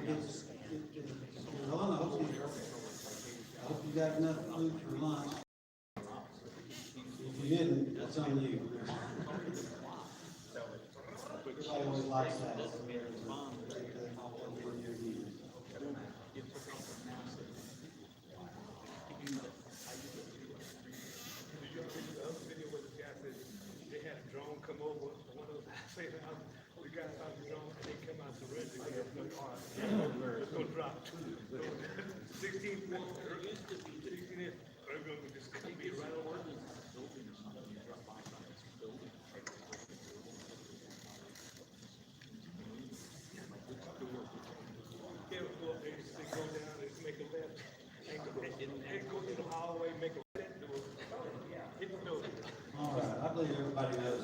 Ron, I hope you got enough food for lunch. If you didn't, that's on you. Everybody always likes that. All right, I believe everybody knows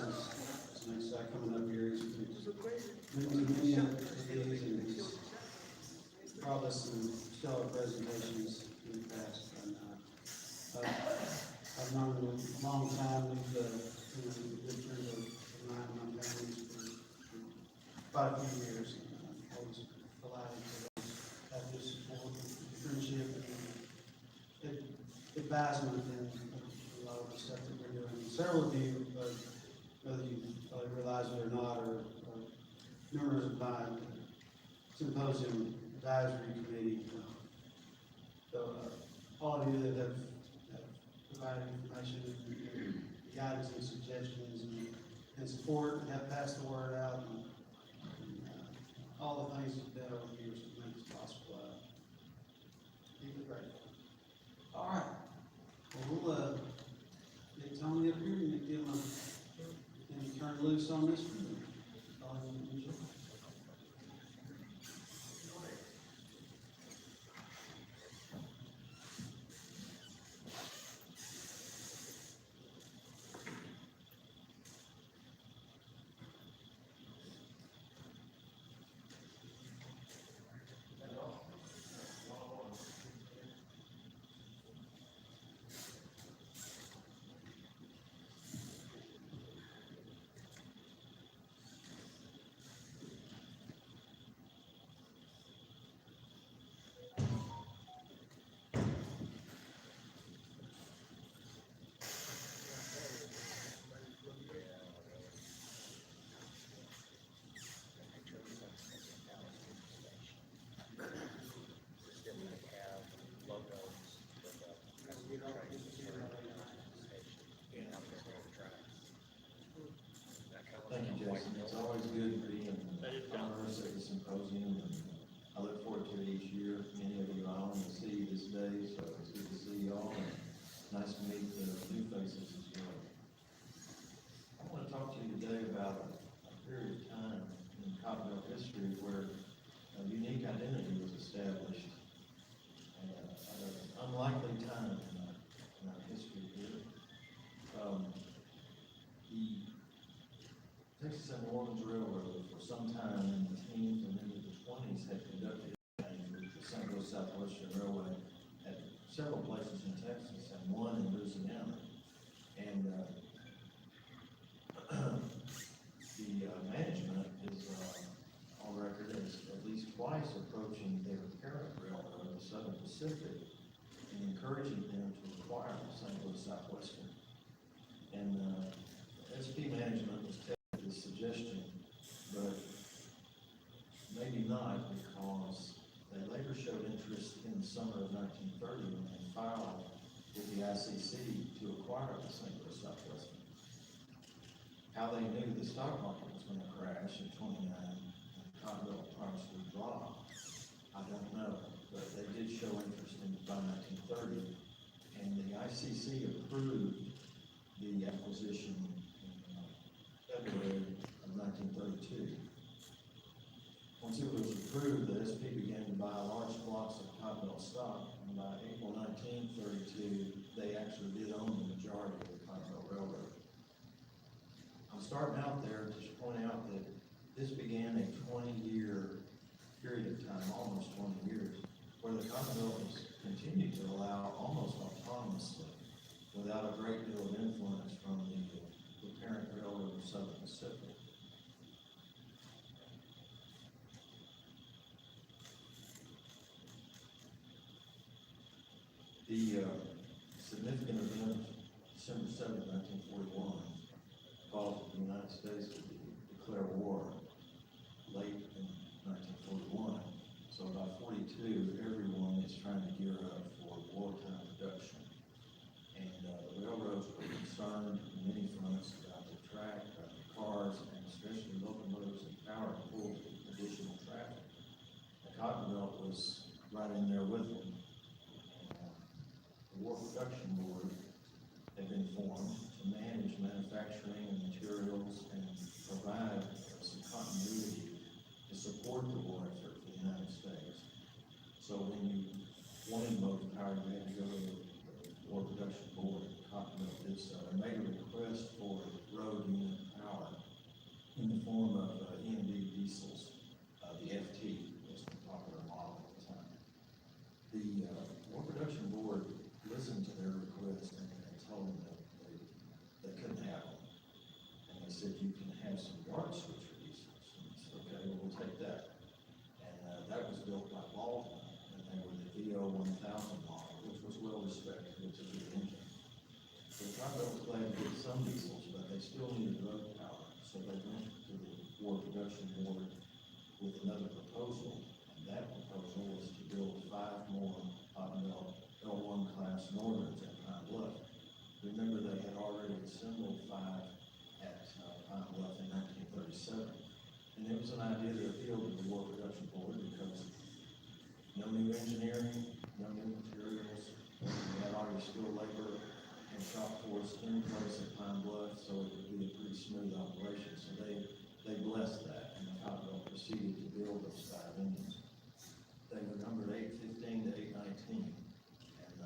this next guy coming up here. He's many of these, and he's brought us some stellar presentations in the past. And, I've known him a long time. We've been good friends of mine and my family for quite a few years. Always allowed him to have his support and friendship and advisement and a lot of the stuff that we're doing. Several of you, whether you realize it or not, are members of my Symposium Advisory Committee. So all of you that have provided information and guidance and suggestions and support and have passed the word out and all the things you've done over the years to make this possible. Keep it grateful. All right. Well, we'll get Tony up here and give him and turn loose on this one. Thank you, Jason. It's always good to be in Congress at the Symposium, and I look forward to it each year. Many of you I only see this day, so it's good to see you all, and nice to meet the new faces as well. I want to talk to you today about a period of time in Cottonville history where a unique identity was established, and at an unlikely time in our history here. The Texas and New Orleans Railroad for some time in the teens and into the 20s had conducted the St. Louis Southwestern Railway at several places in Texas and one in Louisiana. And the management is on record as at least twice approaching their parent railroad, the Southern Pacific, and encouraging them to acquire the St. Louis Southwestern. And SP management was taking this suggestion, but maybe not, because they later showed interest in the summer of 1930 when they filed with the ICC to acquire the St. Louis Southwestern. How they knew the stock market was going to crash in 29 and Cottonville price would drop, I don't know, but they did show interest in by 1930, and the ICC approved the acquisition in February of 1932. Once it was approved, the SP began to buy large blocks of Cottonville stock, and by April 1932, they actually did own the majority of the Cottonville Railroad. I'm starting out there to point out that this began a 20-year period of time, almost 20 years, where the Cottonvilles continued to allow almost autonomously, without a great deal of influence from the parent railroad of Southern Pacific. 7th, 1941, caused the United States to declare war late in 1941. So by 42, everyone is trying to gear up for wartime production. And the railroads were concerned on many fronts about the track, about the cars, and especially locomotives and power to pull additional traffic. The Cotton Belt was right in there with them. The War Production Board had been formed to manage manufacturing and materials and provide some continuity to support the war effort for the United States. So when you wanted motive power, you had to go to the War Production Board. Cotton Belt did so and made a request for road unit power in the form of EMD diesels. The FT was the popular model at the time. The War Production Board listened to their request and told them that they couldn't have them. And they said, you can have some yard switcher diesels. And I said, okay, well, we'll take that. And that was built by Baldwin, and they were the VO-1000 model, which was well respected, which is a good engine. So Cotton Belt was glad to get some diesels, but they still needed road power. So they went to the War Production Board with another proposal, and that proposal was to build 5 more Cotton Belt L1 class Northerns at Pine Bluff. Remember, they had already assembled 5 at Pine Bluff in 1937. And it was an idea that appealed to the War Production Board because no new engineering, no new materials. We had already skilled labor and shop force in place at Pine Bluff, so it would be a pretty smooth operation. So they blessed that, and the Cotton Belt proceeded to build those 5 engines. They were numbered 815 to 819.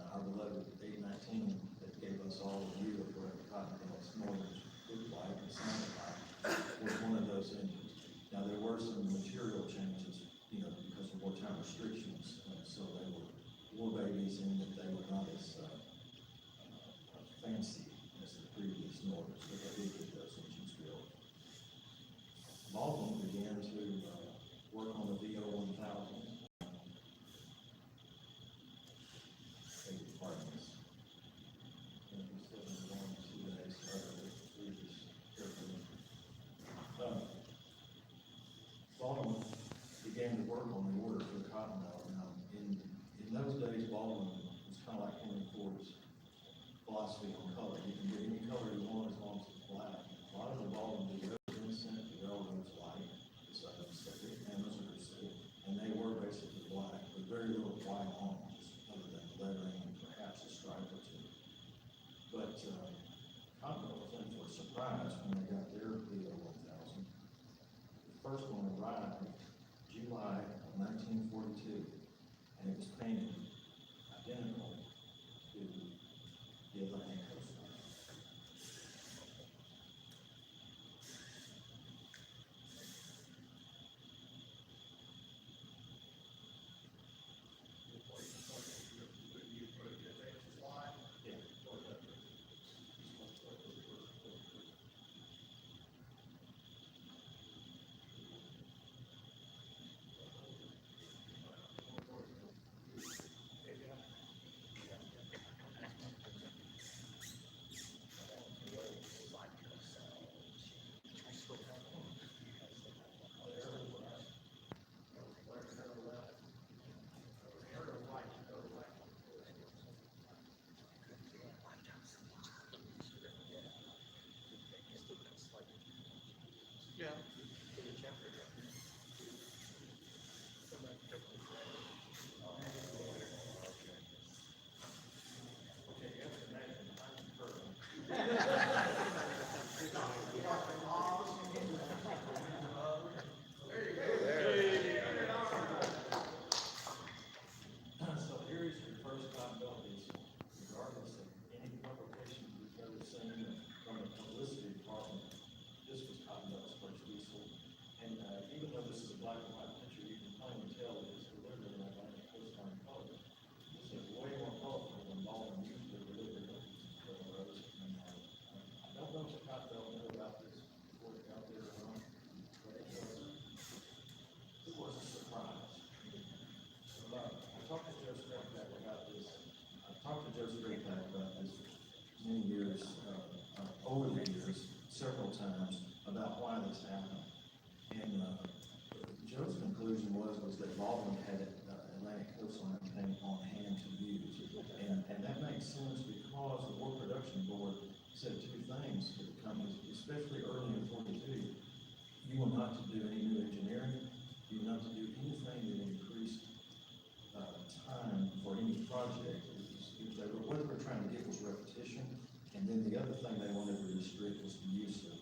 Our beloved 819 that gave us all a view of what the Cotton Belt's Northern looked like and sounded like was one of those engines. Now there were some material changes, because of wartime restrictions, so they were war babies in that they were not as fancy as the previous Northerns, but they did get those engines built. Baldwin began to work on the VO-1000. Baldwin began to work on the order for the Cotton Belt. Now, in those days, Baldwin was kind of like Henry Ford's philosophy on color. You can get any color you want as long as it's black. A lot of the Baldwin was Vincent, the railroads like the Southern Pacific and Missouri City, and they were basically black, with very little white on them, just other than lettering and perhaps a stripe or two. But Cotton Belt was in for a surprise when they got their VO-1000. The first one arrived July of 1942, and it was painted identical to the Atlantic coastline. Many years that Baldwin had Atlantic Coastline paint on hand to use. And that makes sense because the War Production Board said two things to the companies, especially early in 42. You were not to do any new engineering. You were not to do anything that increased time for any project. What they were trying to get was repetition. And then the other thing they wanted to restrict was the use of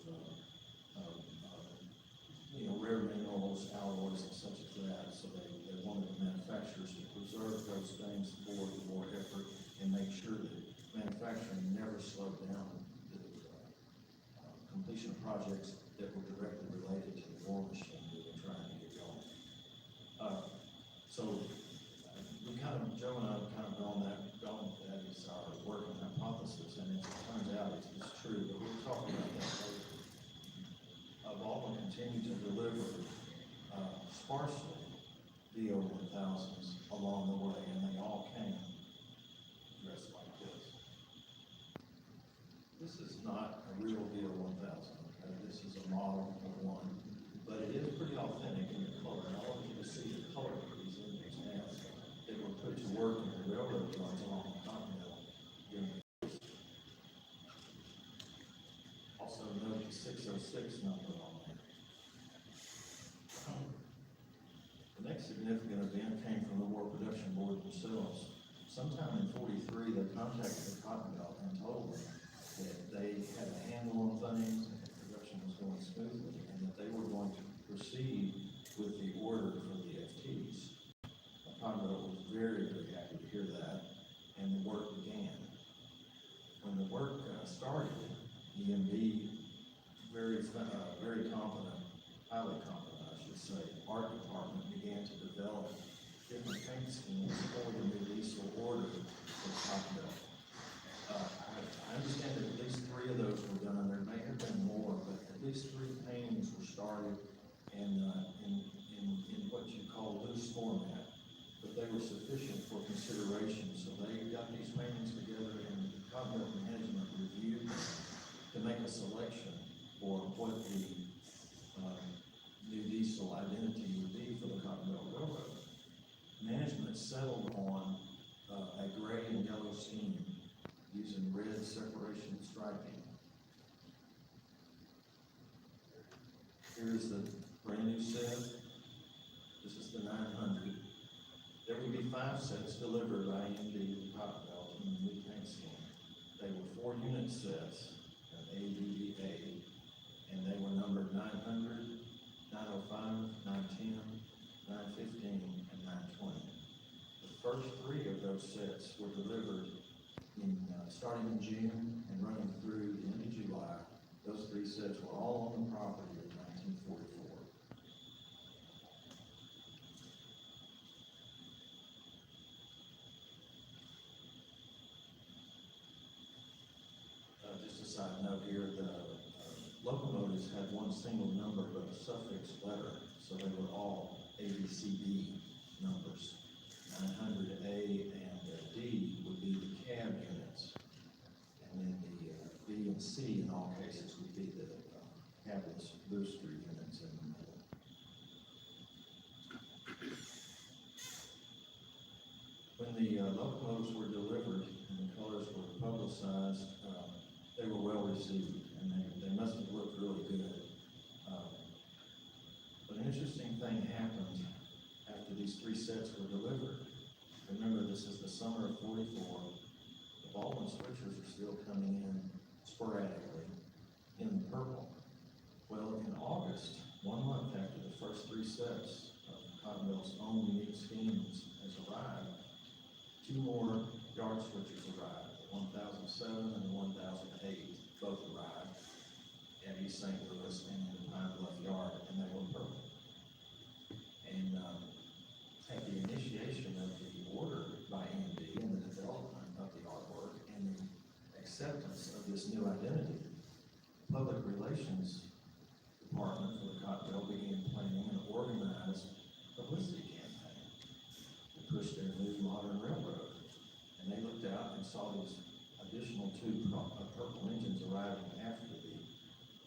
rare minerals, alloys, and such as that. So they wanted the manufacturers to preserve those things for the war effort and make sure that manufacturing never slowed down the completion of projects that were directly related to the war machine that we're trying to get going. So Joe and I have kind of gone with that as our working hypothesis, and it turns out it's true, but we'll talk about that later. Baldwin continued to deliver sparsely VO1000s along the way, and they all came dressed like this. This is not a real VO1000, okay? This is a model of one, but it is pretty authentic in the color, and I want you to see the color of these images now. They were put to work in the railroad yards along the Continental during the also note the 606 number on there. The next significant event came from the War Production Board themselves. Sometime in 43, they contacted the Cotton Belt and told them that they had a handle on things and the production was going smoothly and that they were going to proceed with the order for the FTs. The Cotton Belt was very, very happy to hear that, and the work began. When the work started, EMB, very competent, highly competent, I should say, art department began to develop different paint schemes for the new diesel order for Cotton Belt. I understand that at least 3 of those were done. There may have been more, but at least 3 paintings were started in what you call loose format, but they were sufficient for consideration. So they got these paintings together, and the Cotton Belt management reviewed them to make a selection for what the new diesel identity would be for the Cotton Belt Railroad. Management settled on a gray and yellow scheme using red separation striping. Here's the brand new set. This is the 900. There would be 5 sets delivered by AMD to the Cotton Belt in the new paint scheme. They were 4-unit sets, an ABBA, and they were numbered 900, 905, 910, 915, and 920. The first 3 of those sets were delivered starting in June and running through the end of July. Those 3 sets were all on the property in 1944. Just a side note here, the locomotives had one single number but a suffix letter, so they were all ABCD numbers. 900A and D would be the cab units, and then the B and C in all cases would be the cabless booster units in the middle. When the locomotives were delivered and the colors were publicized, they were well received, and they must have looked really good. But an interesting thing happened after these 3 sets were delivered. Remember, this is the summer of 44. The Baldwin switchers are still coming in sporadically in purple. Well, in August, 1 month after the first 3 sets of Cotton Belt's own unique schemes has arrived, 2 more yard switchers arrived. The 1007 and the 1008 both arrived at East St. Louis and in the Pine Bluff Yard, and they were purple. And at the initiation of the order by AMD and the development of the artwork and the acceptance of this new identity, the Public Relations Department for the Cotton Belt began planning an organized publicity campaign to push their new modern railroad. And they looked out and saw these additional 2 purple engines arriving after the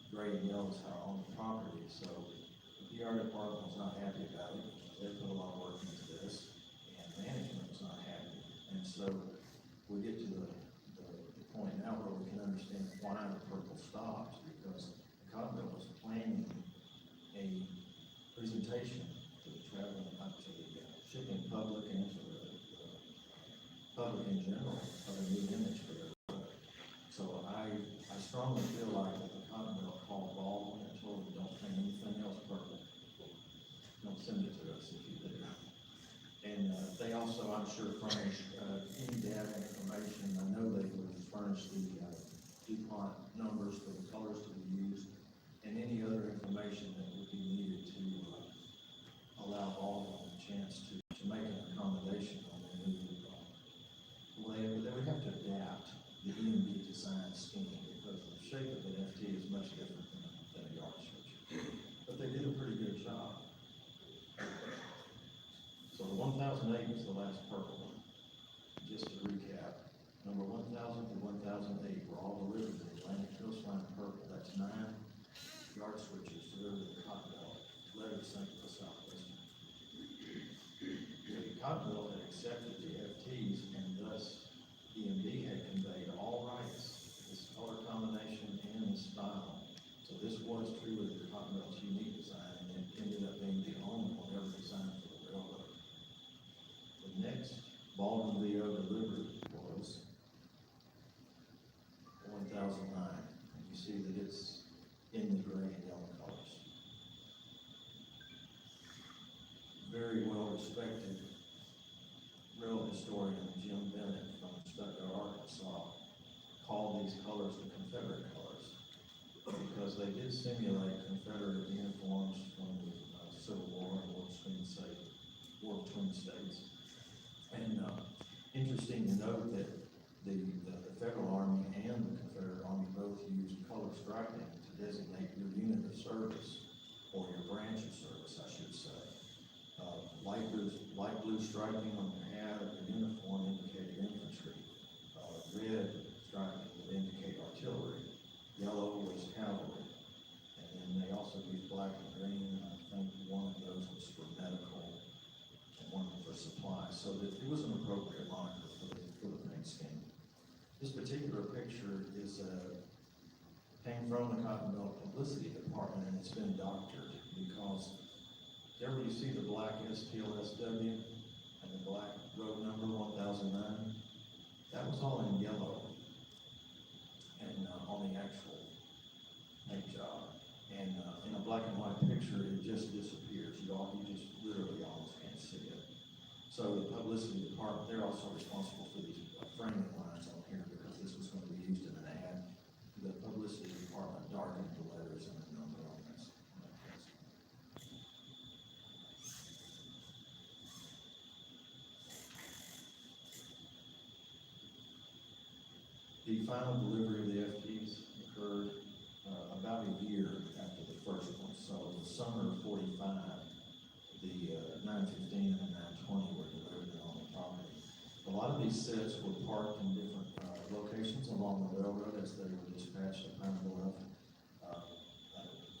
gray and yellows are on the property. So the PR department was not happy about it. They put a lot of work into this, and management was not happy. And so we get to the point now where we can understand why the purple stopped, because the Cottonville was planning a presentation to the traveling, to the shipping public and to the public in general of a new image for their product. So I strongly feel like that the Cottonville called Baldwin and told them, don't paint anything else purple. Don't send it to us if you do. And they also, I'm sure, furnished any data information. I know they would furnish the DuPont numbers for the colors to be used and any other information that would be needed to allow Baldwin a chance to make an accommodation on their new well, they would have to adapt the EMB design scheme because the shape of the FT is much different than a yard switch. But they did a pretty good job. So the 1008 was the last purple one. Just to recap, number 1000 to 1008 were all delivered to the Atlantic Coastline purple. That's 9 yard switches delivered to the Cottonville, letter sent to the Southwestern. The Cottonville had accepted the FTs, and thus EMB had conveyed all rights, this color combination and the style. So this was truly the Cottonville's unique design, and it ended up being the only one ever designed for the railroad. The next Baldwin Leo delivered was 1009. And you see that it's in the gray and yellow colors. Very well respected rail historian Jim Bennett from Stuttgart, Arkansas, called these colors the Confederate colors because they did simulate Confederate uniforms from the Civil War and War between states. And interesting to note that the Federal Army and the Confederate Army both used color striping to designate your unit of service, or your branch of service, I should say. Light blue striping on your hat or your uniform indicated infantry. Red striping would indicate artillery. Yellow was cavalry. And then they also used black and green. I think one of those was for medical and one for supplies. So that it was an appropriate moniker for the paint scheme. This particular picture came from the Cottonville Publicity Department, and it's been doctored because there where you see the black SLSW and the black road number 1009, that was all in yellow and on the actual paint job. And in a black and white picture, it just disappears. You just literally almost can't see it. So the Publicity Department, they're also responsible for these framing lines on here because this was going to be used in an ad. The Publicity Department darkened the letters and the number on this. The final delivery of the FTs occurred about a year after the first one. So in the summer of 45, the 915 and the 920 were delivered on the property. A lot of these sets were parked in different locations along the railroad as they were dispatched to Pine Bluff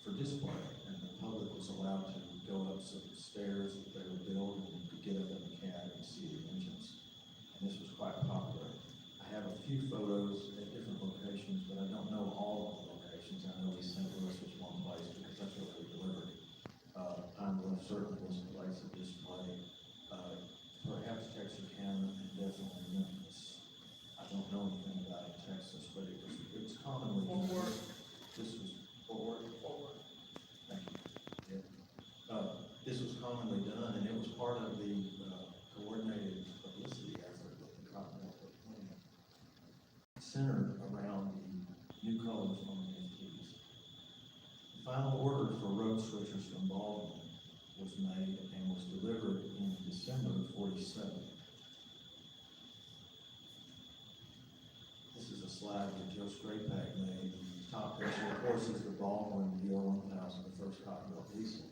for display, and the public was allowed to go up some stairs that they were built and get up in the cab and see the engines. And this was quite popular. I have a few photos at different locations, but I don't know all of the locations. I know East St. Louis was one place because that's where they delivered. Pine Bluff certainly was a place of display. Perhaps Texarkana and definitely Memphis. I don't know anything about it in Texas, but it was commonly Forward. This was forward. Forward. Thank you. Yeah. This was commonly done, and it was part of the coordinated publicity effort that the Cottonville put in, centered around the new colors on the FTs. The final order for road switchers from Baldwin was made and was delivered in December of 47. This is a slide that Joe Straypack made. The top picture, of course, is the Baldwin DO-1000, the first Cottonville diesel.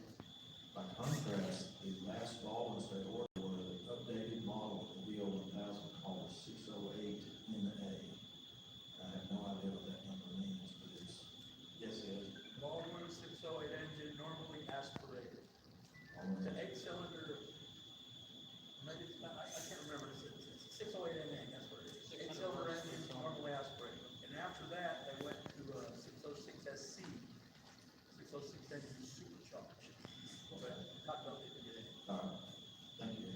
By contrast, the last Baldwins they ordered were an updated model of the DO-1000 called the 608NA. I have no idea what that number means, but it's, yes, it is. Baldwin 608 engine, normally aspirated. It's an 8-cylinder, maybe it's not, I can't remember, it's a 608 NA, that's what it is. 8-cylinder engine, normally aspirated. And after that, they went to 606 SC, 606 engine supercharged. But Cottonmouth didn't get any. All right, thank you.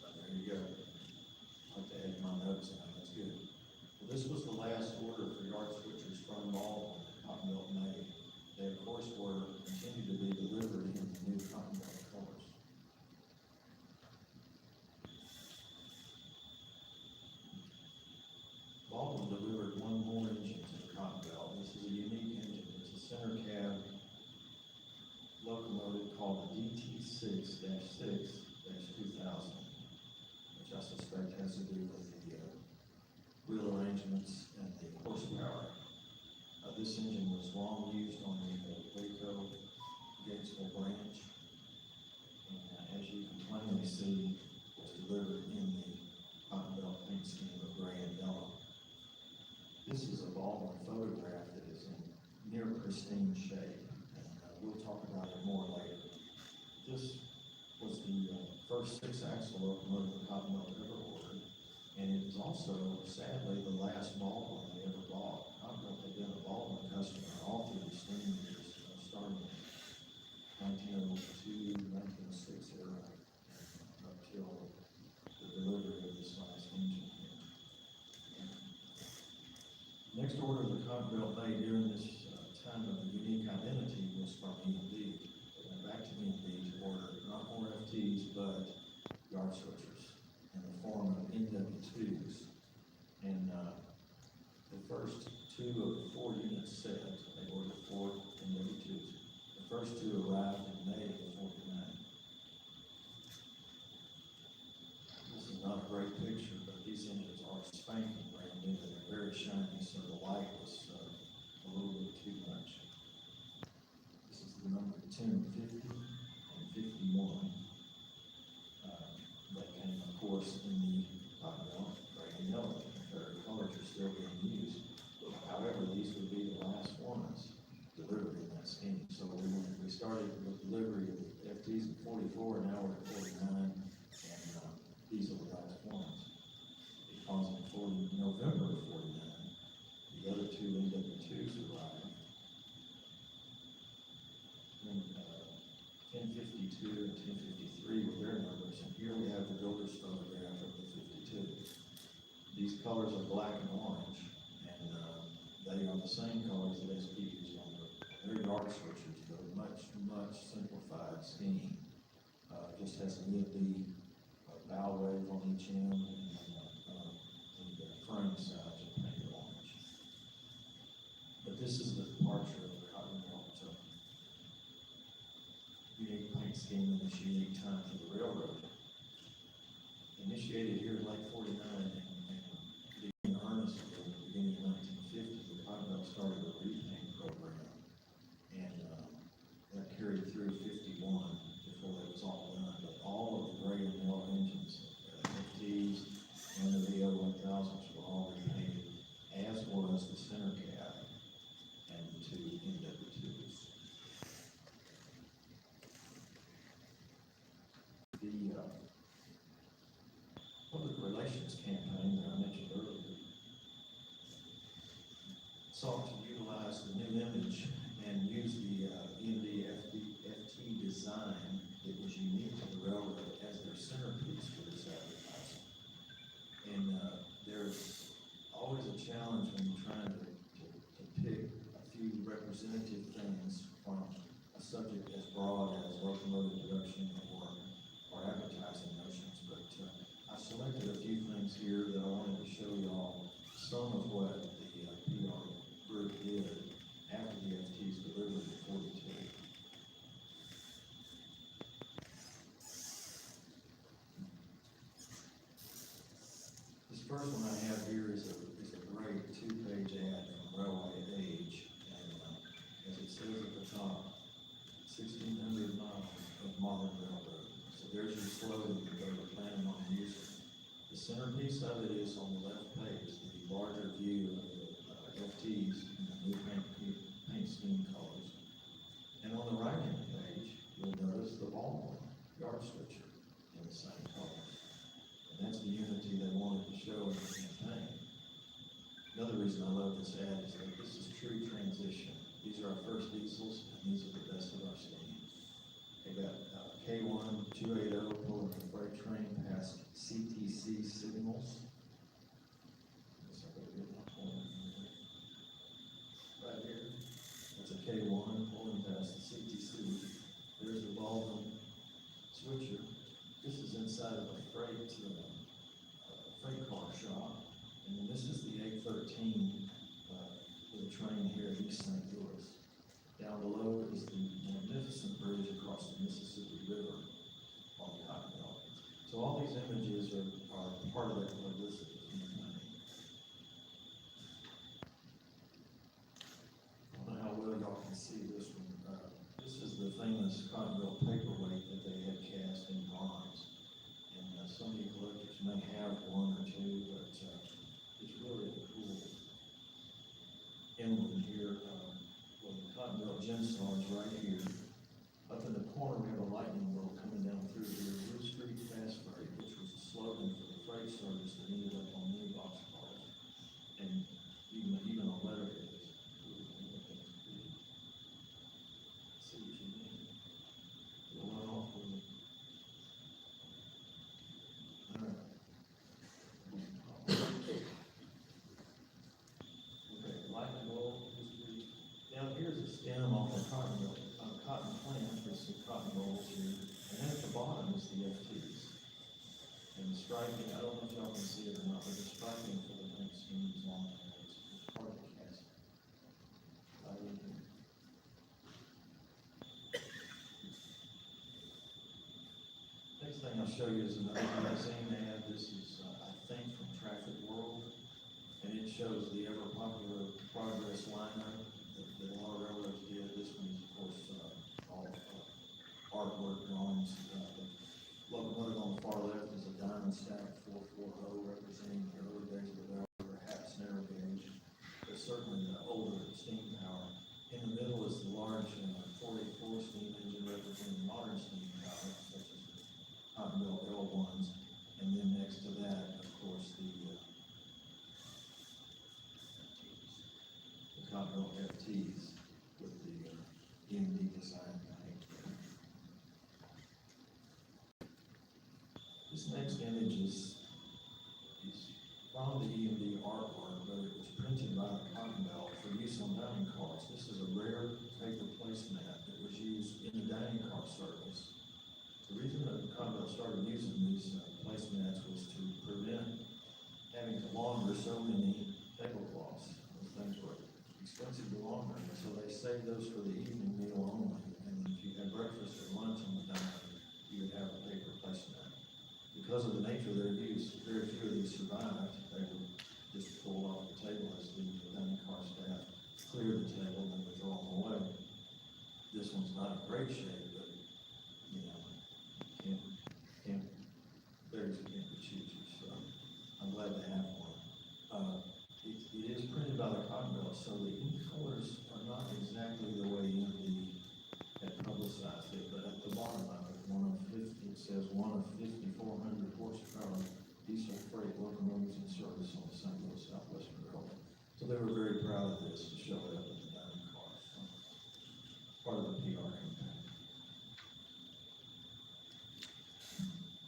There you go. I'd like to add my notes on, that's good. Well, this was the last order for yard switchers from Baldwin that Cottonmouth made. They, of course, continue to be delivered in the new Cottonmouth colors. Baldwin delivered one more engine to the Cottonmouth. This is a unique engine. It's a center cab locomotive called the DT6-6-2000, which I suspect has to do with the wheel arrangements and the horsepower. This engine was long used on the Waco Gatesville branch, and as you can plainly see, was delivered in the Cottonmouth paint scheme of gray and yellow. This is a Baldwin photograph that is in near pristine shape, and we'll talk about it more later. This was the first 6-axle locomotive Cottonmouth ever ordered, and it was also, sadly, the last Baldwin they ever bought. Cottonmouth had been a Baldwin customer all through the steam years, starting in 1902, 1906 era, up till the delivery of this last engine here. Next order the Cottonmouth made during this time of the unique identity was from EMD. They went back to EMD to order not more FTs, but yard switchers in the form of NW2s. And the first 2 of the 4 units set, they ordered 4 NW2s. The first 2 arrived in May of '49. This is not a great picture, but these engines are spanking brand new. They're very shiny, so the light was a little bit too much. This is the number 10, 50, and 51. They came, of course, in the Cottonmouth gray and yellow. Confederate colors are still being used. However, these would be the last ones delivered in that scheme. So we started with delivery of FTs at 44, and now we're at 49, and these are the last ones. Because in November of '49, the other 2 NW2s arrived. And 1052 and 1053 were their numbers, and here we have the builder's photograph of the 52. These colors are black and orange, and they are the same colors that SP used on their yard switchers, but a much, much simplified scheme. Just has an EMD bow wave on each end, and the frame sides are painted orange. But this is the departure of the Cottonmouth unique paint scheme in this unique time for the railroad. Initiated here in late '49 and began earnestly at the beginning of 1950, the Cottonmouth started a repaint program, and that carried through '51 before that was all done. But all of the gray and yellow engines, FTs and the VO1000s were all repainted, as was the center cab and the 2 NW2s. The public relations campaign that I mentioned earlier sought to utilize the new image and use the EMD FT design that was unique to the railroad as their centerpiece for this advertising. And there's always a challenge when you're trying to pick a few representative things from a subject as broad as locomotive production or advertising notions, but I selected a few things here that I wanted to show you all some of what the PR group did after the FTs delivered in '42. This first one I have here is a great 2-page ad from Railway Age, and as it says at the top, 1,600 miles of modern railroad. So there's your slogan that they were planning on using. The centerpiece of it is on the left page, the larger view of the FTs in the new paint scheme colors. And on the right-hand page, you'll notice yard switcher in the same colors. And that's the unity they wanted to show in the campaign. Another reason I love this ad is that this is true transition. These are our first diesels, and these are the best of our steam. They got K1 280 pulling the freight train past CTC signals. Right here, that's a K1 pulling past the CTC. There's the Baldwin switcher. This is inside of a freight car shop. And then this is the 813 for the train here at East St. Louis. Down below is the magnificent bridge across the Mississippi River on the Cotton Belt. So all these images are part of that publicity campaign. I don't know how well y'all can see this one. This is the famous Cotton Belt paperweight that they had cast in bronze. And some of you collectors may have one or two, but it's really a cool emblem here. Well, the Cotton Belt Gem Star is right here. Up in the corner, we have a lightning bolt coming down through here. Blue Street Fast Freight, which was a slogan for the freight service that ended up on many boxcars. And even on letterhead. See what you mean. We'll run off with it. All right. Okay, lightning bolt, history. Down here's a stem off the cotton plant. There's some cotton bolls here. And then at the bottom is the FTs. And the striping, I don't know if y'all can see it or not, but the striping for the paint scheme is on there. It's part of the cast. Next thing I'll show you is another magazine ad. This is, I think, from Traffic World. And it shows the ever popular Progress liner that a lot of railroads did. This one is, of course, all artwork drawings. The locomotive on the far left is a diamond stack 440 representing the early days of the railroad, perhaps narrow gauge, but certainly the older steam power. In the middle is the large 484 steam engine representing modern steam power, such as the Cotton Belt L1s. And then next to that, of course, the Cotton Belt FTs with the EMD design behind it. This next image is from the EMD artwork, but it was printed by the Cotton Belt for use on dining cars. This is a rare paper placemat that was used in the dining car service. The reason that the Cotton Belt started using these placemats was to prevent having to launder so many tablecloths. Those things were expensive to launder, so they saved those for the evening meal only. And if you had breakfast or lunch on the diner, you would have a paper placemat. Because of the nature of their use, very few of these survived. They were just pulled off the table as the dining car staff cleared the table and would throw them away. This one's not in great shape, but you know, beggars can't be choosers. So I'm glad to have one. It is printed by the Cotton Belt, so the ink colors are not exactly the way EMD had publicized it, but at the bottom of it, it says one of 5,400 horsepower diesel freight locomotives in service on the St. Louis Southwestern Railway. So they were very proud of this to show it up in the dining car. So part of the PR campaign.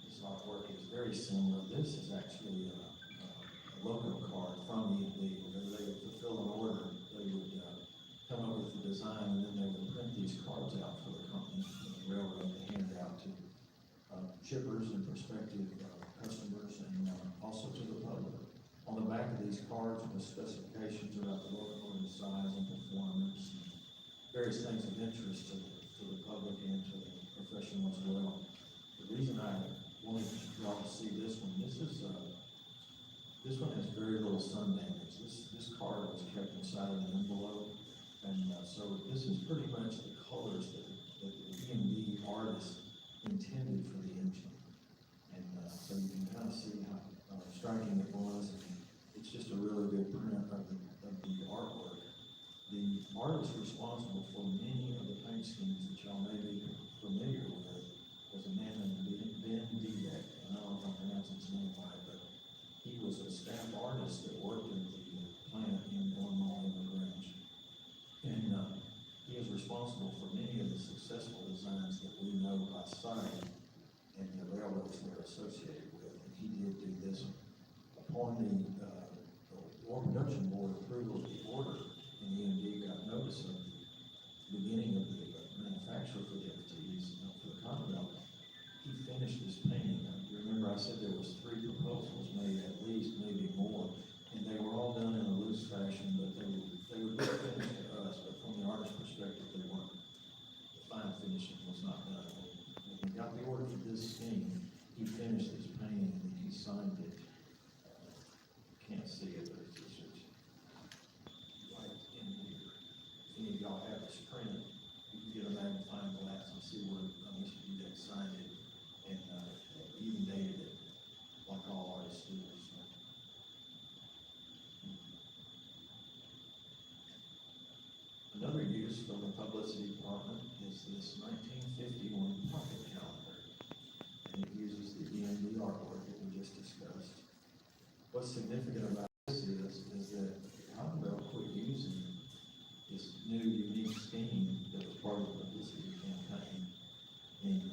This artwork is very similar. This is actually a logo card from EMD. Whenever they would fulfill an order, they would come up with the design, and then they would print these cards out for the company, the railroad, to hand out to shippers and prospective customers, and also to the public. On the back of these cards were specifications about the locomotive size and performance, and various things of interest to the public and to the professional as well. The reason I wanted y'all to see this one, this one has very little sun damage. This card was kept inside of an envelope, and so this is pretty much the colors that the EMD artist intended for the engine. And so you can kind of see how striking it was. And it's just a really good print of the artwork. The artist responsible for many of the paint schemes that y'all may be familiar with was a man named Ben Dudek, and I don't know if I'm pronouncing his name right, but he was a staff artist that worked at the plant in Illinois in LaGrange. And he is responsible for many of the successful designs that we know by sight and the railroads they're associated with. And he did do this upon the War Production Board approval of the order, and the EMD got notice of the beginning of the manufacture for the FTs, for the Commonwealth. He finished this painting. Remember I said there was 3 proposals made, at least, maybe more, and they were all done in a loose fashion, but they were good finished to us, but from the artist's perspective, they weren't. The fine finishing was not done. When he got the order for this scheme, he finished this painting and he signed it. Can't see it, but it's right in here. If any of y'all have this print, you can get a magnifying glass and see where Mr. Dudek signed it, and even dated it, like all artists do. So. Another use from the publicity department is this 1951 pocket calendar, and it uses the EMD artwork that we just discussed. What's significant about this is that Commonwealth quit using this new unique scheme that was part of the publicity campaign in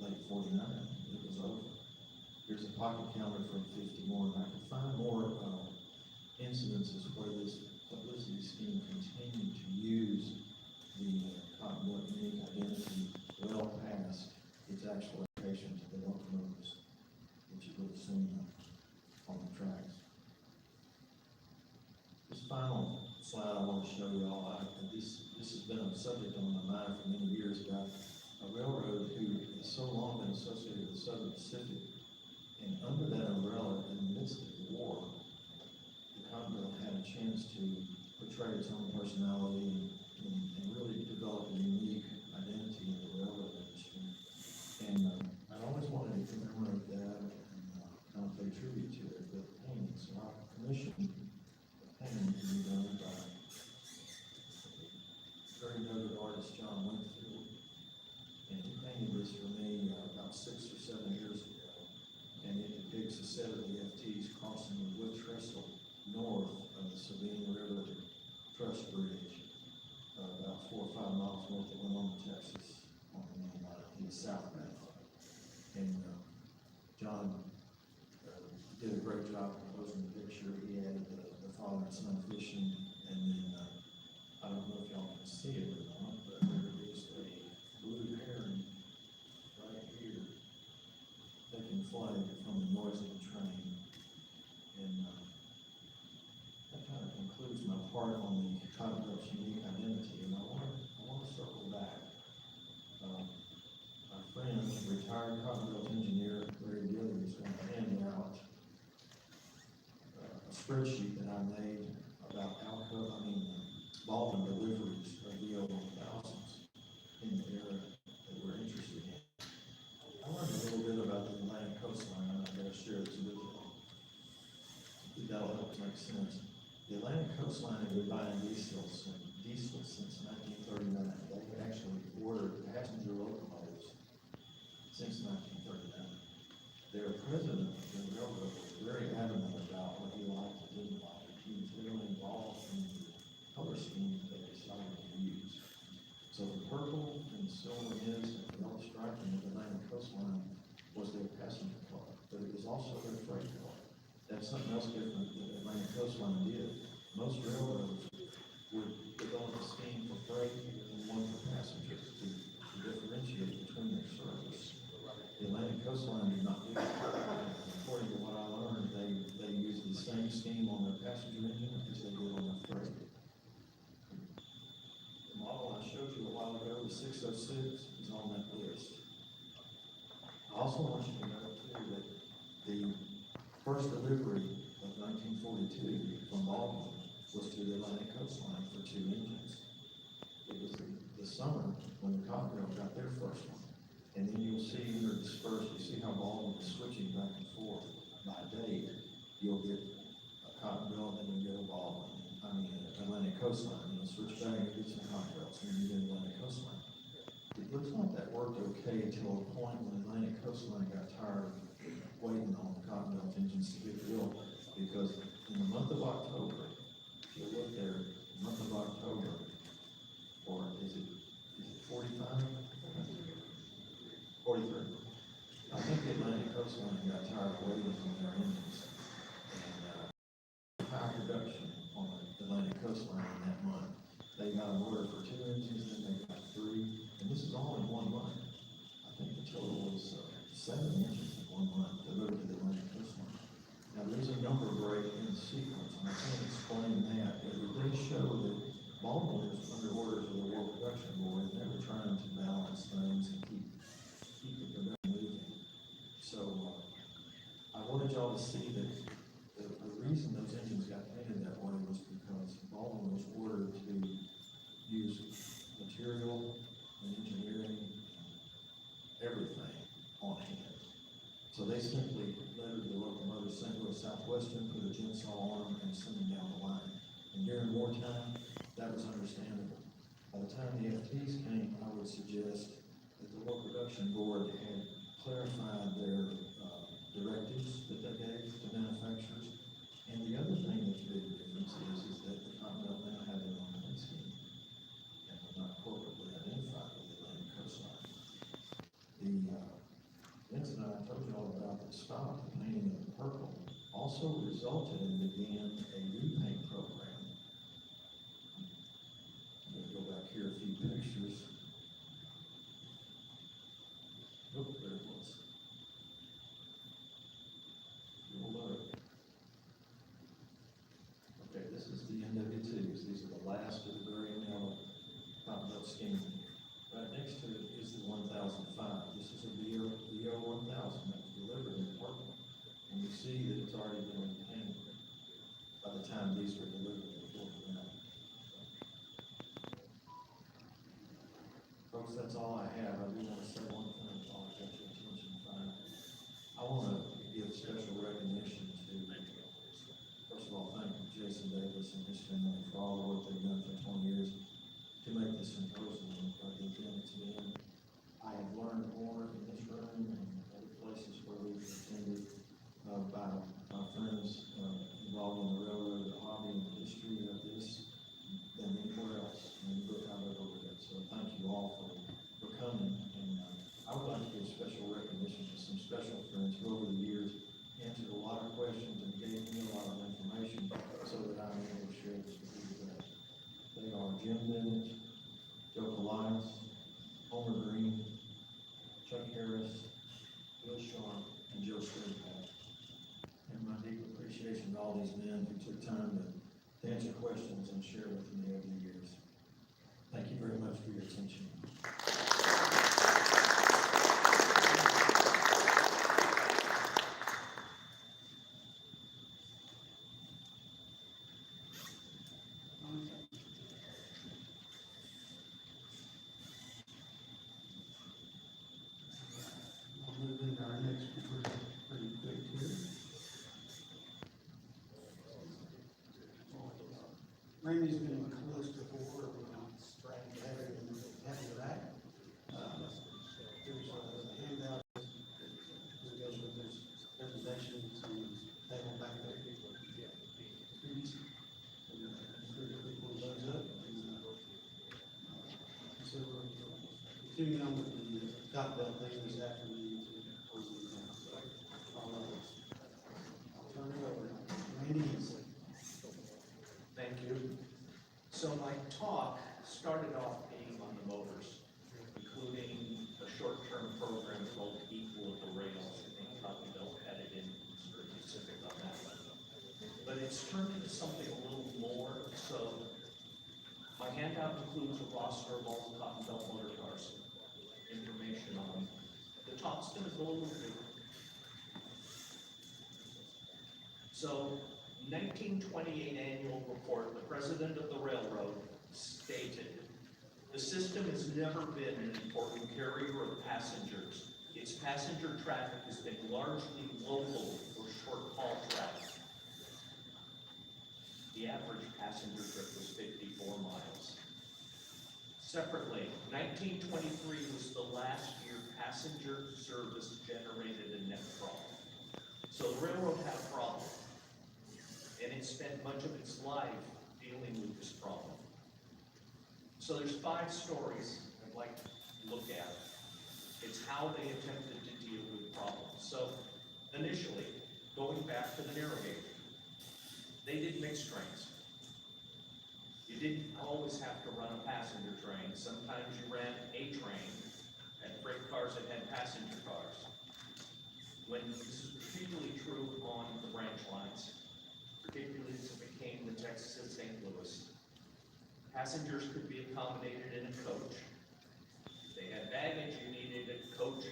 late 49. It was over. Here's a pocket calendar from 51. I could find more incidences where this publicity scheme continued to use the Commonwealth unique identity well past its actual application to the locomotives, which you would have seen on the tracks. This final slide I want to show you all, this has been a subject on my mind for many years about a railroad who has so long been associated with the Southern Pacific, and under that umbrella, in the midst of the war, the Commonwealth had a chance to portray its own personality and really develop a unique identity in the railroad industry. And I always wanted to commemorate that and kind of pay tribute to it with paintings. So I commissioned a painting to be done by very noted artist John Winfield. And he painted this for me about 6 or 7 years ago. And it depicts a set of the FTs crossing the Wood Trestle north of the Sabine River Truss Bridge, about 4 or 5 miles north of Winona, Texas, on the main line, in the southbound. And John did a great job composing the picture. He added the father and son fishing, and then I don't know if y'all can see it or not, but there is a blue heron right here taking flight from the noise of the train. And that kind of concludes my part on the Commonwealth's unique identity, and I want to circle back. My friend, retired Commonwealth engineer Larry Gilliam, is going to hand out a spreadsheet that I made about Baldwin deliveries of VO-1000s in the era that we're interested in. I learned a little bit about the Atlantic coastline, and I'm going to share this with you. I think that'll help make sense. The Atlantic coastline had been buying diesel since 1939. They had actually ordered passenger locomotives since 1939. Their president of the railroad was very adamant about what he liked and didn't like. He was really involved in the color scheme that they decided to use. So the purple and silver is and the yellow striping of the Atlantic coastline was their passenger car, but it was also their freight car. That's something else different that the Atlantic coastline did. Most railroads would develop a scheme for freight and one for passengers to differentiate between their service. The Atlantic coastline did not do that. According to what I learned, they used the same scheme on their passenger engine as they did on their freight. The model I showed you a while ago, the 606, is on that list. I also want you to know, too, that the first delivery of 1942 from Baldwin was to the Atlantic coastline for 2 engines. It was the summer when the Commonwealth got their first one. And then you'll see interspersed, you see how Baldwin is switching back and forth by date. You'll get a Commonwealth and you'll get a Baldwin. Atlantic coastline. You'll switch back and get some Commonwealths and you get Atlantic coastline. it looks like that worked okay until a point when Atlantic Coastline got tired of waiting on the Cottonmouth engines to get built, because in the month of October, if you look there, the month of October, or is it 45? 43. I think the Atlantic Coastline got tired of waiting on their engines, and high production on the Atlantic Coastline in that month. They got an order for 2 engines, then they got 3, and this is all in 1 month. I think the total was 7 engines in 1 month delivered to the Atlantic Coastline. Now, there's a number break in the sequence, and I can't explain that, but it does show that Baltimore is under order for the World Production Board, and they were trying to balance things and keep the production moving. So, I wanted y'all to see that the reason those engines got painted that way was because Baltimore was ordered to use material and engineering, everything on hand. So they simply lettered the locomotives St. Louis Southwestern, put a jigsaw on them, and send them down the line. And during wartime, that was understandable. By the time the FTs came, I would suggest that the World Production Board had clarified their directives that they gave to manufacturers. And the other thing that's a big difference is that the Continental now have their own paint scheme, and they're not corporately identified with the Atlantic Coastline. The incident I told you all about that stopped the painting of the purple also resulted in began a repaint program. I'm going to go back here a few pictures. Look, there it was. Okay, this is the NW2s. These are the last of the gray and yellow Continental scheme. Right next to it is the 1005. This is a VO 1000 that was delivered in purple. And you see that it's already been painted by the time these were delivered before the night. Folks, that's all I have. I do want to say one thing. I'll get your attention finally. I want to give special recognition to, first of all, thank Jason Davis and his family for all the work they've done for 20 years to make this symposium like they've done it to me. I have learned more in this room and other places where we've attended by my friends involved in the railroad, the hobby, and the history of this than anywhere else in the book I've ever read. So thank you all for coming. And I would like to give special recognition to some special friends who over the years answered a lot of questions and gave me a lot of information so that I'm able to share this with you today. They are Jim Bennett, Joe Colias, Homer Green, Chuck Harris, Bill Sharp, and Joe Stringpack. And my deep appreciation to all these men who took time to answer questions and share with me over the years. Thank you very much for your attention. We'll move into our next pretty quick here. Randy's been close before, we're not striking heavy with that. There's a handout that goes with this presentation, some table back there. Please. Pull those up. So we're continuing on with the cocktail thing this afternoon. I'll turn it over. Randy Hees. Thank you. So my talk started off being on the motors, including a short-term program called Equal at the Rails. I think Cottonville had it in specific on that one. But it's turned into something a little more. So my handout includes a roster of all the Cottonville motor cars, information on them. The talk's going to go a little bigger. So 1928 annual report, the president of the railroad stated, "The system has never been an important carrier of passengers. Its passenger traffic has been largely local or short-haul traffic. The average passenger trip was 54 miles. Separately, 1923 was the last year passenger service generated a net profit. So the railroad had a problem, and it spent much of its life dealing with this problem. So there's 5 stories I'd like to look at. It's how they attempted to deal with problems. So initially, going back to the narrow gauge, they did mixed trains. You didn't always have to run a passenger train. Sometimes you ran a train, and freight cars that had passenger cars. When this is particularly true on the branch lines, particularly as it became the Texas and St. Louis, passengers could be accommodated in a coach. If they had baggage, you needed a coach,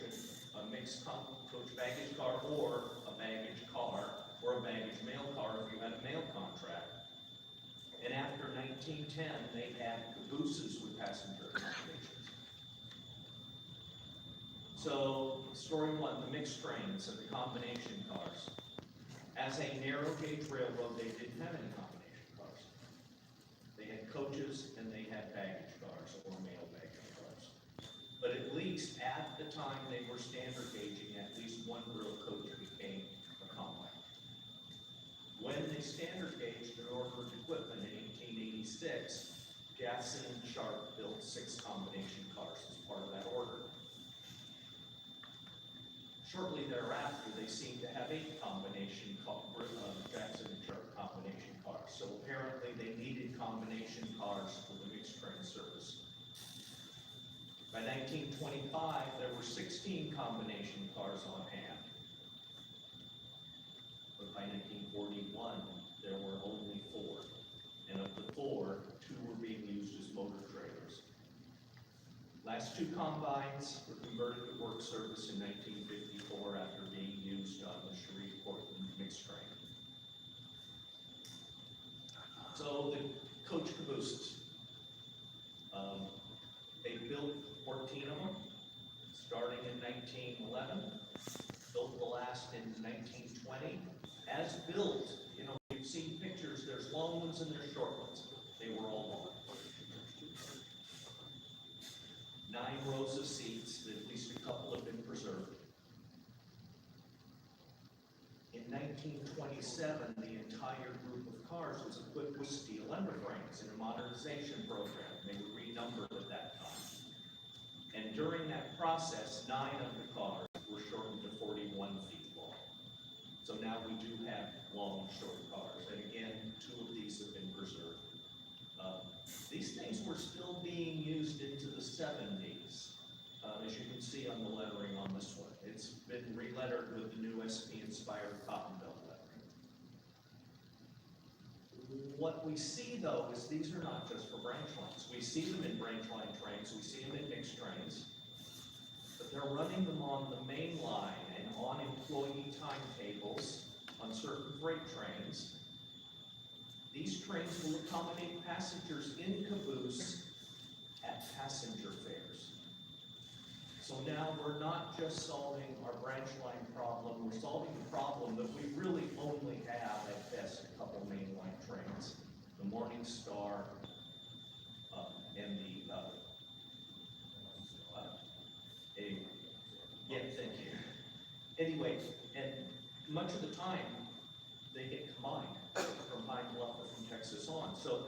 a mixed coach baggage car, or a baggage car, or a baggage mail car if you had a mail contract. And after 1910, they had cabooses with passenger accommodations. So, story 1, the mixed trains and the combination cars. As a narrow gauge railroad, they didn't have any combination cars. They had coaches and they had baggage cars or mail baggage cars. But at least at the time they were standard gauging, at least one real coach became a combine. When they standard gauged and ordered equipment in 1886, Jackson and Sharp built 6 combination cars as part of that order. Shortly thereafter, they seemed to have 8 combination Jackson and Sharp combination cars. So apparently they needed combination cars for the mixed train service. By 1925, there were 16 combination cars on hand. But by 1941, there were only 4. And of the 4, 2 were being used as motor trailers. Last 2 combines were converted to work service in 1954 after being used on the Shreveport-Portland mixed train. So the coach cabooses. They built 14 of them, starting in 1911. Built the last in 1920. As built, you know, you've seen pictures, there's long ones and there's short ones. They were all long. 9 rows of seats, at least a couple have been preserved. In 1927, the entire group of cars was equipped with steel underframes in a modernization program. They were renumbered at that time. And during that process, 9 of the cars were shortened to 41 feet long. So now we do have long and short cars. And again, 2 of these have been preserved. These things were still being used into the 70s, as you can see on the lettering on this one. It's been re-lettered with the new SP-inspired cotton belt lettering. What we see, though, is these are not just for branch lines. We see them in branch line trains, we see them in mixed trains, but they're running them on the main line and on employee timetables on certain freight trains. These trains will accommodate passengers in caboose at passenger fares. So now we're not just solving our branch line problem, we're solving the problem that we really only have at best a couple mainline trains, the Morning Star and the yeah, thank you. Anyway, and much of the time they get combined from Pine Bluff or from Texas on. So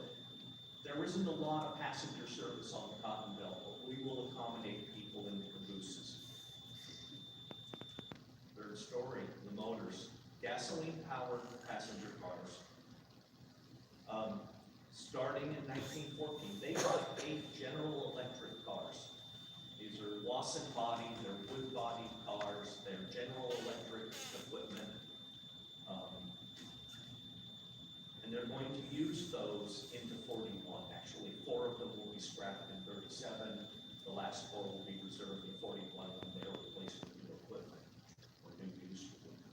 there isn't a lot of passenger service on the Cotton Belt, but we will accommodate people in the cabooses. Third story, the motors. Gasoline-powered passenger cars. Starting in 1914, they brought 8 General Electric cars. These are Lawson bodied, they're wood bodied cars, they're General Electric equipment. And they're going to use those into 41. Actually, 4 of them will be scrapped in 37. The last 4 will be reserved in 41 when they're replaced with new equipment or new used equipment.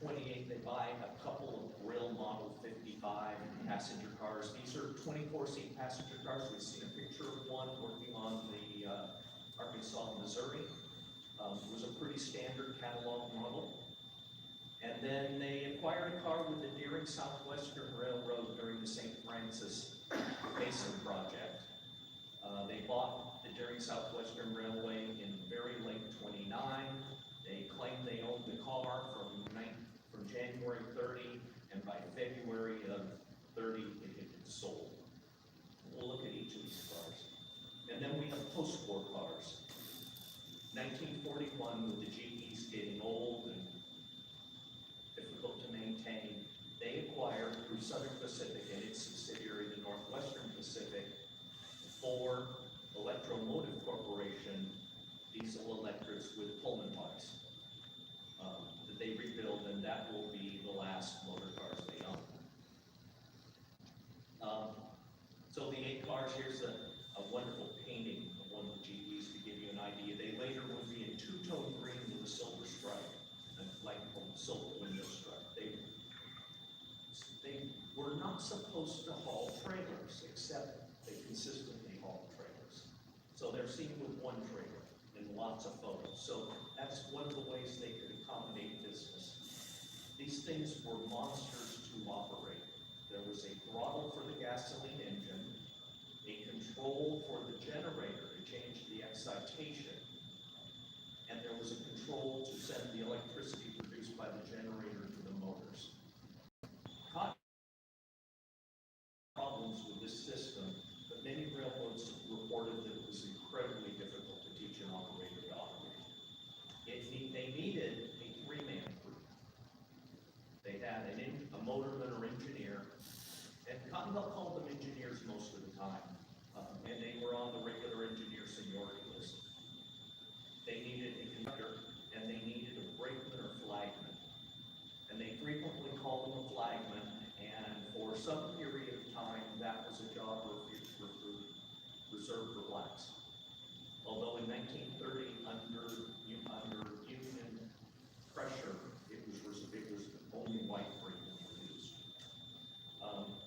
28, they buy a couple of Brill Model 55 passenger cars. These are 24-seat passenger cars. We've seen a picture of one working on the Arkansas, Missouri. It was a pretty standard catalog model. And then they acquired a car with the Deering Southwestern Railroad during the St. Francis Basin project. then we have post-war cars. 1941, with the GEs getting old and difficult to maintain, they acquired through Southern Pacific and its subsidiary, the Northwestern Pacific, Ford Electromotive Corporation diesel electrics with Pullman parts that they rebuild, and that will be the last motor cars they own. So the 8 cars, here's a wonderful painting of one of the GEs to give you an idea. They later would be in two-tone green with a silver stripe, like a silver window stripe. They were not supposed to haul trailers, except they consistently hauled trailers. So they're seen with one trailer in lots of photos. So that's one of the ways they could accommodate business. These things were monsters to operate. There was a throttle for the gasoline engine, a control for the generator to change the excitation, and there was a control to send the electricity produced by the generator to the motors. Problems with this system, but many railroads reported that it was incredibly difficult to teach an operator to operate. They needed a 3-man crew. They had a motorman or engineer, and Continental called them engineers most of the time, and they were on the regular engineer seniority list. They needed a conductor, and they needed a brakeman or flagman. And they frequently called them a flagman, and for some period of time, that was a job reserved for blacks. Although in 1930, under union pressure, it was only white frequently used.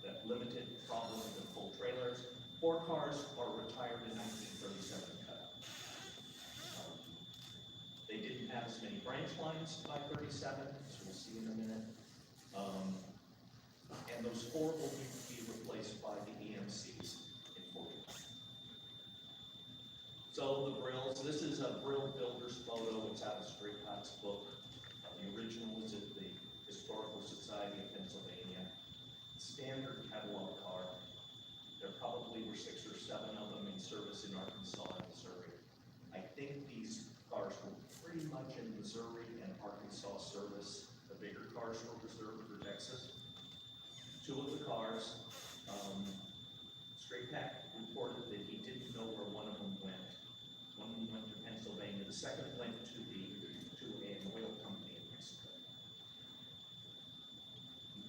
That limited problem with full trailers. 4 cars are retired in 1937 cut. They didn't have as many branch lines by 37, as we'll see in a minute. And those 4 will need to be replaced by the EMCs in 40. So the Brills, this is a Brill Builder's photo. It's out of Straight Hot's book. The original was at the Historical Society of Pennsylvania. Standard catalog car. There probably were 6 or 7 of them in service in Arkansas and Missouri. I think these cars were pretty much in Missouri and Arkansas service. The bigger cars were reserved for Texas. 2 of the cars, Straight Pack reported that he didn't know where one of them went. One of them went to Pennsylvania. The second went to an oil company in Mexico.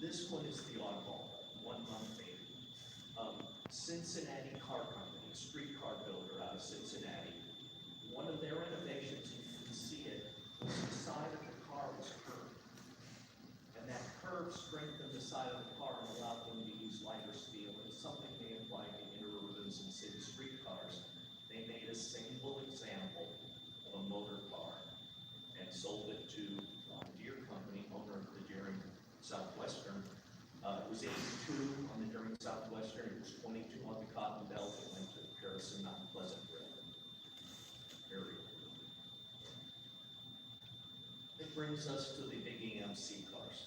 This one is the oddball, 1 month baby. Cincinnati Car Company, streetcar builder out of Cincinnati. One of their innovations, you can see it, was the side of the car was curved. And that curve strengthened the side of the car and allowed them to use lighter steel. It's something they applied to interurbans and city streetcars. They made a single example of a motor car and sold it to Deere Company, owner of the Deere Southwestern. It was 82 on the Deere Southwestern. It was 22 on the Cotton Belt. It went to Paris and Mount Pleasant area. It brings us to the big EMC cars.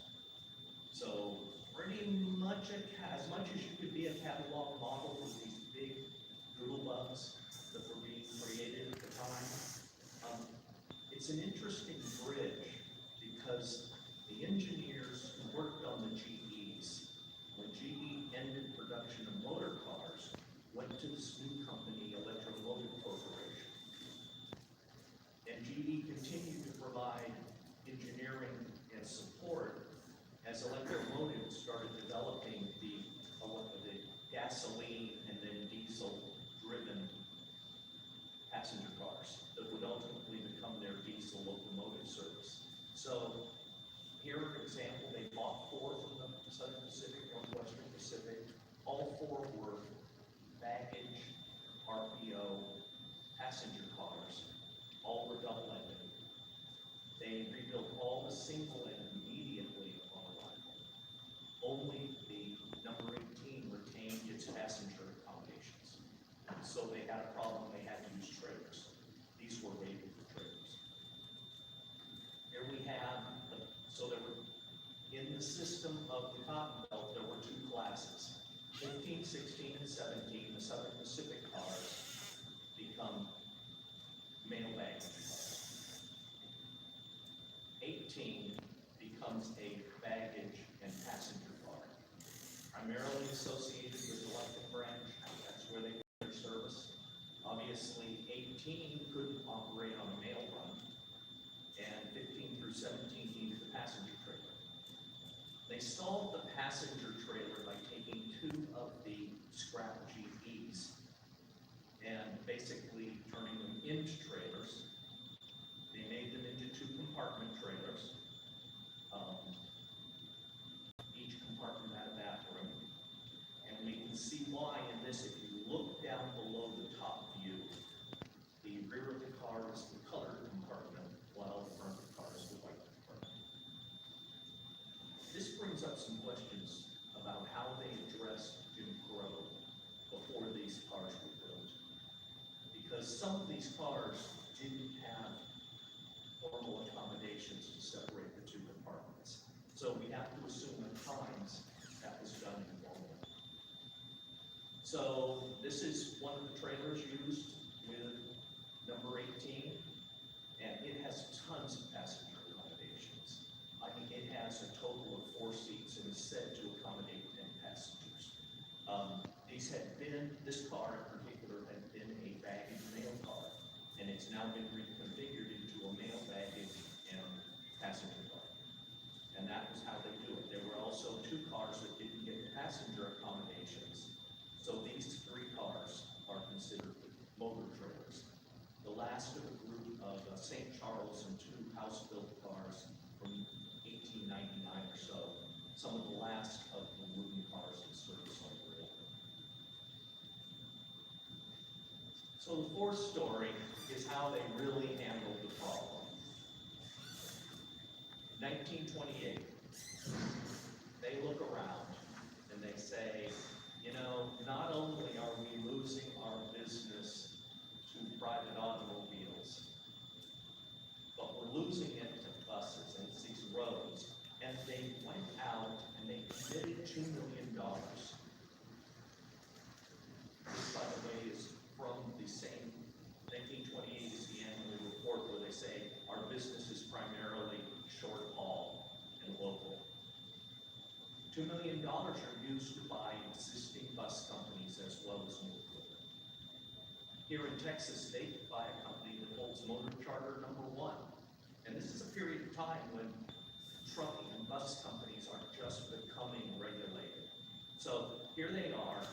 So pretty much as much as you could be a catalog model for these big doodle bugs that were being created at the time. It's an interesting bridge because the engineers who worked on the GEs, when GE ended production of motor cars, went to this new company, Electromotive Corporation. And GE continued to provide engineering and support as Electromotive started developing the gasoline and then diesel-driven passenger cars that would ultimately become their diesel locomotive service. So here, for example, they bought 4 from the Southern Pacific, Northwestern Pacific. All 4 were baggage, RPO, passenger cars. All were double-ended. They rebuilt all the single-end immediately upon arrival. Only the number 18 retained its passenger accommodations. So they had a problem, they had to use trailers. These were rated for trailers. Here we have, so there were, in the system of the Cotton Belt, there were 2 classes. 15, 16, and 17, the Southern Pacific cars. 18 becomes a baggage and passenger car, primarily associated with the Electric Branch. That's where they get their service. Obviously, 18 couldn't operate on a mail run, and 15 through 17 needed the passenger trailer. They solved the passenger trailer by taking two of the scrap GEs and basically turning them into trailers. They made them into two compartment trailers. Each compartment had a bathroom. And we can see why in this. If you look down below the top view, the rear of the car is the colored compartment, while the front of the car is the white compartment. This brings up some questions about how they addressed Jim Crow before these cars were built. Because some of these cars didn't have formal accommodations to separate the two compartments. So we have to assume at times that was done informally. So this is one of the trailers used with number 18, and it has tons of passenger accommodations. I think it has a total of 4 seats and is said to accommodate 10 passengers. This car in particular had been a baggage mail car, and it's now been reconfigured into a mail baggage and passenger car. And that was how they do it. There were also 2 cars that didn't get passenger accommodations. So these 3 cars are considered motor trailers. The last of a group of St. Charles and 2 house-built cars from 1899 or so. Some of the last of the wooden cars in service on the railroad. So the 4th story is how they really handled the problem. 1928, they look around and they say, you know, not only are we losing our business to private automobiles, but we're losing it to buses and these roads. And they went out and they committed $2 million. This, by the way, is from the same 1928 is the annual report where they say our business is primarily short haul and local. $2 million are used to buy existing bus companies as well as new equipment. Here in Texas, they buy a company that holds motor charter number 1. And this is a period of time when trucking and bus companies are just becoming regulated. So here they are,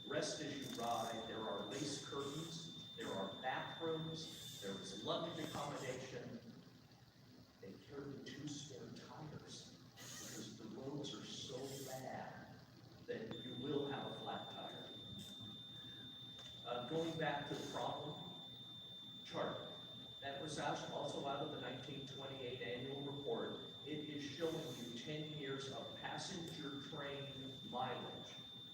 rest as you ride. There are lace curtains, there are bathrooms, there is luggage accommodation. They carry 2 spare tires because the roads are so bad that you will have a flat tire. Going back to the problem chart, that was also out of the 1928 annual report. It is showing you 10 years of passenger train mileage.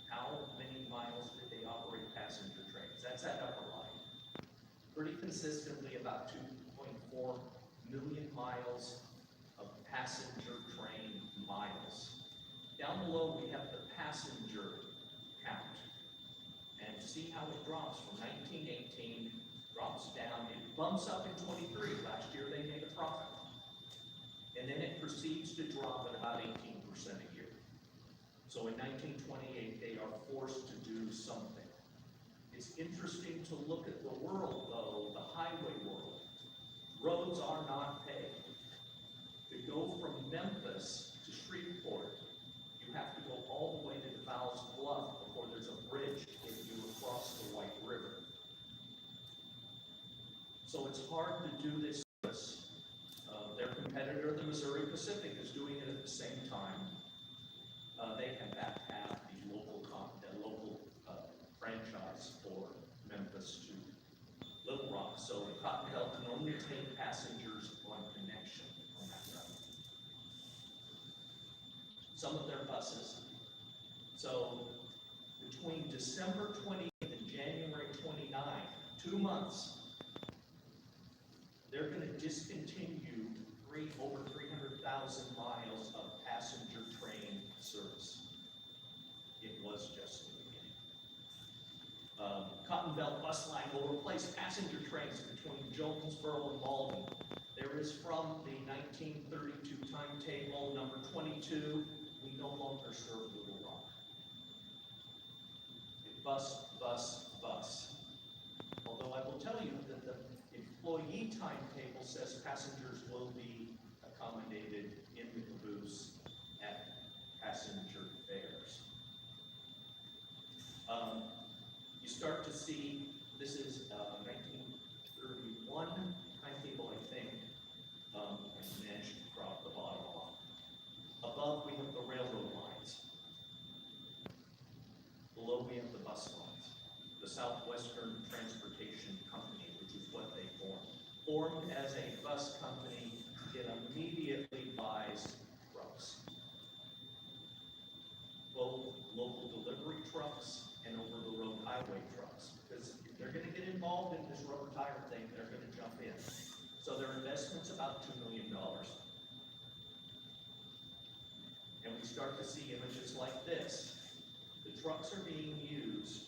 How many miles did they operate passenger trains? That's that upper line. Pretty consistently about 2.4 million miles of passenger train miles. Down below we have the passenger count. And see how it drops from 1918, drops down, it bumps up in 23. Last year they made a profit. And then it proceeds to drop at about 18% a year. So in 1928, they are forced to do something. It's interesting to look at the world, though, the highway world. Roads are not paved. To go from Memphis to Shreveport, you have to go all the way to DeVal's Bluff before there's a bridge to get you across the White River. So it's hard to do this. Their competitor, the Missouri Pacific, is doing it at the same time. They have the local franchise for Memphis to Little Rock. So Cottontail can only take passengers on connection on that route. Some of their buses. So between December 20th and January 29th, 2 months, they're going to discontinue over 300,000 miles of passenger train service. It was just the beginning. Cotton Belt Bus Line will replace passenger trains between Jonesboro and Malden. There is from the 1932 timetable, number 22, we no longer serve Little Rock. Bus, bus, bus. Although I will tell you that the employee timetable says passengers will be accommodated in the caboose at passenger fares. You start to see, this is 1931 timetable, I think. I managed to crop the bottom off. Above, we have the railroad lines. Below, we have the bus lines. The Southwestern Transportation Company, which is what they formed. Formed as a bus company, it immediately buys trucks. Both local delivery trucks and over-the-road highway trucks. Because if they're gonna get involved in this rubber tire thing, they're gonna jump in. So their investment's about $2 million. And we start to see images like this. The trucks are being used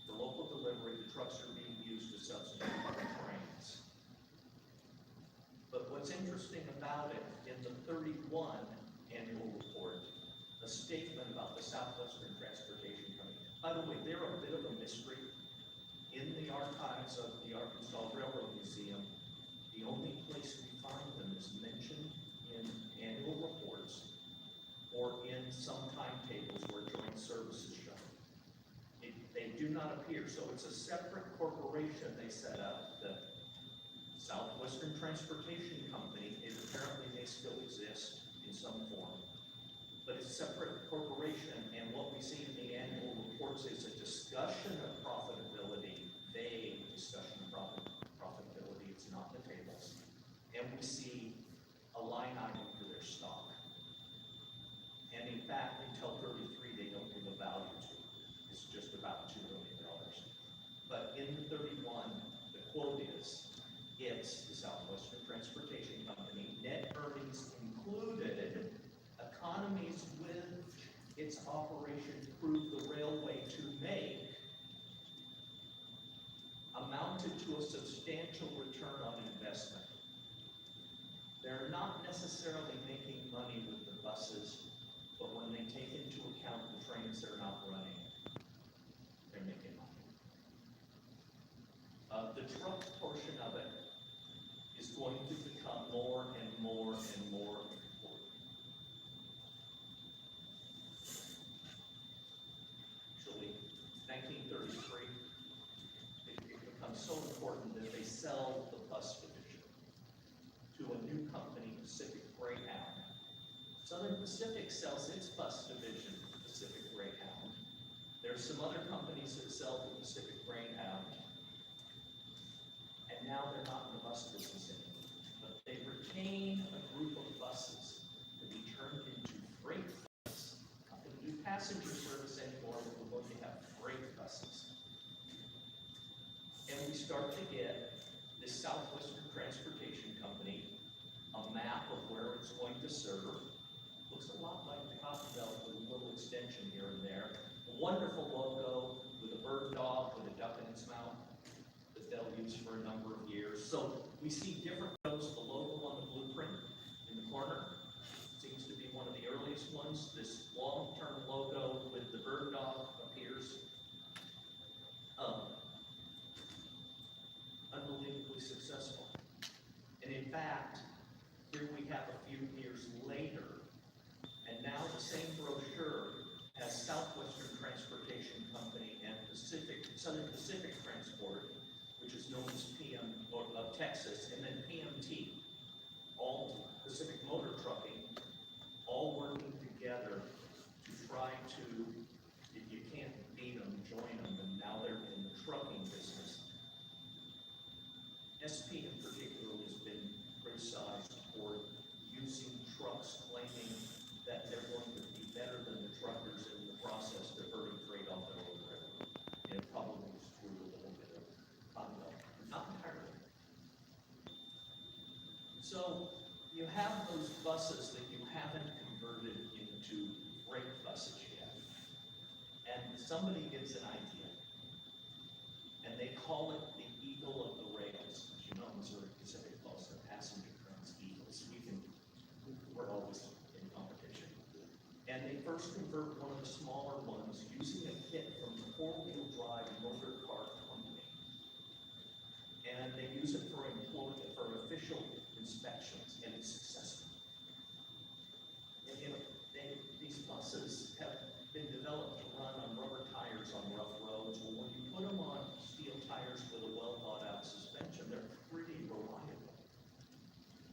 for local delivery, the trucks are being used to substitute for trains. But what's interesting about it, in the 31 annual report, a statement about the Southwestern Transportation Company. By the way, they're a bit of a mystery. In the archives of the Arkansas Railroad Museum, the only place we find them is mentioned in annual reports or in some timetables where joint service is shown. They do not appear, so it's a separate corporation they set up, the Southwestern Transportation Company. Apparently they still exist in some form, but it's a separate corporation, and what we see in the annual reports is a discussion of profitability, vague discussion of profitability, it's not the tables, and we see a line item for their stock. And in fact, until 33, they don't give a value to it. It's just about $2 million. But in the 31, the quote is, it's the Southwestern Transportation Company, net earnings included, economies with its operation proved the railway to make, amounted to a substantial return on investment. They're not necessarily making money with the buses, but when they take into account the trains they're not running, they're making money. The truck portion of it is going to become more and more and more important. Actually, 1933, it becomes so important that they sell the bus division to a new company, Pacific Greyhound. Southern Pacific sells its bus division, Pacific Greyhound. There's some other companies that sell the Pacific Greyhound, and now they're not in the bus business anymore. But they retain a group of buses to be turned into freight buses. Not going to do passenger service anymore, but we're going to have freight buses. And we start to get this Southwestern Transportation Company, a map of where it's going to serve. Looks a lot like the Cotton Belt with a little extension here and there. A wonderful logo with a bird dog with a duck in its mouth that they'll use for a number of years. So we see different roads. The logo on the blueprint in the corner seems to be one of the earliest ones. This long-term logo with the bird dog appears. Unbelievably successful. And in fact, here we have a few years later, and now the same brochure has Southwestern Transportation Company and Southern Pacific Transport, which is known as of Texas, and then PMT, all Pacific Motor Trucking, all working together to try to, if you can't beat them, join them, and now they're in the trucking business. SP in particular has been criticized for using trucks, claiming that they're going to be better than the truckers, and in the process diverting freight off their own railroad. And it probably is true with a little bit of conduct, not entirely. So you have those buses that you haven't converted into freight buses yet. And somebody gets an idea, and they call it the Eagle of the Rails. As you know, Missouri Pacific calls it passenger transit. always in competition. And they first convert one of the smaller ones using a kit from the four-wheel drive motor car company. And they use it for official inspections, and it's successful. And these buses have been developed to run on rubber tires on rough roads. Well, when you put them on steel tires with a well-thought-out suspension, they're pretty reliable.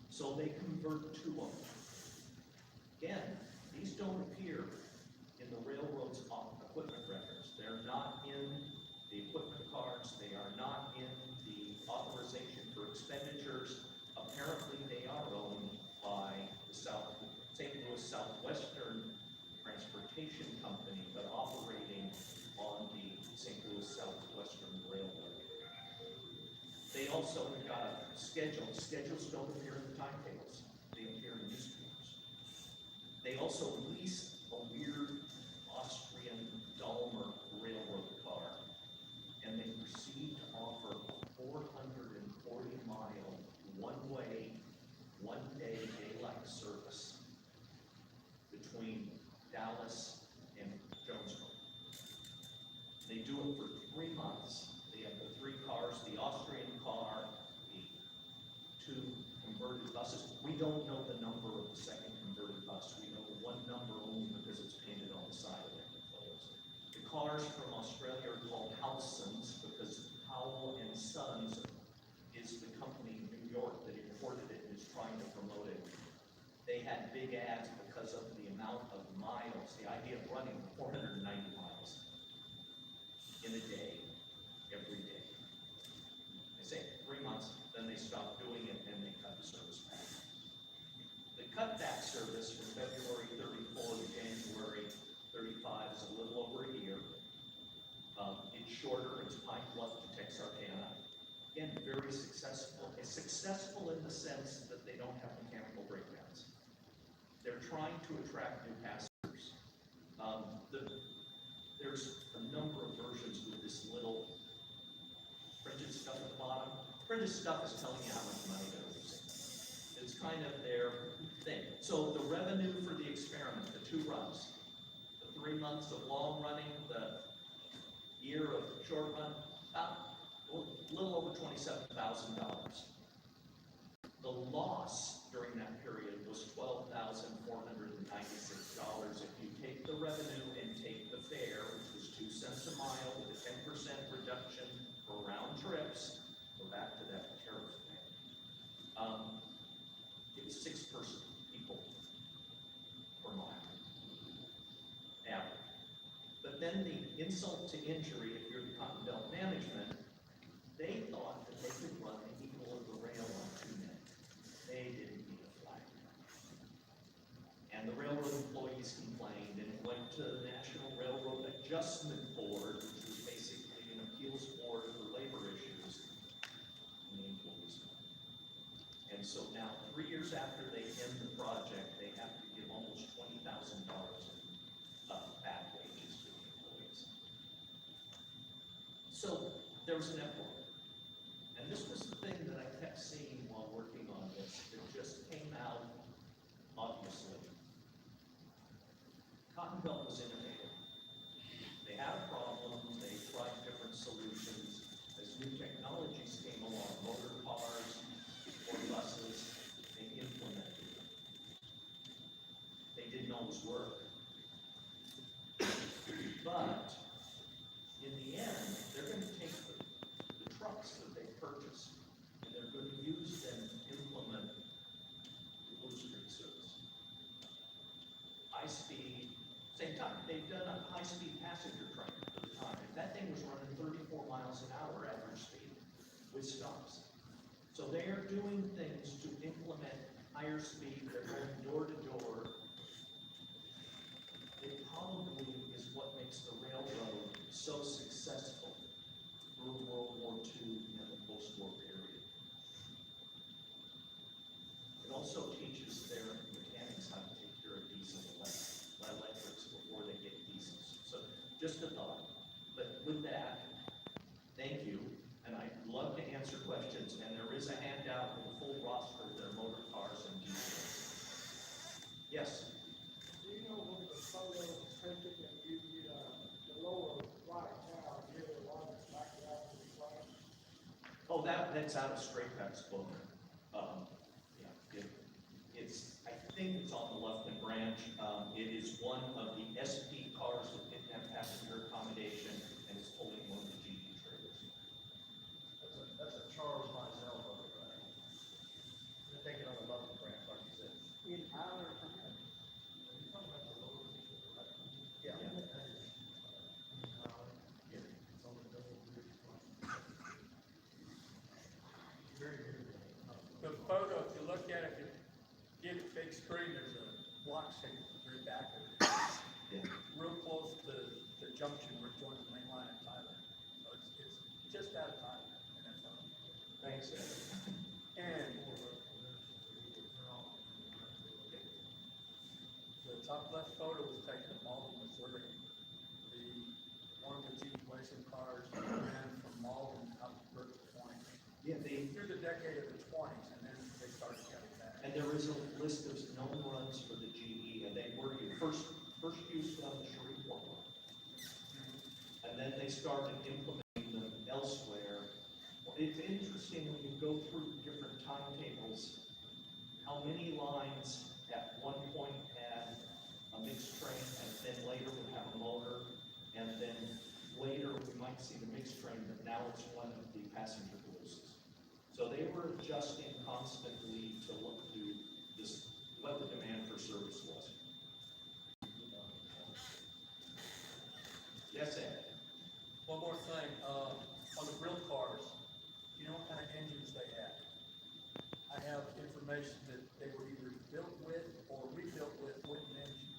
So they convert two of them. Again, these don't appear in the railroad's equipment records. They're not in the equipment cards. They are not in the authorization for expenditures. Apparently, they are owned by the St. Louis Southwestern Transportation Company, but operating on the St. Louis Southwestern Railroad. They also have got a schedule. Schedules don't appear in the timetables. They appear in newspapers. They also lease a weird Austrian Dalmer railroad car, and they proceed to offer a 440-mile, one-way, one-day daylight service between Dallas and Jonesboro. They do it for 3 months. They have the 3 cars, the Austrian car, the 2 converted buses. We don't know the number of the second converted bus. We know the one number only because it's painted on the side of it. The cars from Australia are called Howsons because Howell and Sons is the company in New York that imported it and is trying to promote it. They had big ads because of the amount of miles, the idea of running 490 miles in a day, every day. They say 3 months, then they stop doing it and they cut the service back. They cut that service from February 34 to January 35 is a little over a year. It's shorter, it's Pine Bluff to Texarkana. Again, very successful. It's successful in the sense that they don't have mechanical breakdowns. They're trying to attract new passengers. There's a number of versions with this little printed stuff at the bottom. Printed stuff is telling you how much money they're losing. It's kind of their thing. So the revenue for the experiment, the 2 runs, the 3 months of long running, the year of short run, about a little over $27,000. The loss during that period was $12,496 if you take the revenue and take the fare, which was 2 cents a mile with a 10% reduction for round trips. Go back to that tariff thing. It was 6 people per mile, average. But then the insult to injury, if you're the Cotton Belt management, they thought that they could run the equal of the rail on 2 men. They didn't need a flag. And the railroad employees complained, and it went to the National Railroad Adjustment Board, which was basically an appeals board for labor issues, and the employees. And so now, 3 years after they end the project, they have to give almost $20,000 in back wages to the employees. So there was an uproar. And this was the thing that I kept seeing while working on this. It just came out, obviously. Cotton Belt was innovative. They had a problem, they tried different solutions. As new technologies came along, motor cars or buses, they implemented them. They didn't always work. But in the end, they're going to take the trucks that they purchased and they're going to use them to implement the Blue Street service. High speed, same time, they've done a high-speed passenger train for the time. And that thing was running 34 miles an hour average speed with stops. So they are doing things to implement higher speed. They're going door to door. It probably is what makes the railroad so successful through World War II and the post-war period. It also teaches their mechanics how to take care of diesel electrics before they get diesels. So just a thought. But with that, thank you. And I'd love to answer questions. And there is a handout with a full roster of their motor cars and diesels. Yes, Do you know when the photo was taken that you, the lower right now, you're the one that's back out to the front? oh, that's out of Straight Back's book. Yeah, I think it's on the Lufkin branch. It is one of the SP cars that didn't have passenger accommodation, and it's pulling one of the GE trailers. That's a Charles Mizell photograph. They're taking on the Lufkin branch, like you said. In our, Yeah. the photo, if you look at it, if you get a big screen, there's a block shape very back of it. Yeah. Real close to the junction where it joins the main line in Tyler. So it's just out of Tyler in that photo. Thanks, Ed. And the top left photo was taken in Malden, Missouri. One of the G racing cars ran from Malden up to Berkeley Point Yeah, through the decade of the 20s, and then they started cutting back. and there is a list of known runs for the GE, and they were first used on the Shreveport one. And then they started implementing them elsewhere. It's interesting when you go through different timetables, how many lines at one point had a mixed train, and then later would have a motor, and then later we might see the mixed train, but now it's one of the passenger cabooses. So they were adjusting constantly to look to this, what the demand for service was. Yes, Ed? One more thing, on the grill cars, do you know what kind of engines they had? I have information that they were either built with or rebuilt with Winton engines.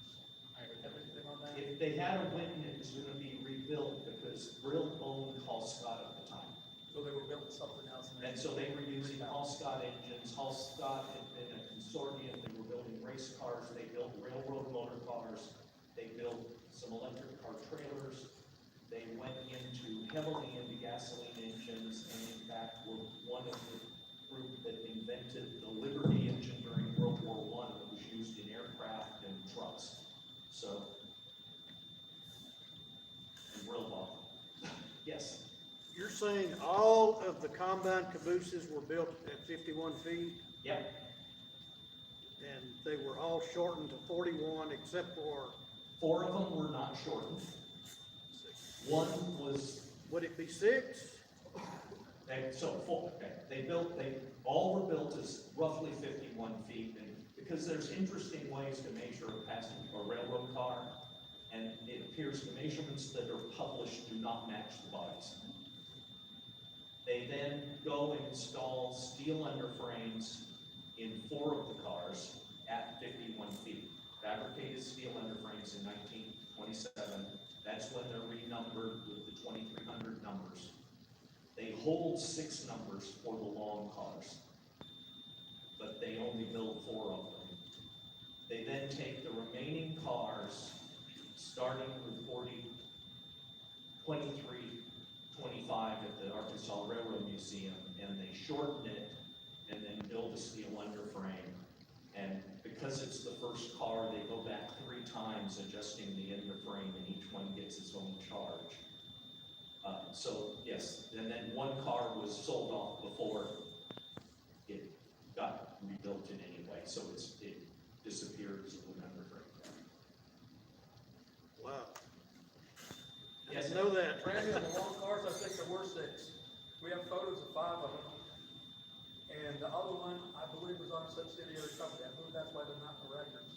Have anything on that? If they had a Winton, it was gonna be rebuilt because Brill owned Hall Scott at the time. So they were built with something else. And so they were using Hall Scott engines. Hall Scott had been a consortium. They were building race cars. They built railroad motor cars. They built some electric car trailers. They went heavily into gasoline engines, and in fact were one of the group that invented the Liberty engine during World War I that was used in aircraft and trucks. So, and Brill bought them. Yes. You're saying all of the combine cabooses were built at 51 feet, Yep. and they were all shortened to 41 except for, 4 of them were not shortened. One was, would it be 6? they all were built as roughly 51 feet, and because there's interesting ways to measure a passenger or railroad car, and it appears the measurements that are published do not match the bodies. They then go and install steel underframes in 4 of the cars at 51 feet. Fabricated steel underframes in 1927. That's when they're renumbered with the 2300 numbers. They hold 6 numbers for the long cars, but they only build 4 of them. They then take the remaining cars, starting with 23, 25 at the Arkansas Railroad Museum, and they shorten it and then build a steel underframe. And because it's the first car, they go back 3 times adjusting the underframe, and each one gets its own charge. So yes, and then one car was sold off before it got rebuilt in any way, so it disappeared as an underframe. Wow. Yes, I know that. Randy, on the long cars, I think there were 6. We have photos of 5 of them. And the other one, I believe, was on a subsidiary company. I believe that's why they're not in the records.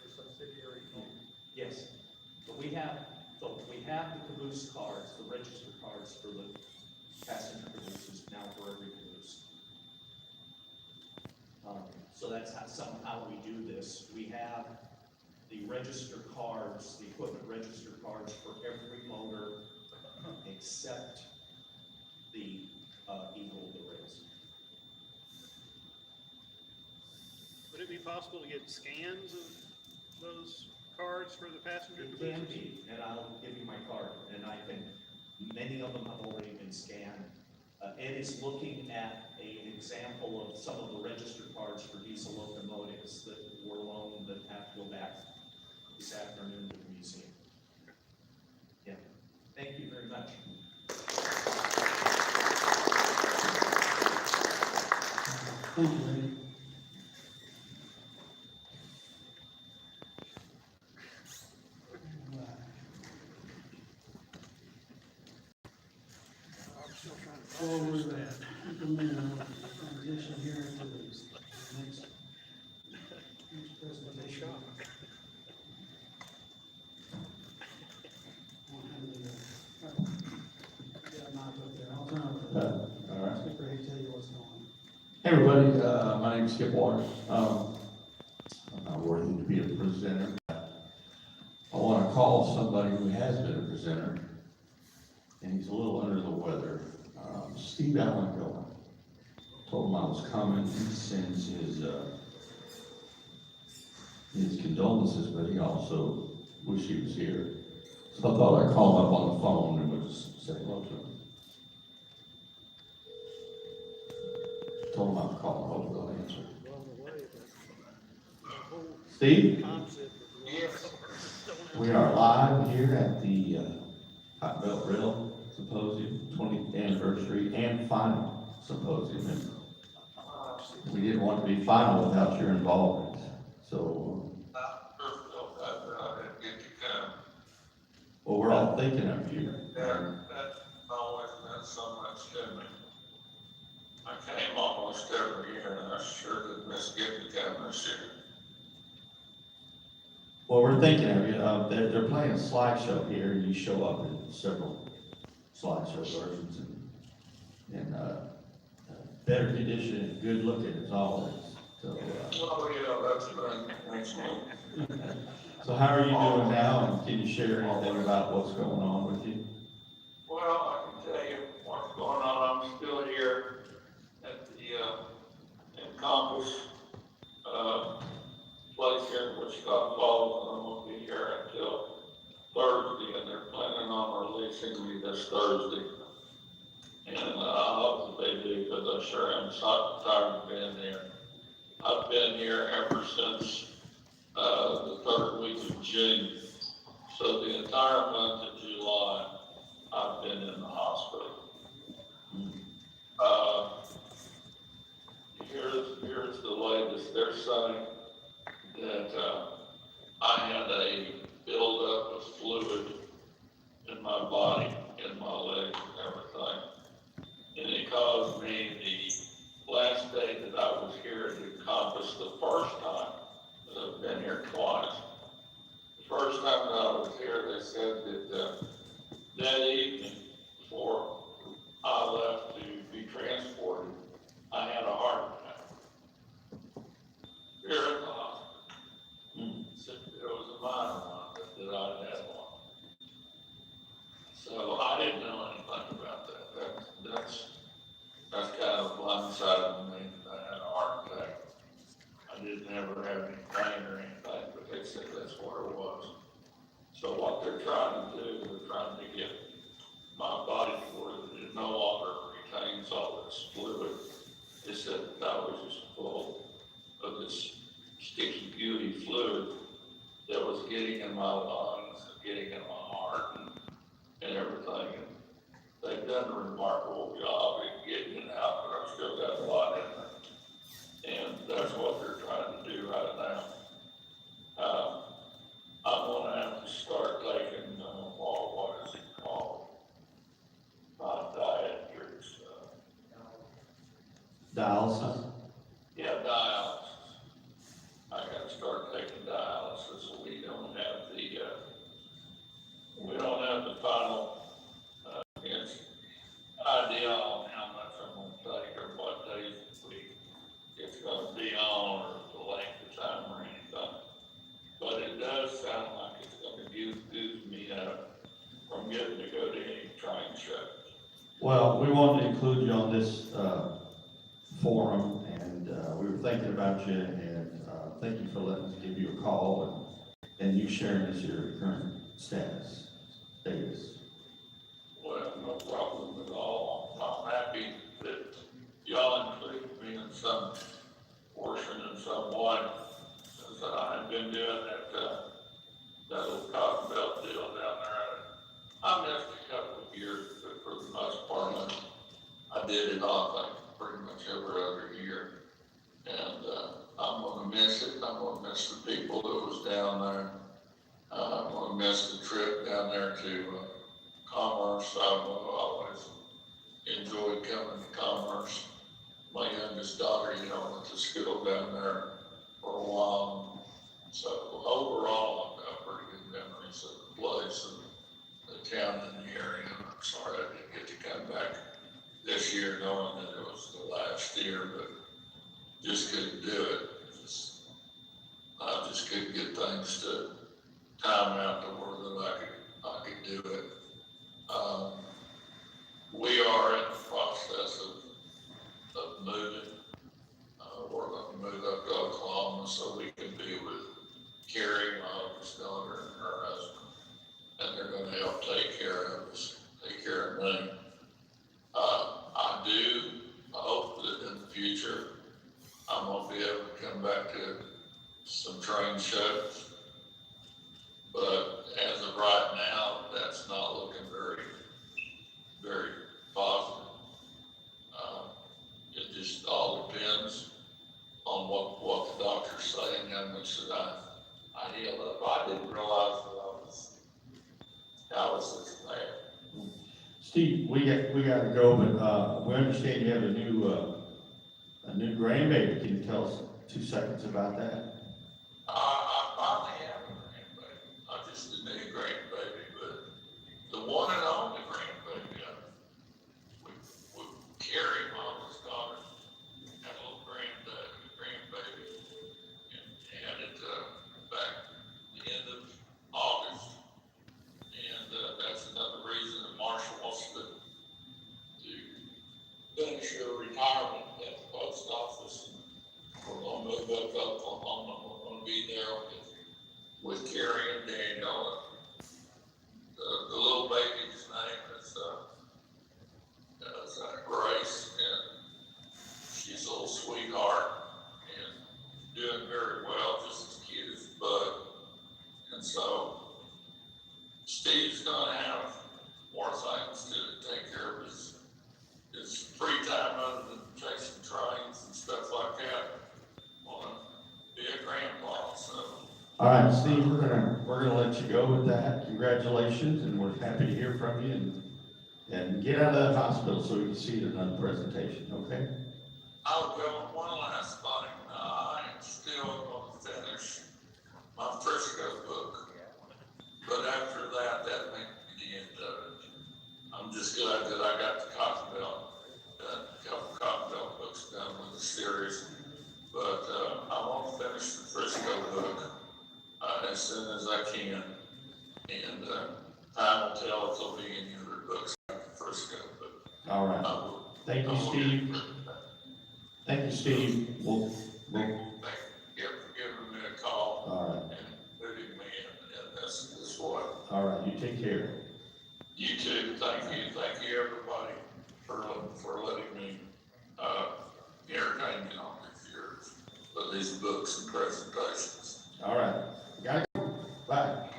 They're subsidiary owned. yes, but we have the caboose cards, the register cards for the passenger cabooses now for every caboose. So that's somehow we do this. We have the register cards, the equipment register cards for every motor except the Eagle, the rails. Would it be possible to get scans of those cards for the passenger It cabooses? can be, and I'll give you my card, and many of them have already been scanned. Ed is looking at an example of some of the register cards for diesel locomotives that were loaned that have to go back this afternoon to the museum. Yeah, thank you very much. Thank you, Randy. Well, we're implementing a transition here into the next presentation. I'll turn it over to All right. Skipper, he'll tell you what's going on. Hey, everybody, my name's Skip Waters. I'm not worthy to be a presenter. I want to call somebody who has been a presenter, and he's a little under the weather. Steve Allen going. Told him I was coming. He sends his condolences, but he also wished he was here. So I thought I'd call him up on the phone and we'll just say hello to him. Told him I'd call him, hopefully he'll answer. Steve? Yes. We are live here at the Hot Belt Rail Symposium, 20th anniversary and final symposium. And we didn't want to be final without your involvement. So, well, we're all thinking of you. That always meant so much to me. I came almost every year, and I sure did miss getting to come this year. Well, we're thinking of you. They're playing a slideshow here, and you show up in several slideshow versions, and better condition and good looking as always. So, Well, yeah, that's been, thanks, man. so how are you doing now, and can you share anything about what's going on with you? Well, I can tell you what's going on. I'm still here at the Encompass place here in Wichita Falls, and I won't be here until Thursday, and they're planning on releasing me this Thursday. And I hope that they do, because I sure am tired of being here. I've been here ever since the third week of June. So the entire month of July, I've been in the hospital. Here's the latest. They're saying that I had a buildup of fluid in my body, in my legs and everything. And it caused me the last day that I was here at Encompass the first time, because I've been here twice. The first time that I was here, they said that that evening before I left to be transported, I had a heart attack. Here in the hospital. It was a minor one that I had one. So I didn't know anything about that. That's kind of blindsided me that I had a heart attack. I didn't ever have any pain or anything, but they said that's what it was. So what they're trying to do, they're trying to get my body to where it no longer retains all this fluid. They said that I was just full of this sticky, gooey fluid that was getting in my lungs, and getting in my heart, and everything. And they've done a remarkable job in getting it out, but I've still got a lot in there. And that's what they're trying to do right now. I'm gonna have to start taking, what is it called? Not diet drinks, Dialysis? yeah, dialysis. I gotta start taking dialysis. We don't have the final, idea on how much I'm gonna take or what days a week it's gonna be on, or the length of time or anything. But it does sound like it's gonna goose me up from getting to go to any train shows. Well, we wanted to include you on this forum, and we were thinking about you, and thank you for letting us give you a call, and you sharing us your current status. Well, no problem at all. I'm happy that y'all include did it off like pretty much every other year. And, I'm gonna miss it. I'm gonna miss the people that was down there. I'm gonna miss the trip down there to, Commerce. I've always enjoyed coming to Commerce. My youngest daughter, went to school down there for a while. So overall, I've got pretty good memories of the place and the town and the area. I'm sorry I didn't get to come back this year knowing that it was the last year, but just couldn't do it. I just couldn't get things to time out to where that I could do it. We are in the process of moving. We're going to move up to Oklahoma so we can be with Carrie, my oldest daughter, and her husband. And they're going to help take care of us, take care of me. I hope that in the future, I'm going to be able to come back to some train shows. But as of right now, that's not looking very, very positive. It just all depends on what the doctor's saying, how much that I healed up. I didn't realize that I was this bad. Steve, we gotta go, but, we understand you have a new grandbaby. Can you tell us 2 seconds about that? I finally have a grandbaby. I just didn't need a grandbaby, but the one and only grandbaby, we carry mama's daughter, had a little grandbaby, and had it, back the end of August. And, that's another reason that Marshall wants to finish her retirement at the post office. We're gonna move up to Oklahoma. We're gonna be there with Carrie and Daniel. The little baby's name is Grace, and she's a little sweetheart and doing very well, just as cute as Bud. And so Steve's gonna have more things to take care of his free time other than chasing trains and stuff like that. Want to be a grandpa, so. All right, Steve, we're gonna let you go with that. Congratulations, and we're happy to hear from you, and get out of that hospital so we can see you in another presentation, okay? I'll go one last thing. I am still going to finish my Frisco book, but after that may be the end of it. I'm just glad that I got the Cotton Belt, a couple Cotton Belt books done with the series. But I want to finish the Frisco book as soon as I can, and time will tell if there'll be any other books like Frisco. But All right. Thank you, Steve. Thank you, Steve. We'll Thank you for giving me a call. all right. And putting me in this way. All right, you take care. You too. Thank you everybody for letting me entertain you on these books and presentations. All right. Gotta go. Bye.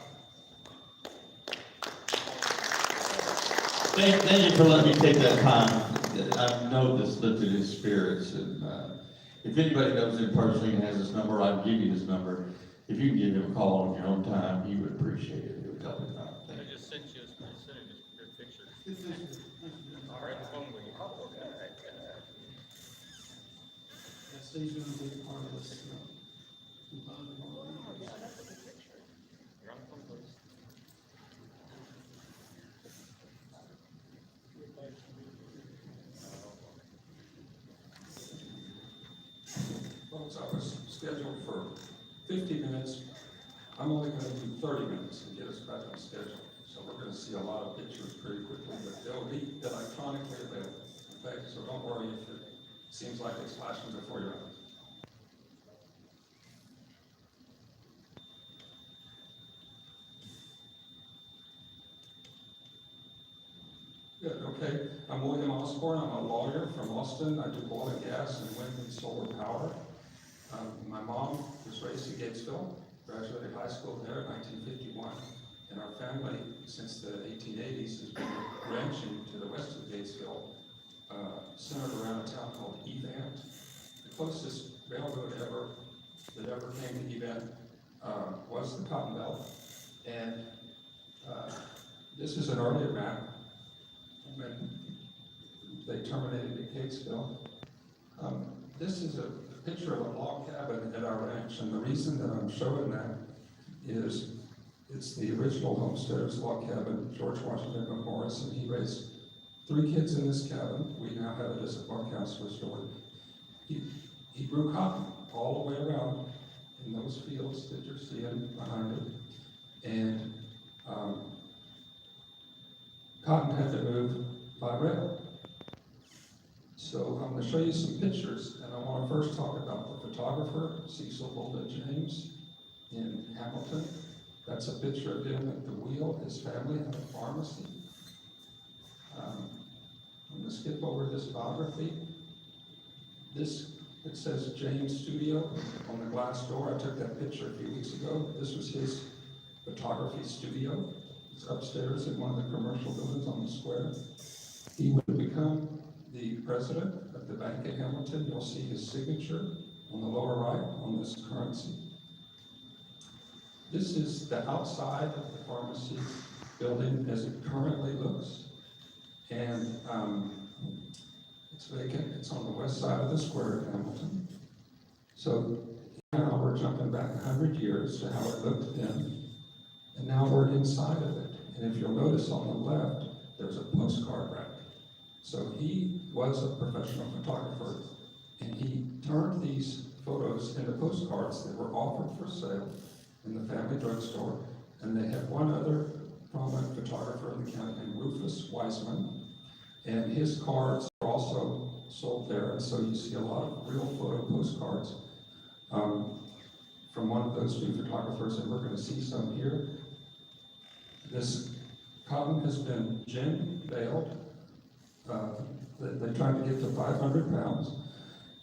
Thank you for letting me take that time. I know this lifted his spirits, and if anybody knows him personally and has his number, I'll give you his number. If you can give him a call on your own time, he would appreciate it. It would help him out. Thank I you. just sent you your picture. This is All right, the phone with you. Steve's gonna be a part of this. Symposium. You're on the phone, please. Folks, I was scheduled for 50 minutes. I'm only going to do 30 minutes and get us back on schedule. So we're going to see a lot of pictures pretty quickly, but they'll be electronically available. Okay, so don't worry if it seems like it's flashing before your eyes. Good, okay. I'm William Osborn. I'm a lawyer from Austin. I do oil and gas and wind and solar power. My mom was raised in Gatesville, graduated high school there in 1951. And our family, since the 1880s, has been ranching to the west of Gatesville centered around a town called Evant. The closest railroad that ever came to Evant was the Cotton Belt. And this is an earlier map when they terminated at Catesville. This is a picture of a log cabin at our ranch, and the reason that I'm showing that is it's the original homesteader's log cabin, George Washington McMorris, and he raised 3 kids in this cabin. We now have it as a bunkhouse restored. He grew cotton all the way around in those fields that you're seeing behind it. And cotton had to move by rail. So I'm going to show you some pictures, and I want to first talk about the photographer, Cecil Bolden James, in Hamilton. That's a picture of him at the wheel. His family had a pharmacy. I'm going to skip over this biography. It says James Studio on the glass door. I took that picture a few weeks ago. This was his photography studio. It's upstairs in one of the commercial buildings on the square. He would become the president of the bank in Hamilton. You'll see his signature on the lower right on this currency. This is the outside of the pharmacy building as it currently looks. And it's vacant. It's on the west side of the square of Hamilton. So now we're jumping back 100 years to how it looked then. And now we're inside of it. And if you'll notice on the left, there's a postcard rack. So he was a professional photographer, and he turned these photos into postcards that were offered for sale in the family drugstore. And they had one other prominent photographer in the county named Rufus Wiseman, and his cards are also sold there. And so you see a lot of real photo postcards from one of those 2 photographers, and we're going to see some here. This cotton has been gin baled. They tried to get to 500 pounds,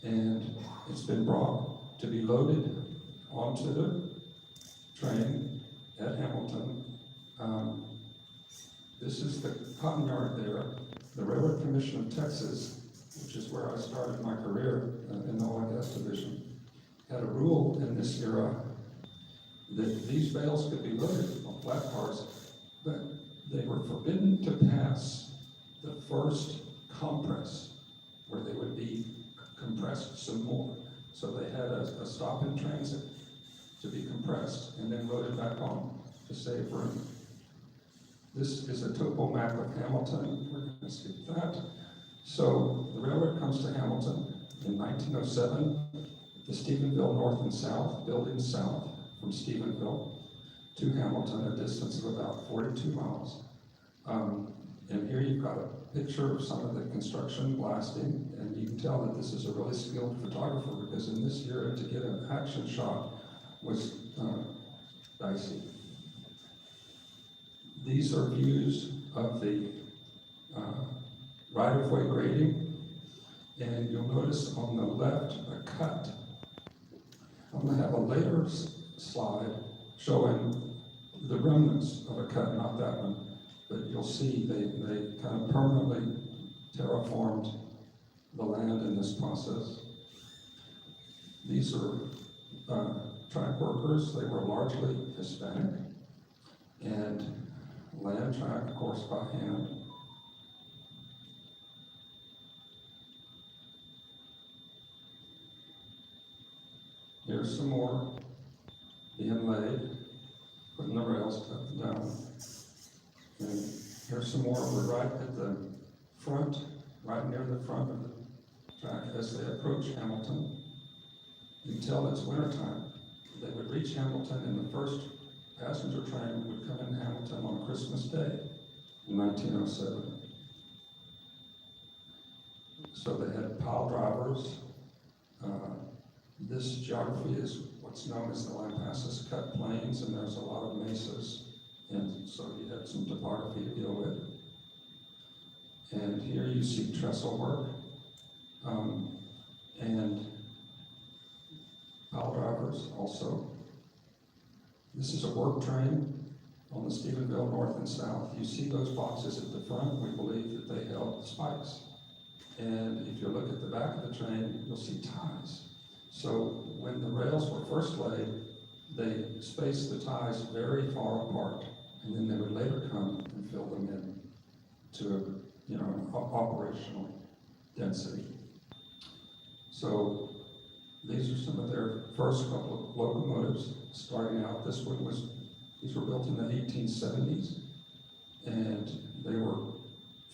and it's been brought to be loaded onto the train at Hamilton. This is the cotton yard there. The Railroad Commission of Texas, which is where I started my career in the oil and gas division, had a rule in this era that these bales could be loaded on flat cars, but they were forbidden to pass the first compress, where they would be compressed some more. So they had a stop in transit to be compressed and then loaded back on to save room. This is a topo map of Hamilton. We're going to skip that. So the railroad comes to Hamilton in 1907. The Stephenville North and South, building south from Stephenville to Hamilton, a distance of about 42 miles. And here you've got a picture of some of the construction blasting, and you can tell that this is a really skilled photographer, because in this era to get an action shot was dicey. These are views of the right-of-way grading, and you'll notice on the left a cut. I'm going to have a later slide showing the remnants of a cut, not that one, but you'll see they kind of permanently terraformed the land in this process. These are track workers. They were largely Hispanic, and land track, of course, by hand. Here's some more being laid, putting the rails down. And here's some more. We're right at the front, right near the front of the track as they approach Hamilton. Until it's wintertime, they would reach Hamilton, and the first passenger train would come into Hamilton on Christmas Day in 1907. So they had pile drivers. This geography is what's known as the Lampasas Cut Plains, and there's a lot of mesas, and so you had some topography to deal with. And here you see trestle work, and pile drivers also. This is a work train on the Stephenville North and South. You see those boxes at the front. We believe that they held spikes. And back of the train, you'll see ties. So when the rails were first laid, they spaced the ties very far apart, and then they would later come and fill them in to, you know, an operational density. So these are some of their first couple of locomotives starting out. These were built in the 1870s, and they were,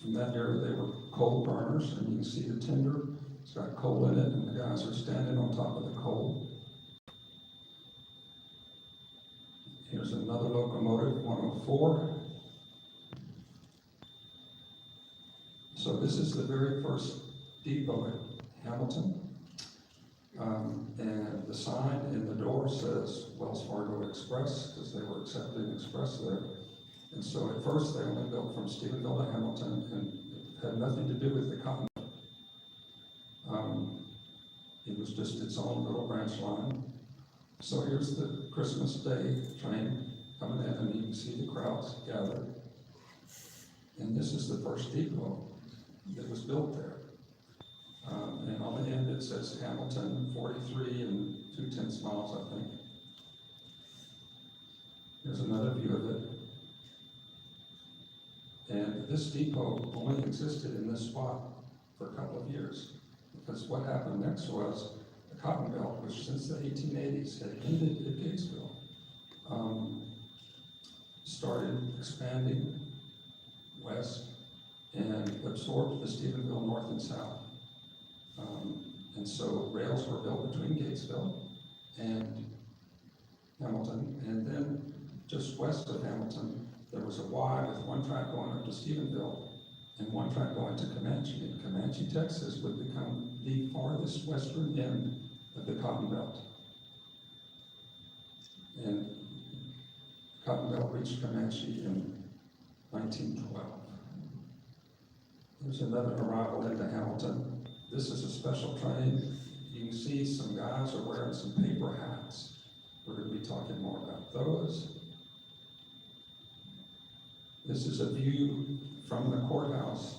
from that era, they were coal burners, and you can see the tinder. It's got coal in it, and the guys are standing on top of the coal. Here's another locomotive, 104. So this is the very first depot at Hamilton. And the sign in the door says Wells Fargo Express, because they were accepting Express there. And so at first they only built from Stephenville to Hamilton, and it had nothing to do with the cotton. It was just its own little branch line. So here's the Christmas Day train coming in, and you can see the crowds gathered. And this is the first depot that was built there. And on the end it says Hamilton, 43 and 2/10 miles, I think. Here's another view of it. And this depot only existed in this spot for a couple of years, because what happened next was the Cotton Belt, which since the 1880s had ended at Gatesville, started expanding west and absorbed the Stephenville north and south. And so rails were built between Gatesville and Hamilton, and then just west of Hamilton, there was a Y with one track going up to Stephenville and one track going to Comanche. And Comanche, Texas would become the farthest western end of the Cotton Belt. And Cotton Belt reached Comanche in 1912. There's another arrival into Hamilton. This is a special train. You can see some guys are wearing some paper hats. We're going to be talking more about those. This is a view from the courthouse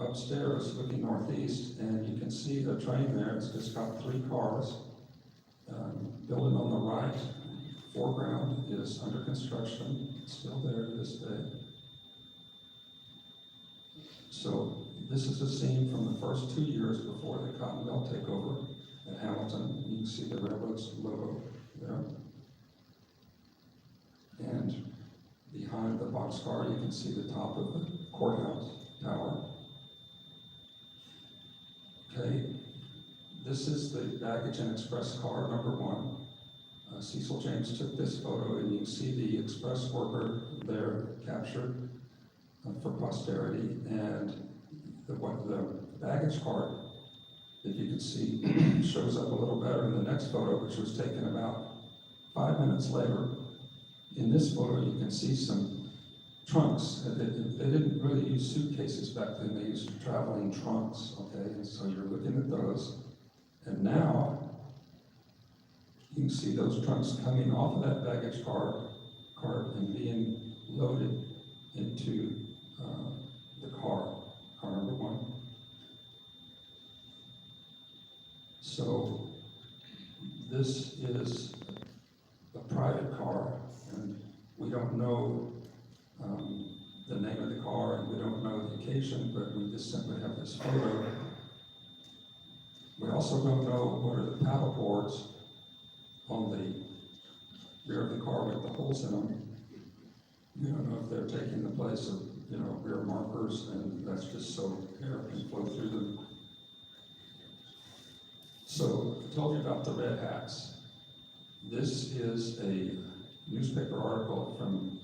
upstairs looking northeast, and you can see the train there. It's just got 3 cars. Building on the right, foreground is under construction. It's still there to this day. So this is a scene from the first 2 years before the Cotton Belt takeover at Hamilton. You can see the railroad's logo there. And behind the boxcar, you can see the top of the courthouse tower. Okay, this is the baggage and express car number 1. Cecil James took this photo, and you can see the express worker there captured for posterity, and the baggage cart, if you can see, shows up a little better in the next photo, which was taken about 5 minutes later. In this photo, you can see some trunks. They didn't really use suitcases back then, they used traveling trunks, okay? And so you're looking at those, and now you can see those trunks coming off of that baggage cart and being loaded into the car number 1. So this is a private car, and we don't know the name of the car, and we don't know the occasion, but we just simply have this photo. We also don't know what are the paddle boards on the rear of the car with the holes in them. We don't know if they're taking the place of, rear markers, and that's just so air can flow through them. So I told you about the red hats. This is a newspaper article from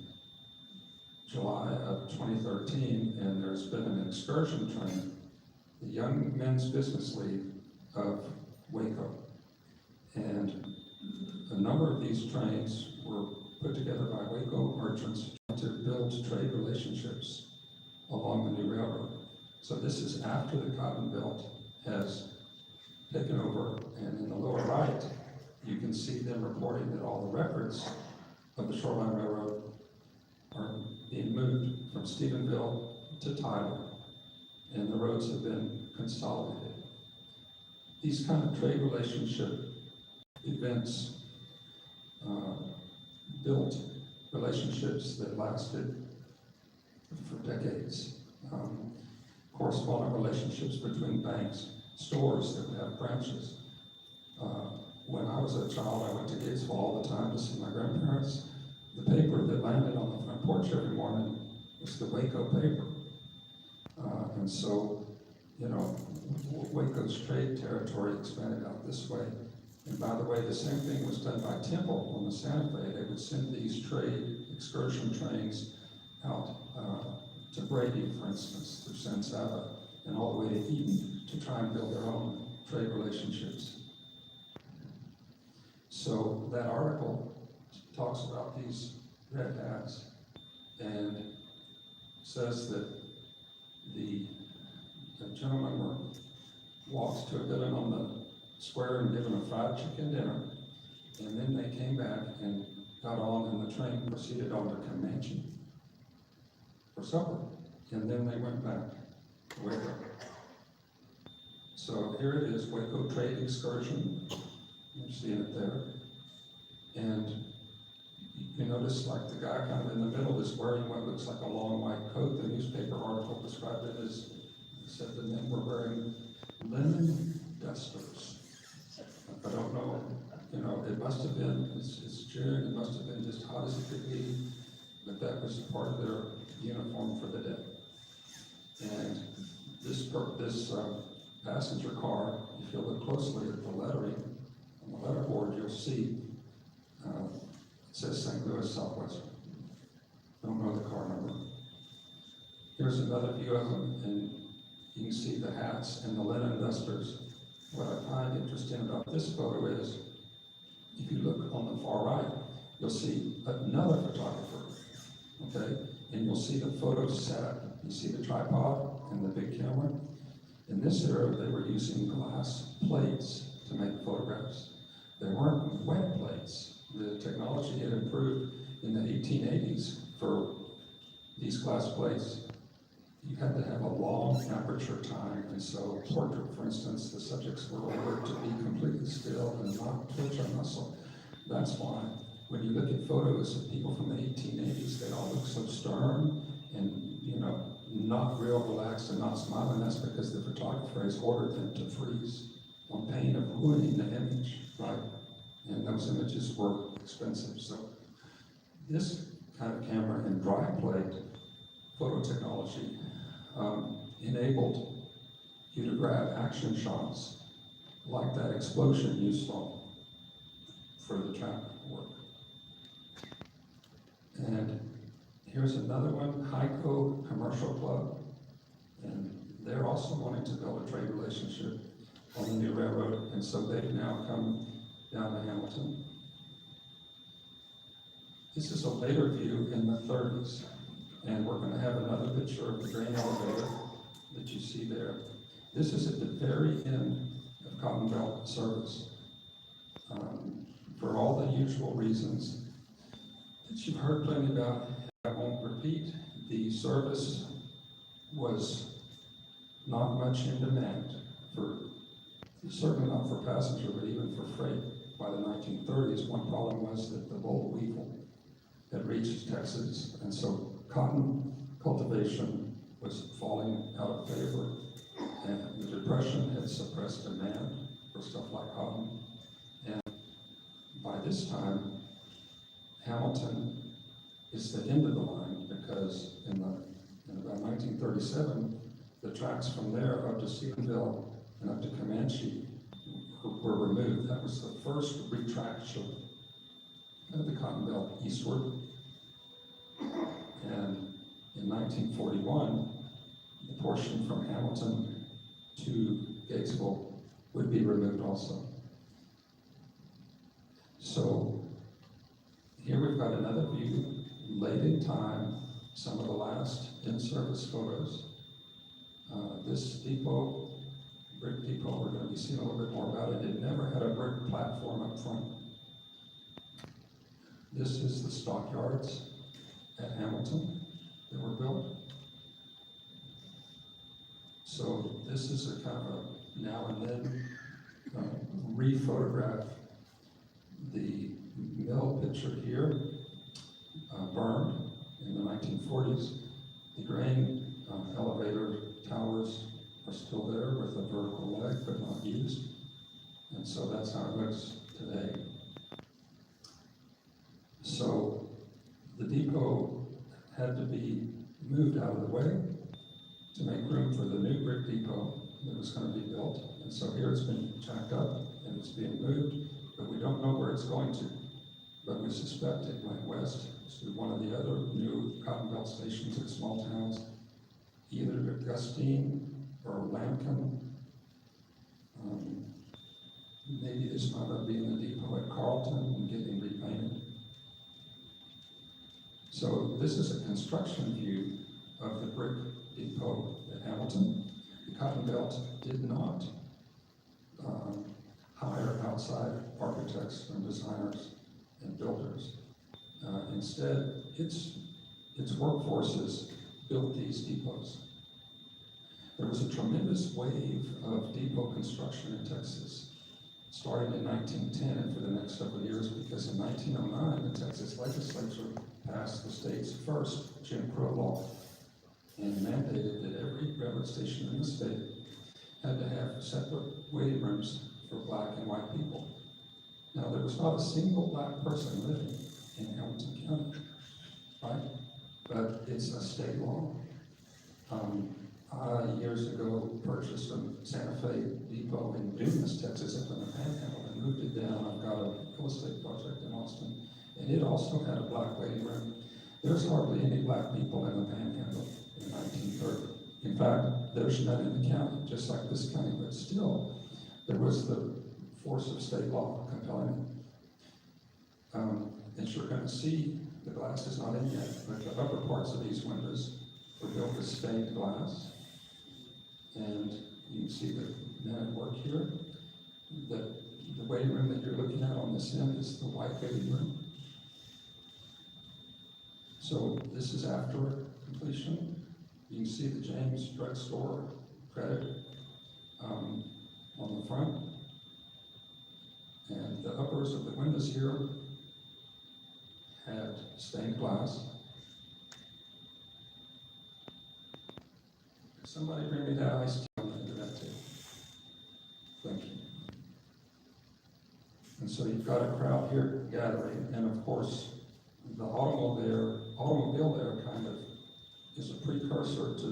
July of 2013, and there's been an excursion train, the Young Men's Business League of Waco. And a number of these trains were put together by Waco merchants to build trade relationships along the new railroad. So this is after the Cotton Belt has taken over, and in the lower right, you can see them reporting that all the records of the Shoreline Railroad are being moved from Stephenville to Tyler, and the roads have been consolidated. these kind of trade relationship events built relationships that lasted for decades. Correspondent relationships between banks, stores that would have branches. When I was a child, I went to Gatesville all the time to see my grandparents. The paper that landed on the front porch every morning was the Waco paper. And so, you know, Waco's trade territory expanded out this way. And by the way, the same thing was done by Temple on the Santa Fe. They would send these trade excursion trains out to Brady, for instance, through San Saba, and all the way to Eden to try and build their own trade relationships. So that article talks about these red hats and says that the gentleman walks to a building on the square and given a fried chicken dinner, and then they came back and got on, and the train proceeded on to Comanche for supper, and then they went back to Waco. So here it is, Waco Trade Excursion. You're seeing it there. And you notice like the guy kind of in the middle is wearing what looks like a long white coat. The newspaper article described it as, said the men were wearing linen dusters. I don't know, you know, it must have been, it's June, it must have been just hot as it could be, but that was part of their uniform for the day. And this passenger car, if you look closely at the lettering, on the letterboard, you'll see it says St. Louis Southwestern. Don't know the car number. Here's another view of them, and you can see the hats and the linen dusters. What I find interesting about this photo is, if you look on the far right, you'll see another photographer, okay? And you'll see the photo set. You see the tripod and the big camera. In this era, they were using glass plates to make photographs. They weren't wet plates. The technology had improved in the 1880s for these glass plates. You had to have a long aperture time, and so portrait, for instance, the subjects were ordered to be completely still and not twitch a muscle. That's why when you look at photos of people from the 1880s, they all look so stern and, you know, not real relaxed and not smiling. That's because the photographer has ordered them to freeze on pain of ruining the image, right? And those images were expensive. So this kind of camera and dry plate photo technology enabled you to grab action shots like that explosion you saw for the traffic work. And here's another one, Heiko Commercial Club. And they're also wanting to build a trade relationship on the new railroad. And so they've now come down to Hamilton. This is a later view in the 30s. And we're going to have another picture of the grain elevator that you see there. This is at the very end of Cotton Belt service. For all the usual reasons that you've heard plenty about, I won't repeat. The service was not much in demand for, certainly not for passenger, but even for freight. By the 1930s, one problem was that the boll weevil had reached Texas, and so cotton cultivation was falling out of favor, and the Depression had suppressed demand for stuff like cotton. And by this time, Hamilton is the end of the line, because in about 1937, the tracks from there up to Stephenville and up to Comanche were removed. That was the first retraction of the Cotton Belt eastward. And in 1941, the portion from Hamilton to Gatesville would be removed also. So here we've got another view, late in time, some of the last in-service photos. This depot, brick depot, we're going to be seeing a little bit more about it. It never had a brick platform up front. This is the stockyards at Hamilton that were built. So this is a kind of a now and then re-photograph the mill picture here, burned in the 1940s. The grain elevator towers are still there with a vertical leg, but not used. And so that's how it looks today. So the depot had to be moved out of the way to make room for the new brick depot that was going to be built. And so here it's been jacked up and it's being moved, but we don't know where it's going to. But we suspect it went west to one of the other new cotton belt stations in small towns, either Gustine or Lambkin. Maybe this might have been the depot at Carlton and getting repainted. So this is a construction view of the brick depot at Hamilton. The cotton belt did not hire outside architects and designers and builders. Instead, its workforces built these depots. There was a tremendous wave of depot construction in Texas, starting in 1910 and for the next several years, because in 1909, the Texas legislature passed the state's first Jim Crow law and mandated that every railroad station in the state had to have separate waiting rooms for black and white people. Now, there was not a single black person living in Hamilton County, right? But it's a state law. I, years ago, purchased a Santa Fe depot in Demise, Texas, up in the Panhandle, and moved it down. I've got a real estate project in Austin, and it also had a black waiting room. There's hardly any black people in the Panhandle in 1930. In fact, there's none in the county, just like this county, but still, there was the force of state law compelling it. And you're going to see, the glass is not in yet, but the upper parts of these windows were built with stained glass. And you can see the men at work here. The waiting room that you're looking at on this end is the white waiting room. So this is after completion. You can see the James drugstore credit on the front. And the uppers of the windows here had stained glass. Somebody bring me that iced tea on the end of that table. Thank you. And so you've got a crowd here gathering, and of course, the automobile there kind of is a precursor to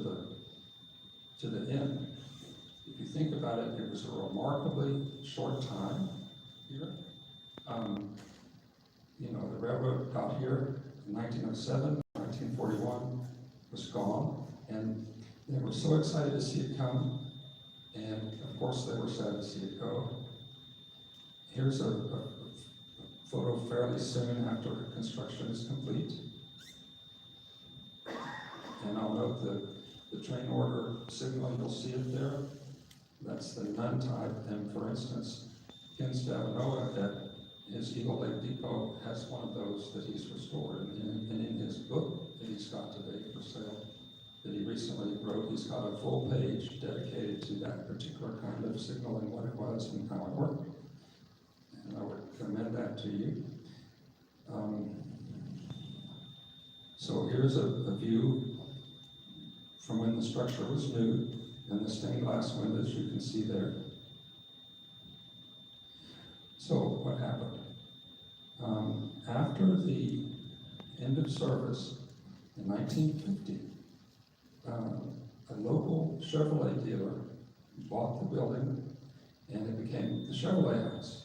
the end. If you think about it, it was a remarkably short time here. The railroad got here in 1907, 1941 was gone, and they were so excited to see it come, and of course they were sad to see it go. Here's a photo fairly soon after construction is complete. And I'll note the train order signal, you'll see it there. That's the nun type, and for instance, Ken Stavanoa at his Eagle Lake Depot has one of those that he's restored. And in his book that he's got today for sale, that he recently wrote, he's got a full page dedicated to that particular kind of signal and what it was and how it worked. And I would commend that to you. So here's a view from when the structure was new, and the stained glass windows you can see there. So what happened? After the end of service in 1950, a local Chevrolet dealer bought the building, and it became the Chevrolet House.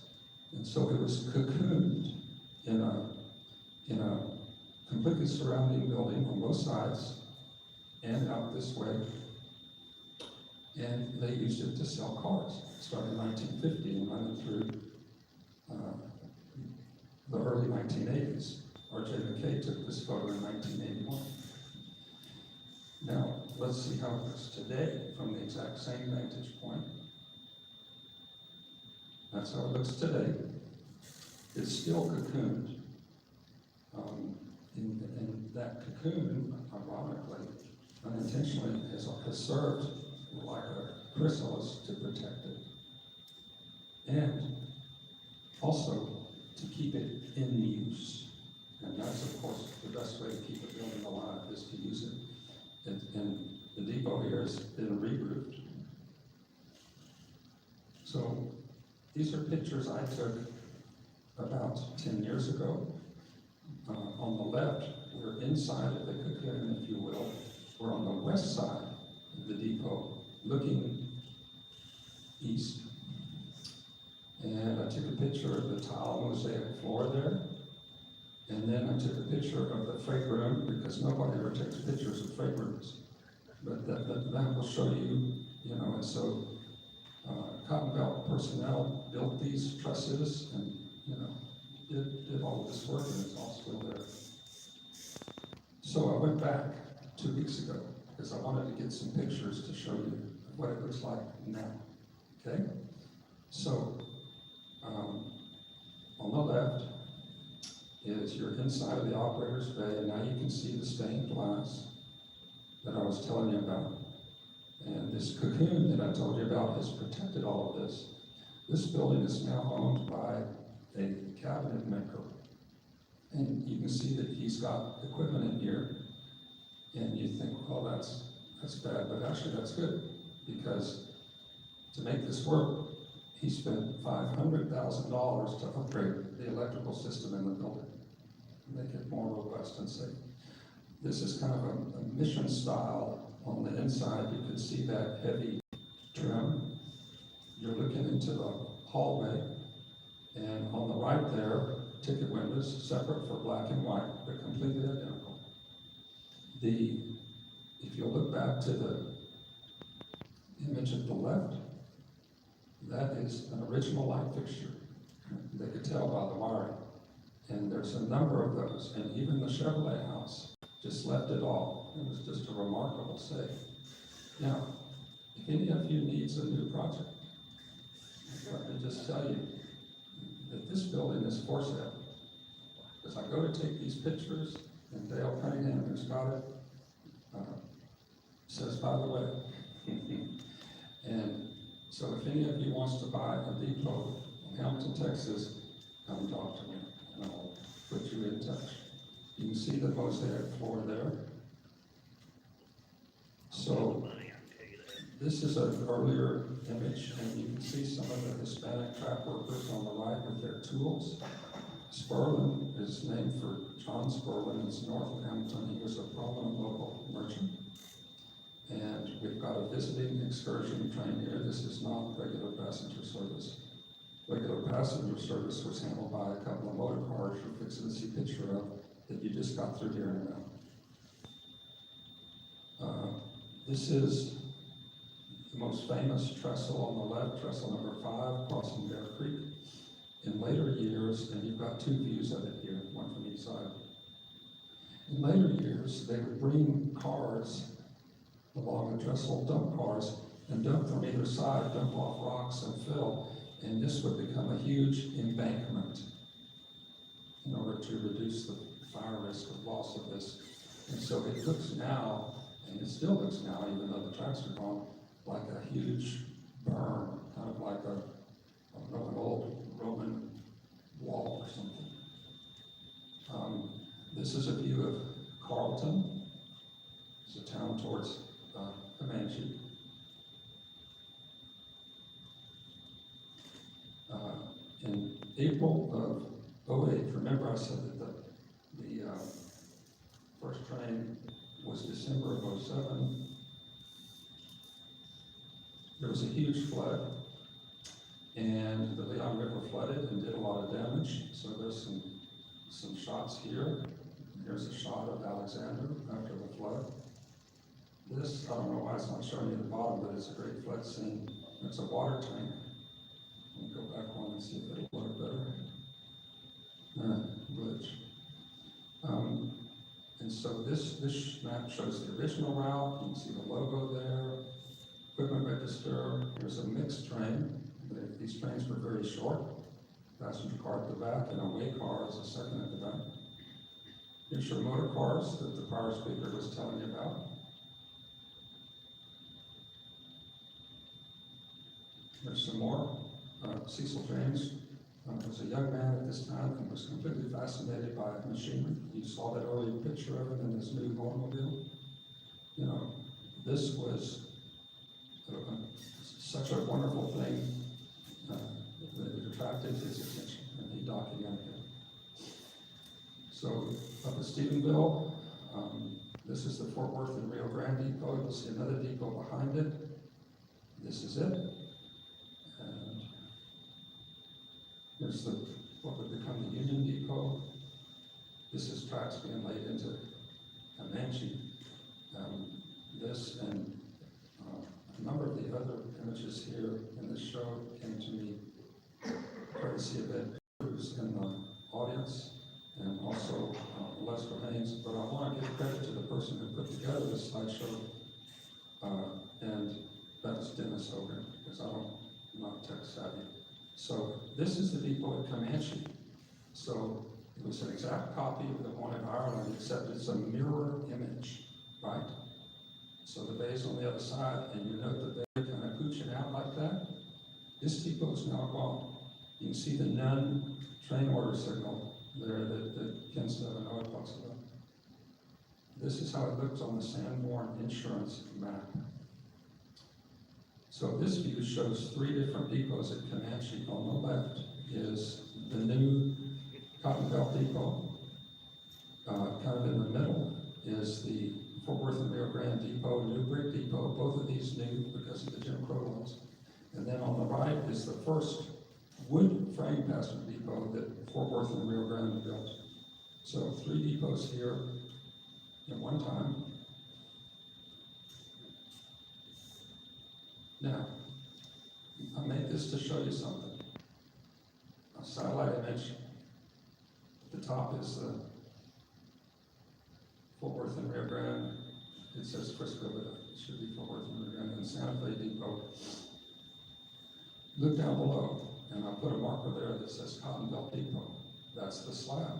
And so it was cocooned in a completely surrounding building on both sides and out this way. And they used it to sell cars. It started in 1950 and running through the early 1980s. R.J. McKay took this photo in 1981. Now, let's see how it looks today from the exact same vantage point. That's how it looks today. It's still cocooned. And that cocoon, ironically, unintentionally, has served like a chrysalis to protect it. and also to keep it in use. And that's, of course, the best way to keep a building alive, is to use it. And the depot here has been re-roofed. So these are pictures I took about 10 years ago. On the left, we're inside of the cocoon, if you will. We're on the west side of the depot, looking east. And I took a picture of the tile mosaic floor there. And then I took a picture of the freight room, because nobody ever takes pictures of freight rooms. But that will show you, and so Cotton Belt personnel built these trusses and, did all of this work, and it's all still there. So I went back 2 weeks ago, because I wanted to get some pictures to show you what it looks like now, okay? So, on the left is your inside of the operator's bay, and now you can see the stained glass that I was telling you about. And this cocoon that I told you about has protected all of this. This building is now owned by a cabinet maker. And you can see that he's got equipment in here. And you think, well, that's bad, but actually that's good, because to make this work, he spent $500,000 to upgrade the electrical system in the building, make it more robust and safe. This is kind of a mission style. On the inside, you can see that heavy trim. You're looking into the hallway, and on the right there, ticket windows, separate for black and white, but completely identical. If you'll look back to the image at the left, that is an original light fixture. They could tell by the wiring. And there's a number of those, and even the Chevrolet house just left it all. It was just a remarkable save. Now, if any of you needs a new project, let me just tell you that this building is for sale. Because I go to take these pictures, and Dale Cunningham, who's got it, says, by the way, and so if any of you wants to buy a depot in Hamilton, Texas, come talk to me, and I'll put you in touch. You can see the mosaic floor there. So this is an earlier image, and you can see some of the Hispanic track workers on the right with their tools. Spurlin is named for John Spurlin. It's north of Hamilton. He was a prominent local merchant. And we've got a visiting excursion train here. This is not regular passenger service. Regular passenger service was handled by a couple of motor cars you're fixing to see a picture of that you just got through hearing about. This is the most famous trestle on the left, trestle number 5, crossing Bear Creek. In later years, and you've got 2 views of it here, one from each side. In later years, they would bring cars along the trestle, dump cars, and dump from either side, dump off rocks and fill, and this would become a huge embankment in order to reduce the fire risk of loss of this. And so it looks now, and it still looks now, even though the tracks are gone, like a huge berm, kind of like an old Roman wall or something. This is a view of Carlton. It's a town towards Comanche. In April of 08, remember I said that the first train was December of 07. There was a huge flood, and the Leon River flooded and did a lot of damage. So there's some shots here. Here's a shot of Alexander after the flood. This, I don't know why it's not showing you the bottom, but it's a great flood scene. It's a water tank. Let me go back one and see if it'll look better. Glitch. And so this map shows the original route. You can see the logo there. Equipment register. Here's a mixed train. These trains were very short. Passenger car at the back and a way car is a second at the back. Here's your motor cars that the prior speaker was telling you about. There's some more. Cecil James was a young man at this time and was completely fascinated by machinery. You saw that earlier picture of him in his new automobile. You know, this was such a wonderful thing that it attracted his attention, and he documented it. So up at Stephenville, this is the Fort Worth and Rio Grande depot. You'll see another depot behind it. This is it. And here's what would become the Union Depot. This is tracks being laid into Comanche. This and a number of the other images here in this show came to me courtesy of Ed Cruz in the audience, and also Lester Haynes, but I want to give credit to the person who put together this slideshow, and that was Dennis Hogan, because I'm not tech savvy. So this is the depot at Comanche. So it was an exact copy of the one in Ireland, except it's a mirror image, right? So the bay's on the other side, and you note the bay kind of pooching out like that. This depot is now gone. You can see the none train order signal there that Ken Stevenow talks about. This is how it looks on the Sanborn Insurance map. So this view shows 3 different depots at Comanche. On the left is the new Cotton Belt Depot. Kind of in the middle is the Fort Worth and Rio Grande Depot, New Brick Depot, both of these new because of the Jim Crow laws. And then on the right is the first wood frame passenger depot that Fort Worth and Rio Grande built. So 3 depots here at one time. Now, I made this to show you something. A satellite image. At the top is the Fort Worth and Rio Grande. It says Frisco, but it should be Fort Worth and Rio Grande, and Santa Fe Depot. Look down below, and I'll put a marker there that says Cotton Belt Depot. That's the slab.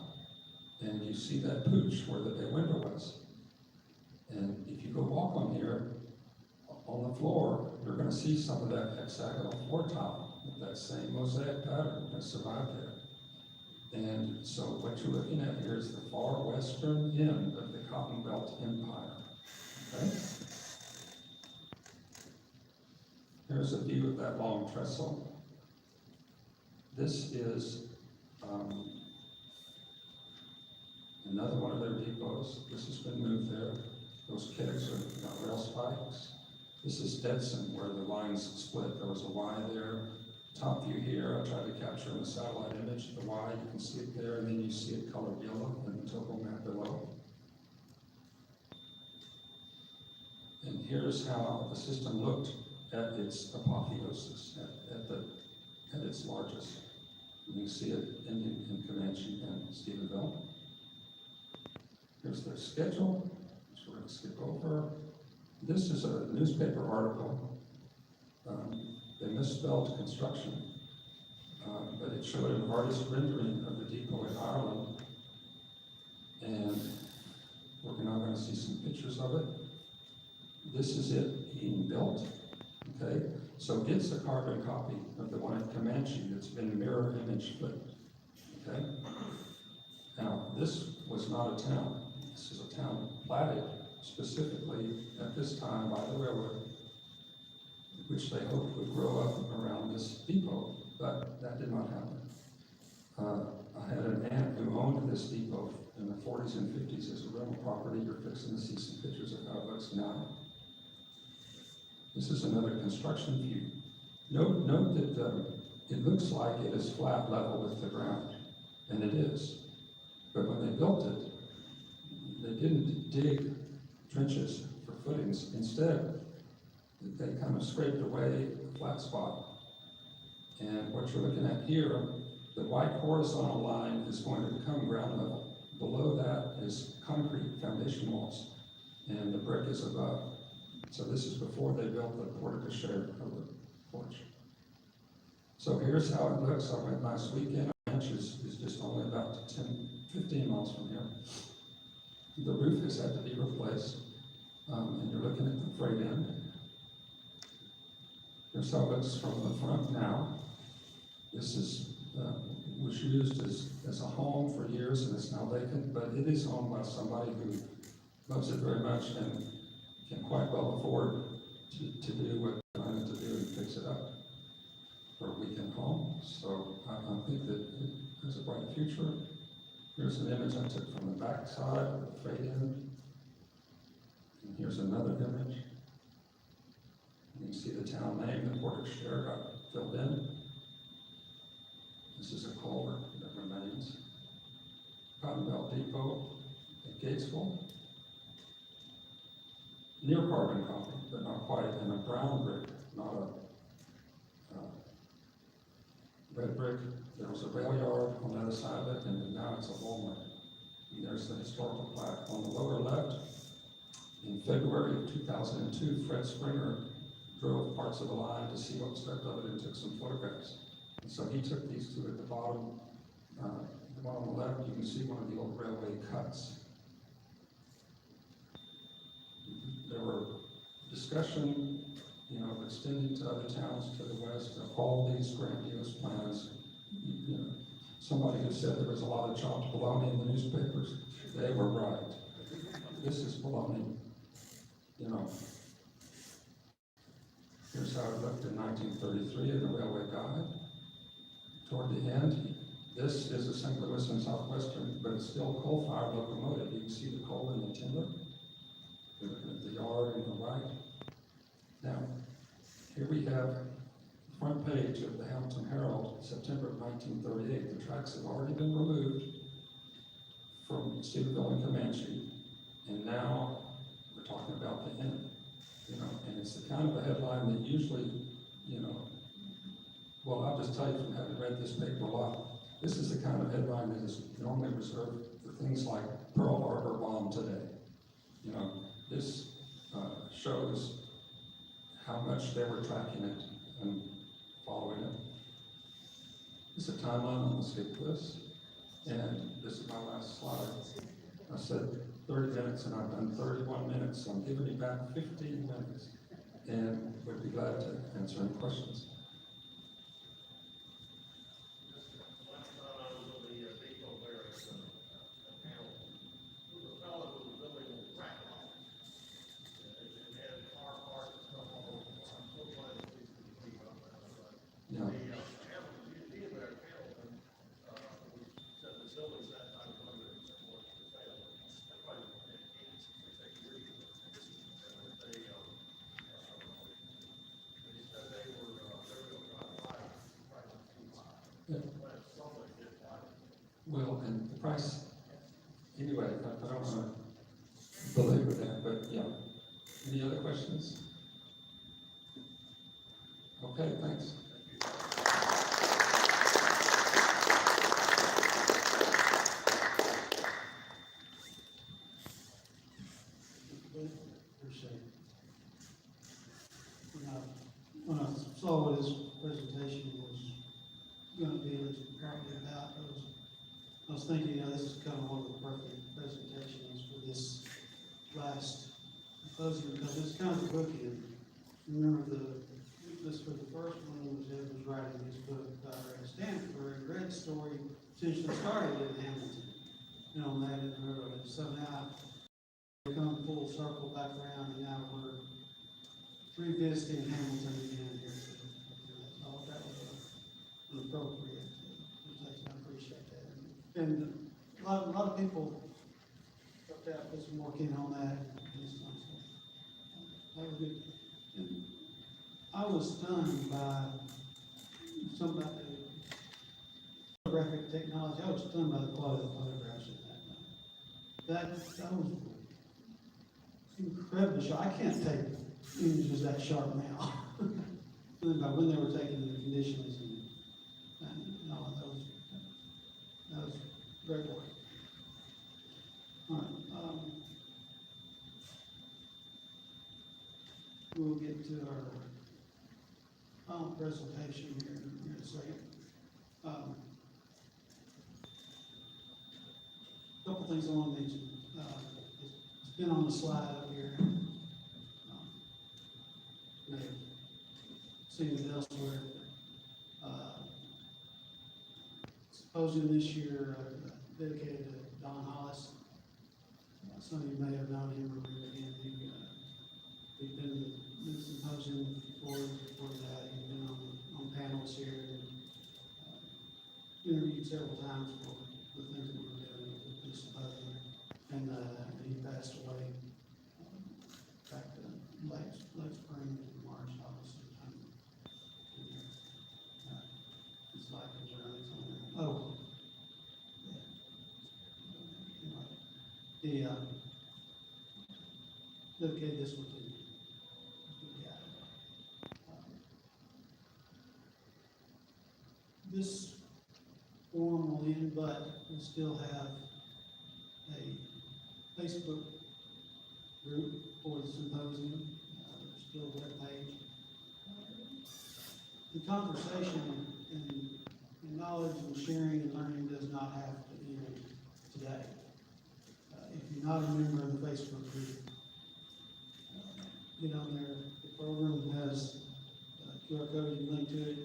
And you see that pooch where the bay window was. And if you go walk on here, on the floor, you're going to see some of that hexagonal floor tile, that same mosaic pattern that survived there. And so what you're looking at here is the far western end of the Cotton Belt Empire. Okay? Here's a view of that long trestle. This is another one of their depots. This has been moved there. Those kegs are got rail spikes. This is Stetson, where the lines split. There was a Y there. Top view here, I tried to capture in the satellite image the Y. You can see it there, and then you see it colored yellow in the topo map below. And here's how the system looked at its apotheosis, at its largest. You can see it in Comanche and Stephenville. Here's their schedule, which we're going to skip over. This is a newspaper article. They misspelled construction, but it showed an artist rendering of the depot in Ireland. And we're now going to see some pictures of it. This is it being built, okay? So it's a carbon copy of the one at Comanche that's been mirror image flipped, okay? Now, this was not a town. This is a town platted specifically at this time by the railroad, which they hoped would grow up around this depot, but that did not happen. I had an aunt who owned this depot in the 40s and 50s as a rental property. You're fixing to see some pictures of how it looks now. This is another construction view. Note that it looks like it is flat level with the ground, and it is. But when they built it, they didn't dig trenches for footings. Instead, they kind of scraped away a flat spot. And what you're looking at here, the white horizontal line is going to become ground level. Below that is concrete foundation walls, and the brick is above. So this is before they built the porte-cochere over the porch. So here's how it looks. I went last weekend. Ranch is just only about 15 miles from here. The roof has had to be replaced, and you're looking at the freight end. Here's how it looks from the front now. This is, was used as a home for years and it's now vacant, but it is owned by somebody who loves it very much and can quite well afford to do what they wanted to do and fix it up for a weekend home. So I think that it has a bright future. Here's an image I took from the back side with the fade in. And here's another image. You can see the town name, the Portage Share got filled in. This is a culvert that remains. Cotton Belt Depot at Gatesville. Near carbon copy, but not quite, and a brown brick, not a red brick. There was a rail yard on the other side of it, and now it's a Walmart. And there's the historical plaque on the lower left. In February of 2002, Fred Springer drove parts of the line to see what was left of it and took some photographs. And so he took these two at the bottom. The one on the left, you can see one of the old railway cuts. There were discussion, of extending to other towns to the west of all these grandiose plans. Somebody who said there was a lot of chopped bologna in the newspapers, they were right. This is bologna, Here's how it looked in 1933 in the Railway Guide. Toward the end, this is a St. Louis and Southwestern, but it's still a coal-fired locomotive. You can see the coal in the timber. You're looking at the yard on the right. Now, here we have the front page of the Hamilton Herald, September of 1938. The tracks have already been removed from Cedarville and Comanche, and now we're talking about the end. And it's the kind of a headline that usually, well, I'll just tell you from having read this paper a lot, this is the kind of headline that is normally reserved for things like Pearl Harbor bomb today. This shows how much they were tracking it and following it. This is a timeline, I'm gonna skip this. And this is my last slide. I said 30 minutes and I've done 31 minutes, so I'm giving you back 15 minutes. And would be glad to answer any questions. Well, and the price, anyway, I don't want to belabor that, but yeah. Any other questions? Okay, thanks. Appreciate it. When I saw what his presentation was going to be, partly about, I was thinking, this is kind of one of the perfect presentations for this last symposium, because it's kind of the bookend. Remember this for the first one was Ed was writing his book about Red Stanford, and Red's story essentially started in Hamilton, on that in the early. So now we come full circle back around, and now we're revisiting Hamilton again here. I thought that was an appropriate presentation. I appreciate that. And a lot of people up there put some work in on that. That was good. And I was stunned by some about the photographic technology. I was stunned by the quality of the photographs in that. That was incredibly sharp. I can't take images that sharp now. About when they were taken in the conditions and all that was great work. All right. We'll get to our final presentation here in a second. Couple things I want to mention. It's been on the slide up here. You may have seen it elsewhere. symposium this year dedicated to Don Hollis. Some of you may have known him, or he'd been in the symposium before that. He'd been on panels here and interviewed several times for the things that we were doing with the symposium. And he passed away back late spring, March, obviously. His life was around its own. Oh. Yeah. Dedicated this one to you. This form will end, but we'll still have a Facebook group for the symposium. There's still a webpage. The conversation and knowledge and sharing and learning does not have to end today. If you're not a member of the Facebook group, get on there. The program has a QR code, you can link to it.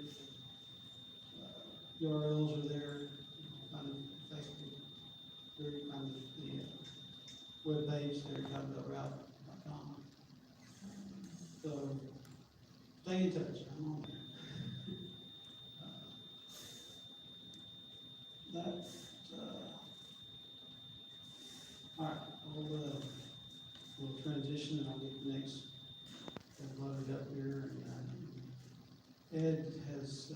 URLs are there, kind of Facebook, very kind of the webpage there, kind of route.com. So stay in touch. I'm on there. All right, we'll transition and I'll get the next loaded up here. And Ed has,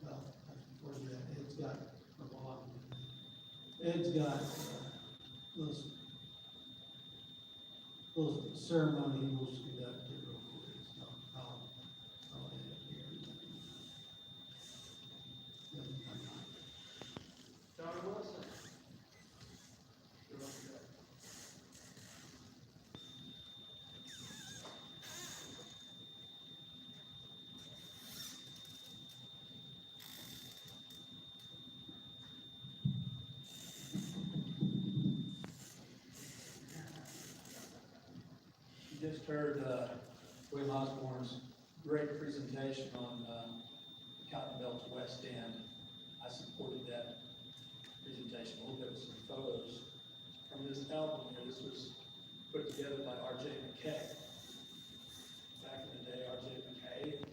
before that, Ed's got little ceremony he wants to conduct here real quick. So I'll end it here. Dr. Wilson. You just heard William Osborn's great presentation on the Cotton Belt's West End. I supported that presentation. A little bit of some photos from this album here. This was put together by R.J. McKay. Back in the day, R.J. McKay,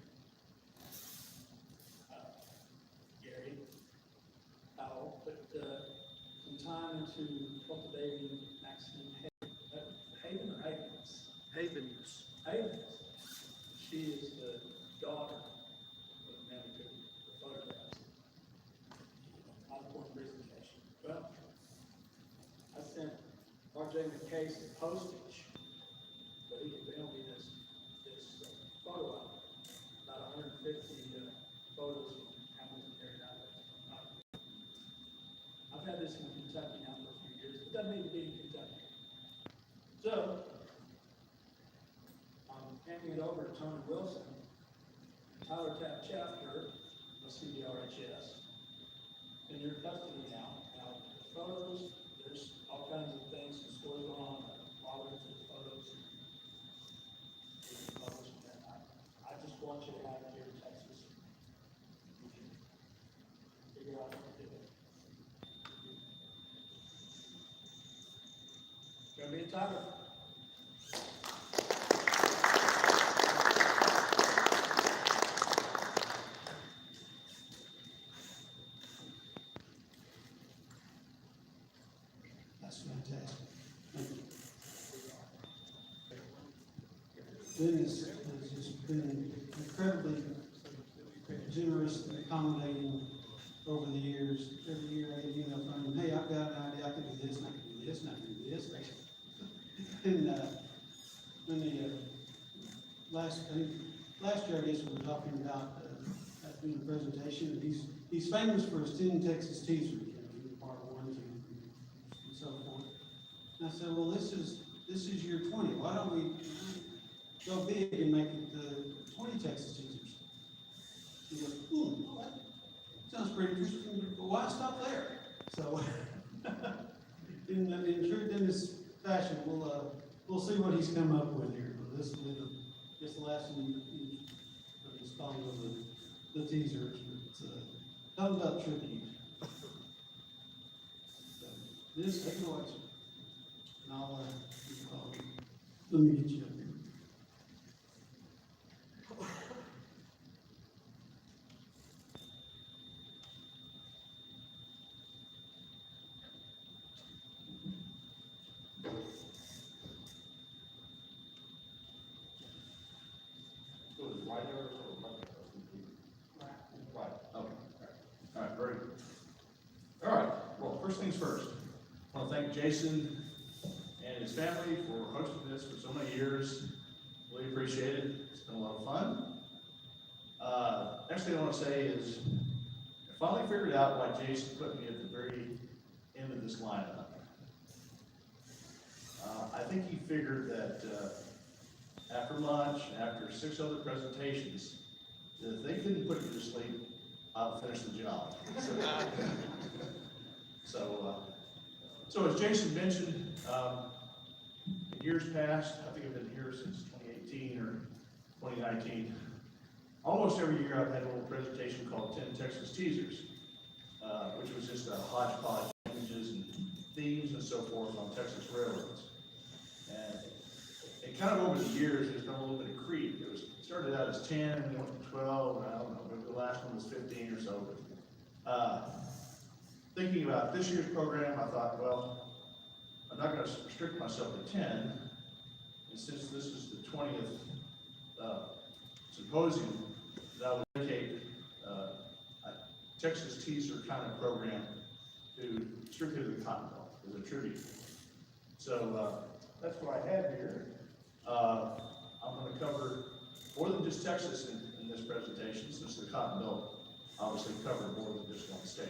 Gary Powell put some time into cultivating Maxine Haven or Havens? Havens. Havens. She is the daughter of the man who took the photographs. Osborn presentation. Well, I sent R.J. McKay some postage, but he could mail me this photo album, about 150 photos from Hamilton area. I've had this in Kentucky now for a few years. It doesn't need to be in Kentucky. So, I'm handing it over to Tony Wilson, Tyler Tapp chapter of CDRHS. In your custody now. Now, the photos, there's all kinds of things, some stories going on, quality to the photos. I just want you to have it here in Texas. You can figure out what to do. Gonna be a Tyler. That's fantastic. Thank you. Dennis has just been incredibly generous and accommodating over the years. Every year I get emails from him, hey, I've got an idea, I can do this, and I can do this, and I can do this. And when the last year, I guess we were talking about doing a presentation, and he's famous for his 10 Texas teasers, part 1, 2, and so forth. And I said, well, this is year 20. Why don't we go big and make it 20 Texas teasers? He goes, ooh, that sounds pretty interesting, but why stop there? So, in true Dennis fashion, we'll see what he's come up with here. But this will be just the last one for the installment of the teasers. It's talking about tribute. This, take a watch. And I'll, let me get you up here. Right there or left? Right, okay. All right, very good. All right, well, first things first. I want to thank Jason and his family for hosting this for so many years. Really appreciate it. It's been a lot of fun. Next thing I want to say is, I finally figured out why Jason put me at the very end of this lineup. I think he figured that, after lunch, after 6 other presentations, that if they couldn't put you to sleep, I'll finish the job. So as Jason mentioned, in years past, I think I've been here since 2018 or 2019, almost every year I've had a little presentation called 10 Texas Teasers, which was just a hodgepodge of images and themes and so forth on Texas railroads. And kind of over the years, there's been a little bit of creep. It started out as 10, and then went to 12, and I don't know, maybe the last one was 15 or so. Thinking about this year's program, I thought, well, I'm not going to restrict myself to 10, and since this is the 20th symposium, that I would dedicate a Texas teaser kind of program to strictly to the Cotton Belt as a tribute. So that's what I have here. I'm going to cover more than just Texas in this presentation, since the Cotton Belt obviously covered more than just one state.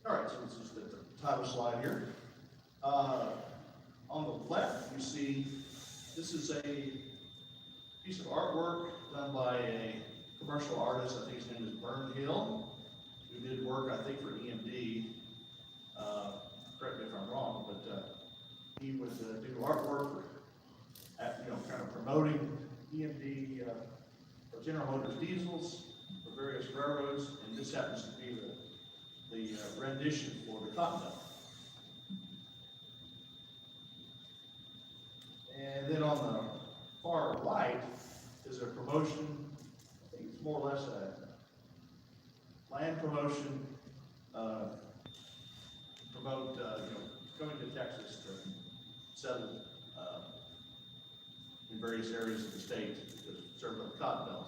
All right, so this is the title slide here. On the left, you see this is a piece of artwork done by a commercial artist. I think his name is Burn Hill, who did work, I think, for EMD. Correct me if I'm wrong, but he would do artwork for, kind of promoting EMD or General Motors diesels for various railroads, and this happens to be the rendition for the Cotton Belt. And then on the far right is a promotion. I think it's more or less a land promotion, promote, going to Texas to settle in various areas of the state to serve the Cotton Belt.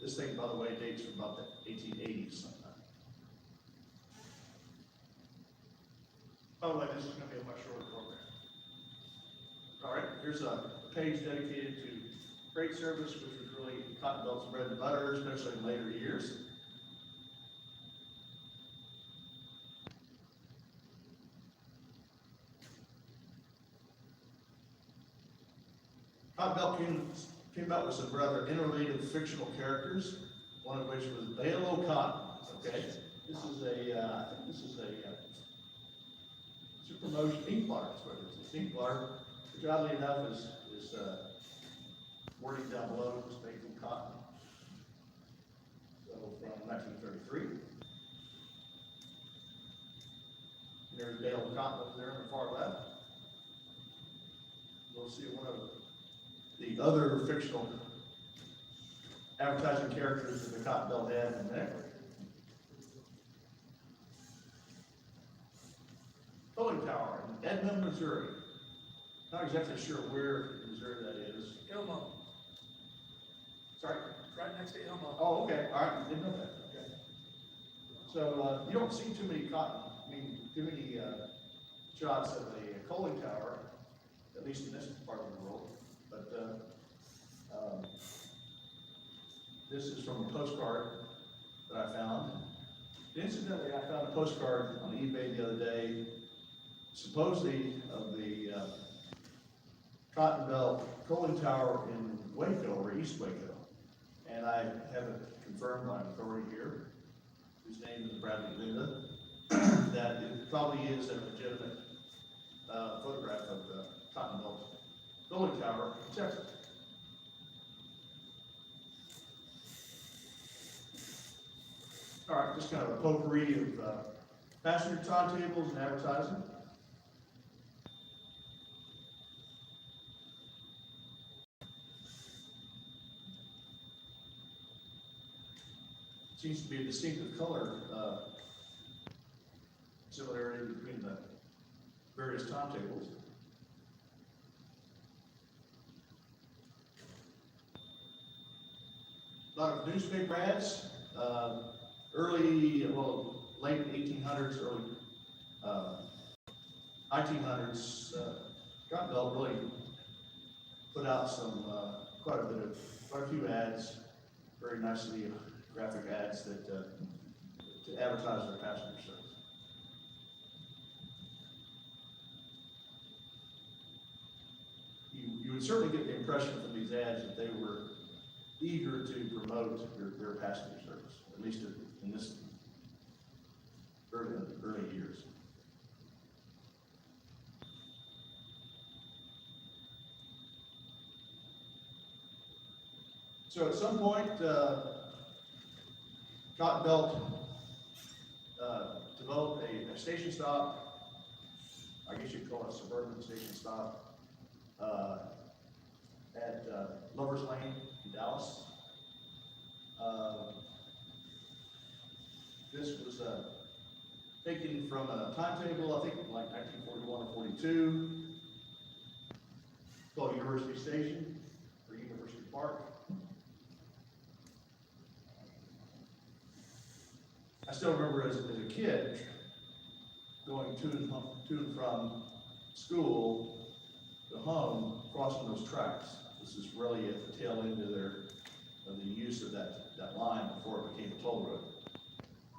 This thing, by the way, dates from about the 1880s sometime. By the way, this is going to be a much shorter program. All right, here's a page dedicated to freight service, which was really Cotton Belt's bread and butter, especially in later years. Cotton Belt came out with some rather interrelated fictional characters, one of which was Bale O'Cotton. Okay, this is I think this is a Supermotion ink blot. That's what it is. Ink blot, which oddly enough is wording down below was made from cotton. So from 1933. And there's Bale O'Cotton over there on the far left. We'll see one of the other fictional advertising characters that the Cotton Belt had in the network. Tolling Tower in Edmond, Missouri. Not exactly sure where in Missouri that is. Elmo, Sorry? right next to Elmo. Oh, okay, all right, didn't know that, okay. So, you don't see too many too many shots of the coaling tower, at least in this part of the world, but, this is from a postcard that I found. Incidentally, I found a postcard on eBay the other day, supposedly of the Cotton Belt coaling tower in Waco, or East Waco. And I have it confirmed by an authority here, whose name is Bradley Linda, that it probably is a legitimate photograph of the Cotton Belt coaling tower in Texas. just kind of a potpourri of passenger timetables and advertising. Seems to be a distinctive color similarity between the various timetables. A lot of newspaper ads, late 1800s, early 1900s. Cotton Belt really put out some quite a few ads, very nicely graphic ads that to advertise their passenger service. You would certainly get the impression from these ads that they were eager to promote their passenger service, at least in this early years. So at some point, Cotton Belt developed a station stop, I guess you'd call it a suburban station stop, at Lover's Lane in Dallas. This was taken from a timetable, I think like 1941 or 42, called University Station or University Park. I still remember as a kid going to and from school to home, crossing those tracks. This is really at the tail end of the use of that line before it became a toll road.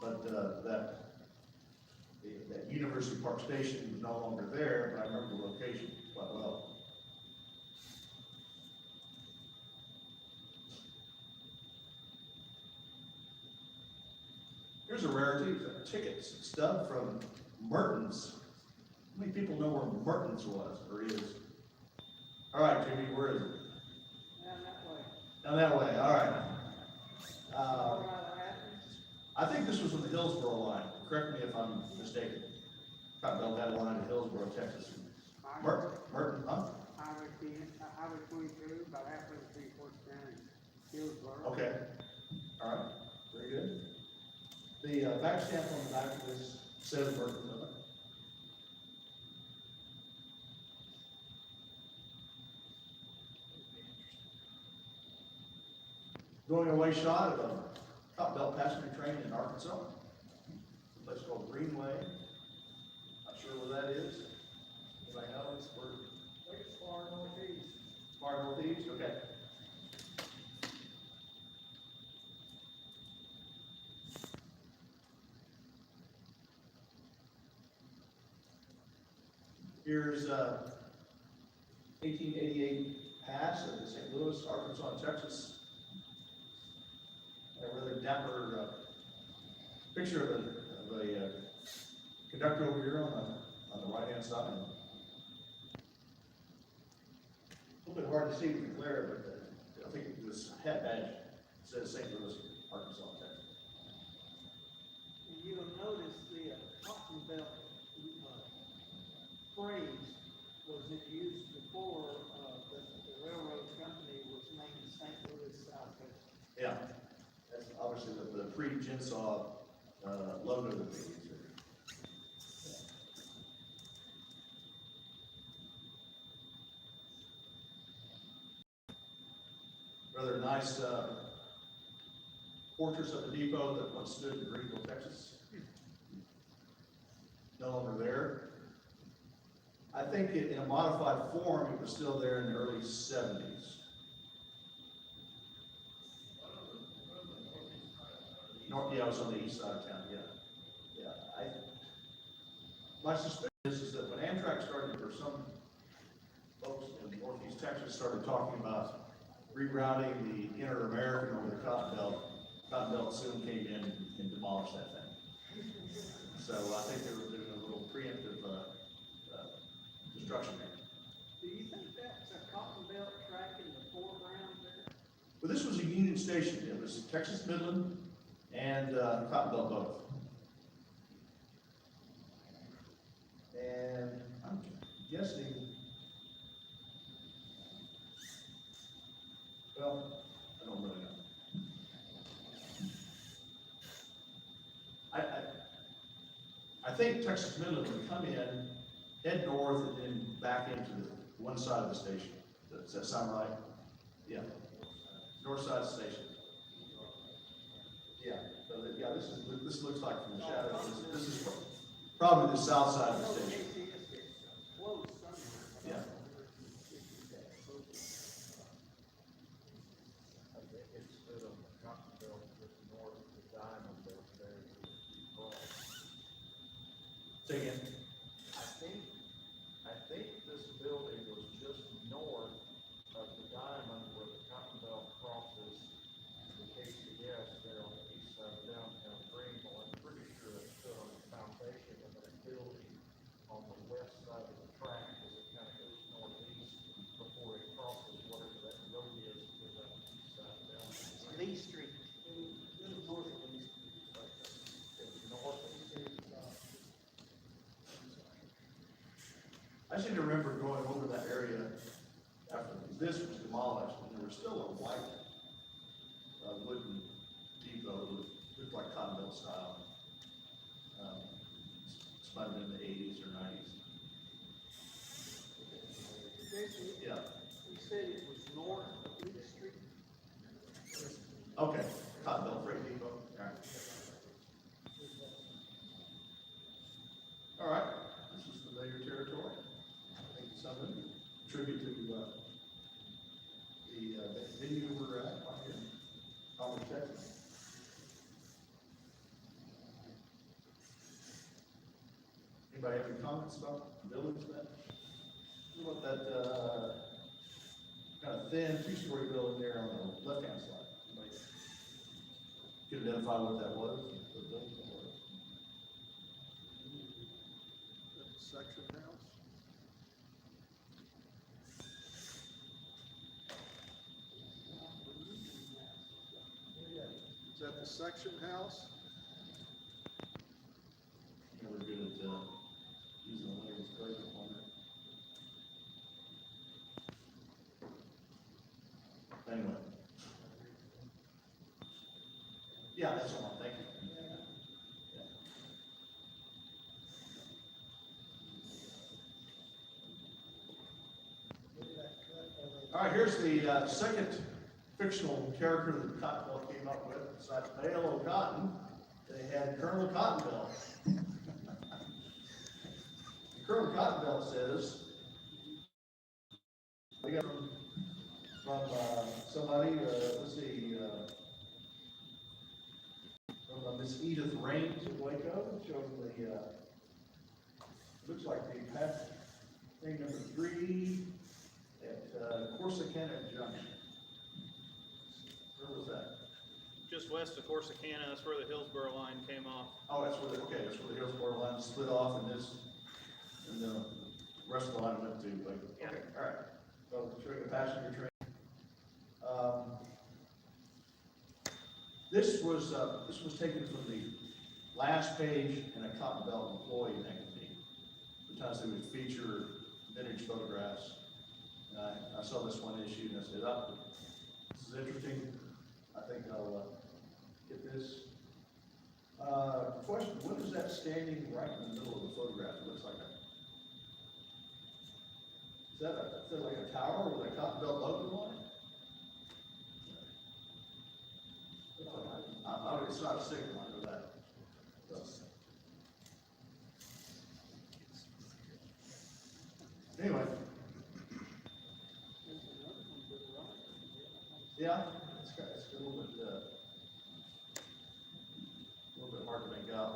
But that University Park Station was no longer there, but I remember the location quite well. Here's a rarity, a ticket stub from Mertens. How many people know where Mertens was or is? All right, Jimmy, where is it? Down that way. Down that way, all right. I think this was on the Hillsborough line. Correct me if I'm mistaken. Cotton Belt had a line in Hillsborough, Texas. Merton, huh? Highway 22, about halfway between Fort County, Hillsborough. Okay. All right. Very good. The back stamp on the back of this says Merton. Going away shot of a Cotton Belt passenger train in Arkansas, a place called Greenway. Not sure where that is. Anybody know? It's where? I think it's far northeast. Far northeast. Okay. Here's 1888 pass of the St. Louis, Arkansas, and Texas. A rather dapper picture of a conductor over here on the right-hand side. A little bit hard to see with the glare, but I think this hat badge says St. Louis, Arkansas, Texas. And you'll notice the Cotton Belt phrase was in use before the railroad company was named St. Louis, South Texas. Yeah. That's obviously the pre-Jinsaw logo that they use there. Rather nice fortress of the depot that once stood in Greenville, Texas. No longer there. I think in a modified form, it was still there in the early 70s. Yeah, I was on the east side of town, yeah. My suspicion is that when Amtrak started, or some folks in northeast Texas started talking about rerouting the Inter-American over the Cotton Belt soon came in and demolished that thing. So I think they were doing a little preemptive destruction there. Do you think that's a Cotton Belt track in the foreground there? Well, this was a Union Station. It was Texas Midland and Cotton Belt both. And I'm guessing, well, I don't really know. I think Texas Midland would come in, head north, and then back into the one side of the station. Does that sound right? Yeah. North side of the station. Yeah. So yeah, this looks like from the shadow. This is probably the south side of the station. Yeah. Say again. I think this building was just north of the diamond where the Cotton Belt crosses the KCS there on the east side of downtown Greenville. I'm pretty sure it stood on the foundation of that building on the west side of the track as it kind of goes northeast before it crosses whatever that road is to the east side of downtown. Lee Street. North of East. I seem to remember going over that area after this was demolished, and there was still a white wooden depot that looked like Cotton Belt style. This might have been in the 80s or 90s. Yeah. You said it was north of Lee Street? Okay, Cotton Belt Freight Depot. All right. All right, this is familiar territory. I think some of it tribute to the venue we're at in College, Texas. Anybody have any comments about the village then? What about that kind of thin two-story building there on the left-hand side? Anybody can identify what that was? The building that was? Section house? Is that the section house? You know, we're good at using the labels correctly on it. Anyway. Yeah, that's all. Thank you. Yeah. All right, here's the second fictional character that Cotton Belt came up with. Besides Bale O'Cotton, they had Colonel Cotton Belt. Colonel Cotton Belt says, we got from somebody, let's see, from Miss Edith Raines of Waco, showing the, looks like the path thing number 3 at Corsicana Junction. Where was that? Just west of Corsicana, that's where the Hillsborough line came off. Oh, that's where that's where the Hillsborough line split off, and the rest of the line went to, like, okay, all right. So, showing the passenger train. This was taken from the last page in a Cotton Belt employee magazine. Sometimes they would feature vintage photographs. And I saw this one issue and I said, oh, this is interesting. I think I'll get this. Question, what is that standing right in the middle of the photograph? It looks like is that like a tower with a Cotton Belt logo on it? It's not a signal, I know that. Anyway. Yeah, it's a little bit hard to make out.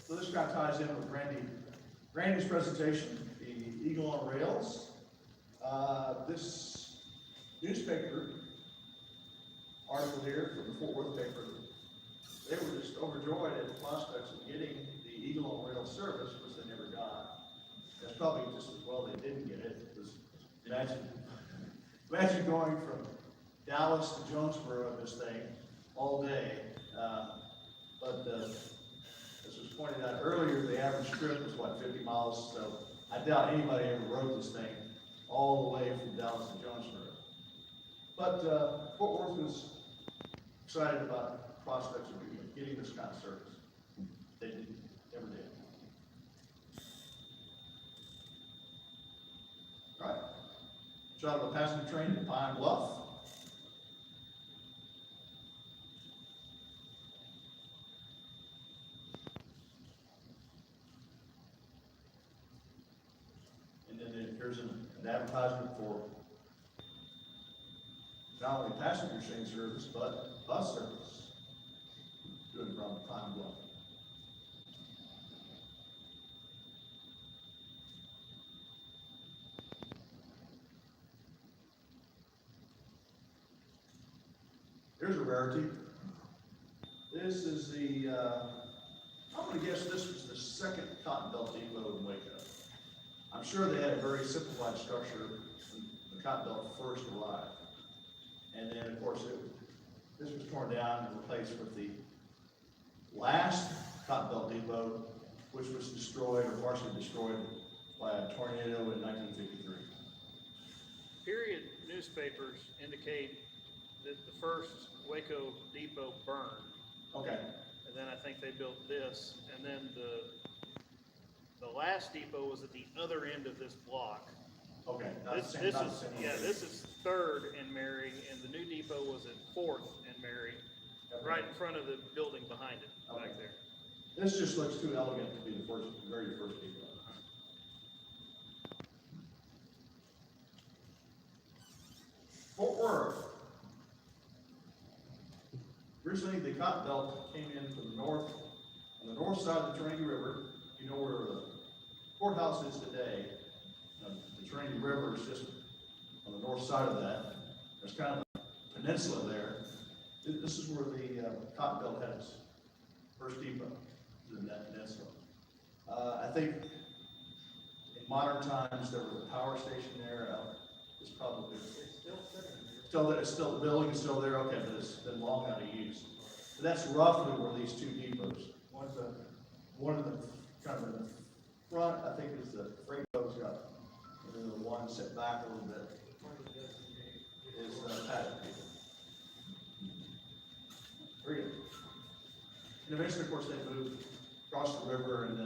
So this kind of ties in with Randy's presentation, the Eagle on Rails. This newspaper article here from the Fort Worth paper, they were just overjoyed at the prospects of getting the Eagle on Rails service, which they never got. That's probably just as well they didn't get it, because imagine going from Dallas to Jonesboro of this thing all day. But as was pointed out earlier, the average trip was what, 50 miles? So I doubt anybody ever rode this thing all the way from Dallas to Jonesboro. But Fort Worth was excited about prospects of getting this kind of service. They never did. All right. Shot of a passenger train in Pine Bluff. And then here's an advertisement for not only passenger train service, but bus service. Doing from Pine Bluff. Here's a rarity. This is the, I'm gonna guess this was the second cotton belt depot in Waco. I'm sure they had a very simplified structure when the cotton belt first arrived. And then, of course, this was torn down and replaced with the last cotton belt depot, which was destroyed or partially destroyed by a tornado in 1953. Period newspapers indicate that the first Waco depot burned, Okay, and then I think they built this, and then the last depot was at the other end of this block. okay. Not This, the same, this not is, the same yeah, one. this is Third and Mary, and the new depot was at Fourth and Mary, right in front of the building behind it, Okay. back there. This just looks too elegant to be the very first depot. Fort Worth. Originally, the cotton belt came in from the north, on the north side of the Trinity River. You know where the courthouse is today. The Trinity River is just on the north side of that. There's kind of a peninsula there. This is where the cotton belt had its first depot, in that peninsula. I think in modern times there was a power station there. It's probably still the building is still there. Okay, but it's been long out of use. So that's roughly where these two depots. One of the kind of in the front, I think, is the freight boat's got, and then the one set back a little bit is the paddock depot. Very good. And eventually, of course, they moved across the river, and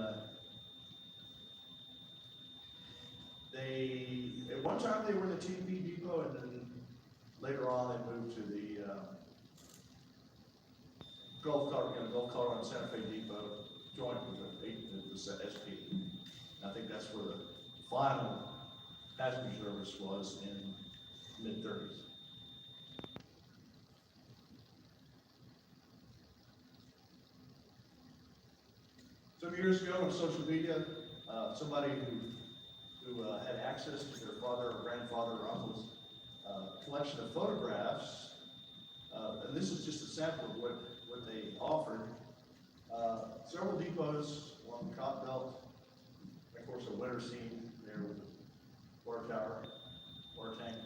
at one time they were in the TB depot, and then later on they moved to the Gulf Colorado Santa Fe depot, joined with the SP. And I think that's where the final passenger service was in mid-30s. Some years ago on social media, somebody who had access to their father or grandfather or uncle's collection of photographs, and this is just a sample of what they offered. Several depots along the Cotton Belt, of course a winter scene there with the water tower, water tank.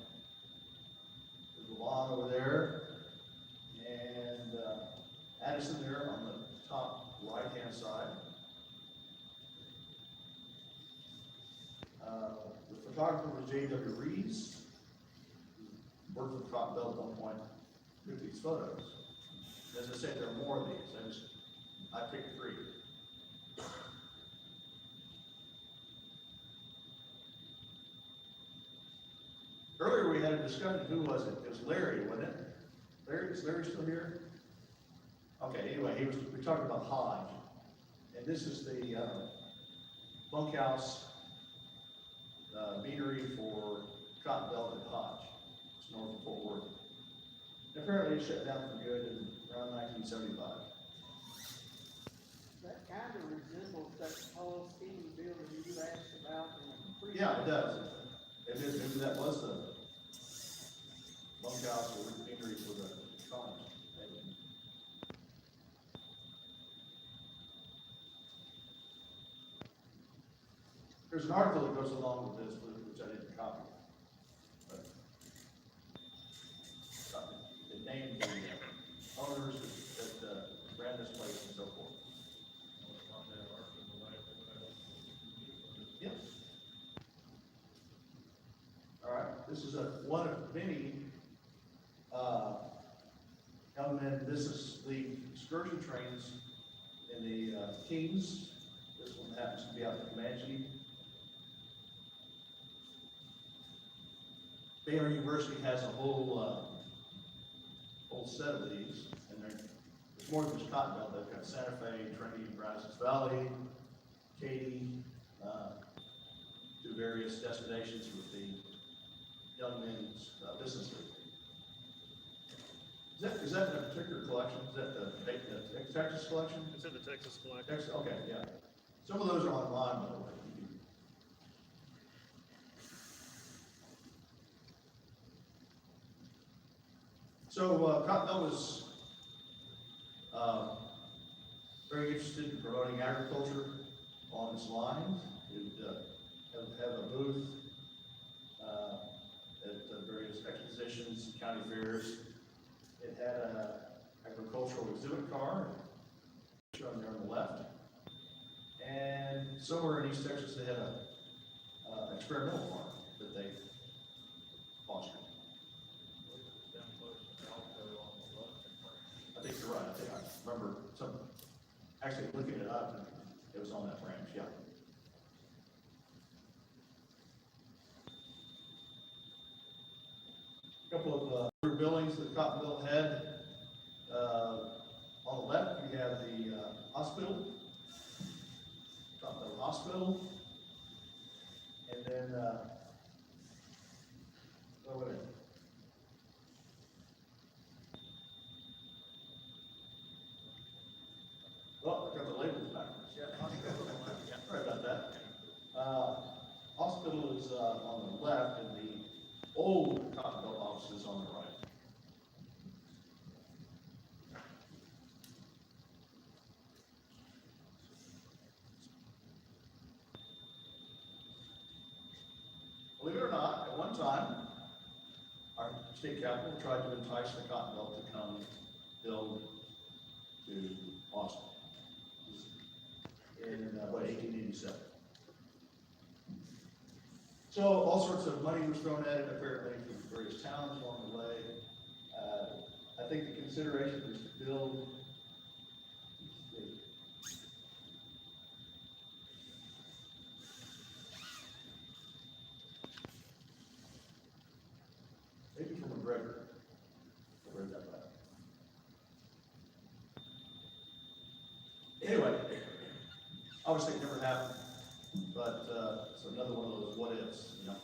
There's a lawn over there, and Addison there on the top right-hand side. The photographer was J.W. Hees, worked with the Cotton Belt at one point, took these photos. As I said, there are more of these. I picked 3. Earlier we had a discussion, who was it? It was Larry, wasn't it? Is Larry still here? Okay, anyway, we talked about Hodge. And this is the bunkhouse beanery for Cotton Belt at Hodge. It's north of Fort Worth. And apparently it shut down for good in around 1975. That kind of resembles that tall skinny building you asked about in the previous. Yeah, it does. Maybe that was the bunkhouse or beanery for the colonies. There's an article that goes along with this, which I didn't copy. But this is one of many, young men. This is the excursion trains in the, Kings. This one happens to be out in Comanche. Baylor University has a whole set of these, and it's more than just Cotton Belt. They've got Santa Fe, Trinity, Brazos Valley, Katy, to various destinations with the Young Men's Business League. Is that in a particular collection? Is that the Texas collection? It's in the Texas collection. Texas, okay, yeah. Some of those are online, by the way. So, Cottonville was very interested in promoting agriculture on its lines. It have a booth at various expositions, county fairs. It had an agricultural exhibit car, shown there on the left. And somewhere in East Texas, they had an experimental farm that they fostered. I think you're right. I think I remember actually looking it up, and it was on that branch, yeah. A couple of buildings that Cottonville had. On the left, we have the hospital, Cottonville Hospital, and then over there. Well, I got the labels backwards. Sorry about that. Hospital is on the left, and the old Cottonville office is on the right. Believe it or not, at one time, our state capital tried to entice the Cottonville to come build to Austin in 1887. So all sorts of money was thrown at it, apparently, from various towns along the way. I think the consideration was to build maybe from a Gregor. I read that back. Anyway, obviously it never happened, but it's another one of those what ifs, you know.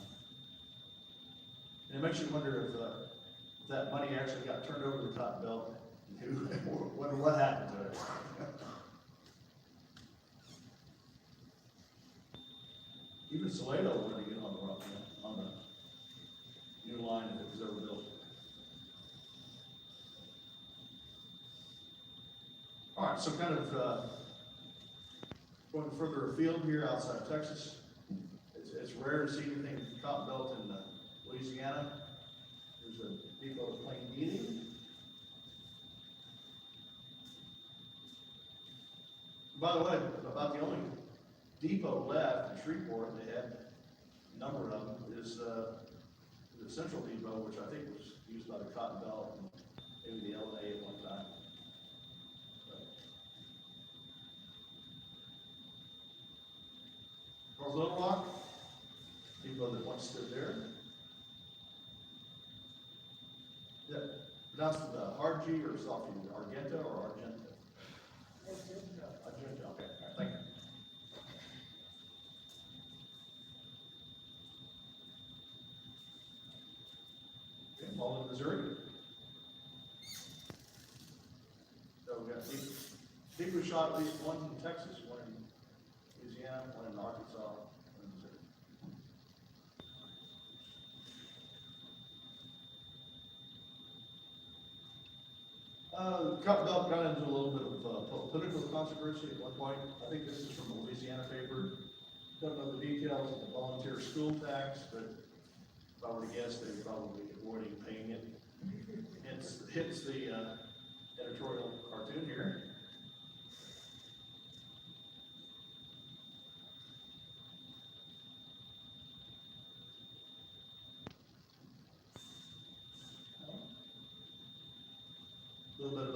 And it makes you wonder if that money actually got turned over to the Cotton Belt, what happened to it. Even Salado wanted to get on the new line if it was ever built. All right, so kind of going further afield here outside Texas. It's rare to see anything in the Cotton Belt in Louisiana. There's a depot of Plain Dealing. By the way, about the only depot left in Shreveport, they had a number of them, is the Central Depot, which I think was used by the Cotton Belt and maybe the LA at one time. North Little Rock, depot that once stood there. Yeah, pronounced with a hard G or soft G, Argenta or Argenta? Argenta, okay, all right, thank you. Okay, Malden, Missouri. So we got deep shot, at least one in Texas, one in Louisiana, one in Arkansas, one in Missouri. Cotton Belt got into a little bit of political controversy at one point. I think this is from a Louisiana paper. Don't know the details of the volunteer school tax, but if I were to guess, they would probably be avoiding paying it. Hence the editorial cartoon here.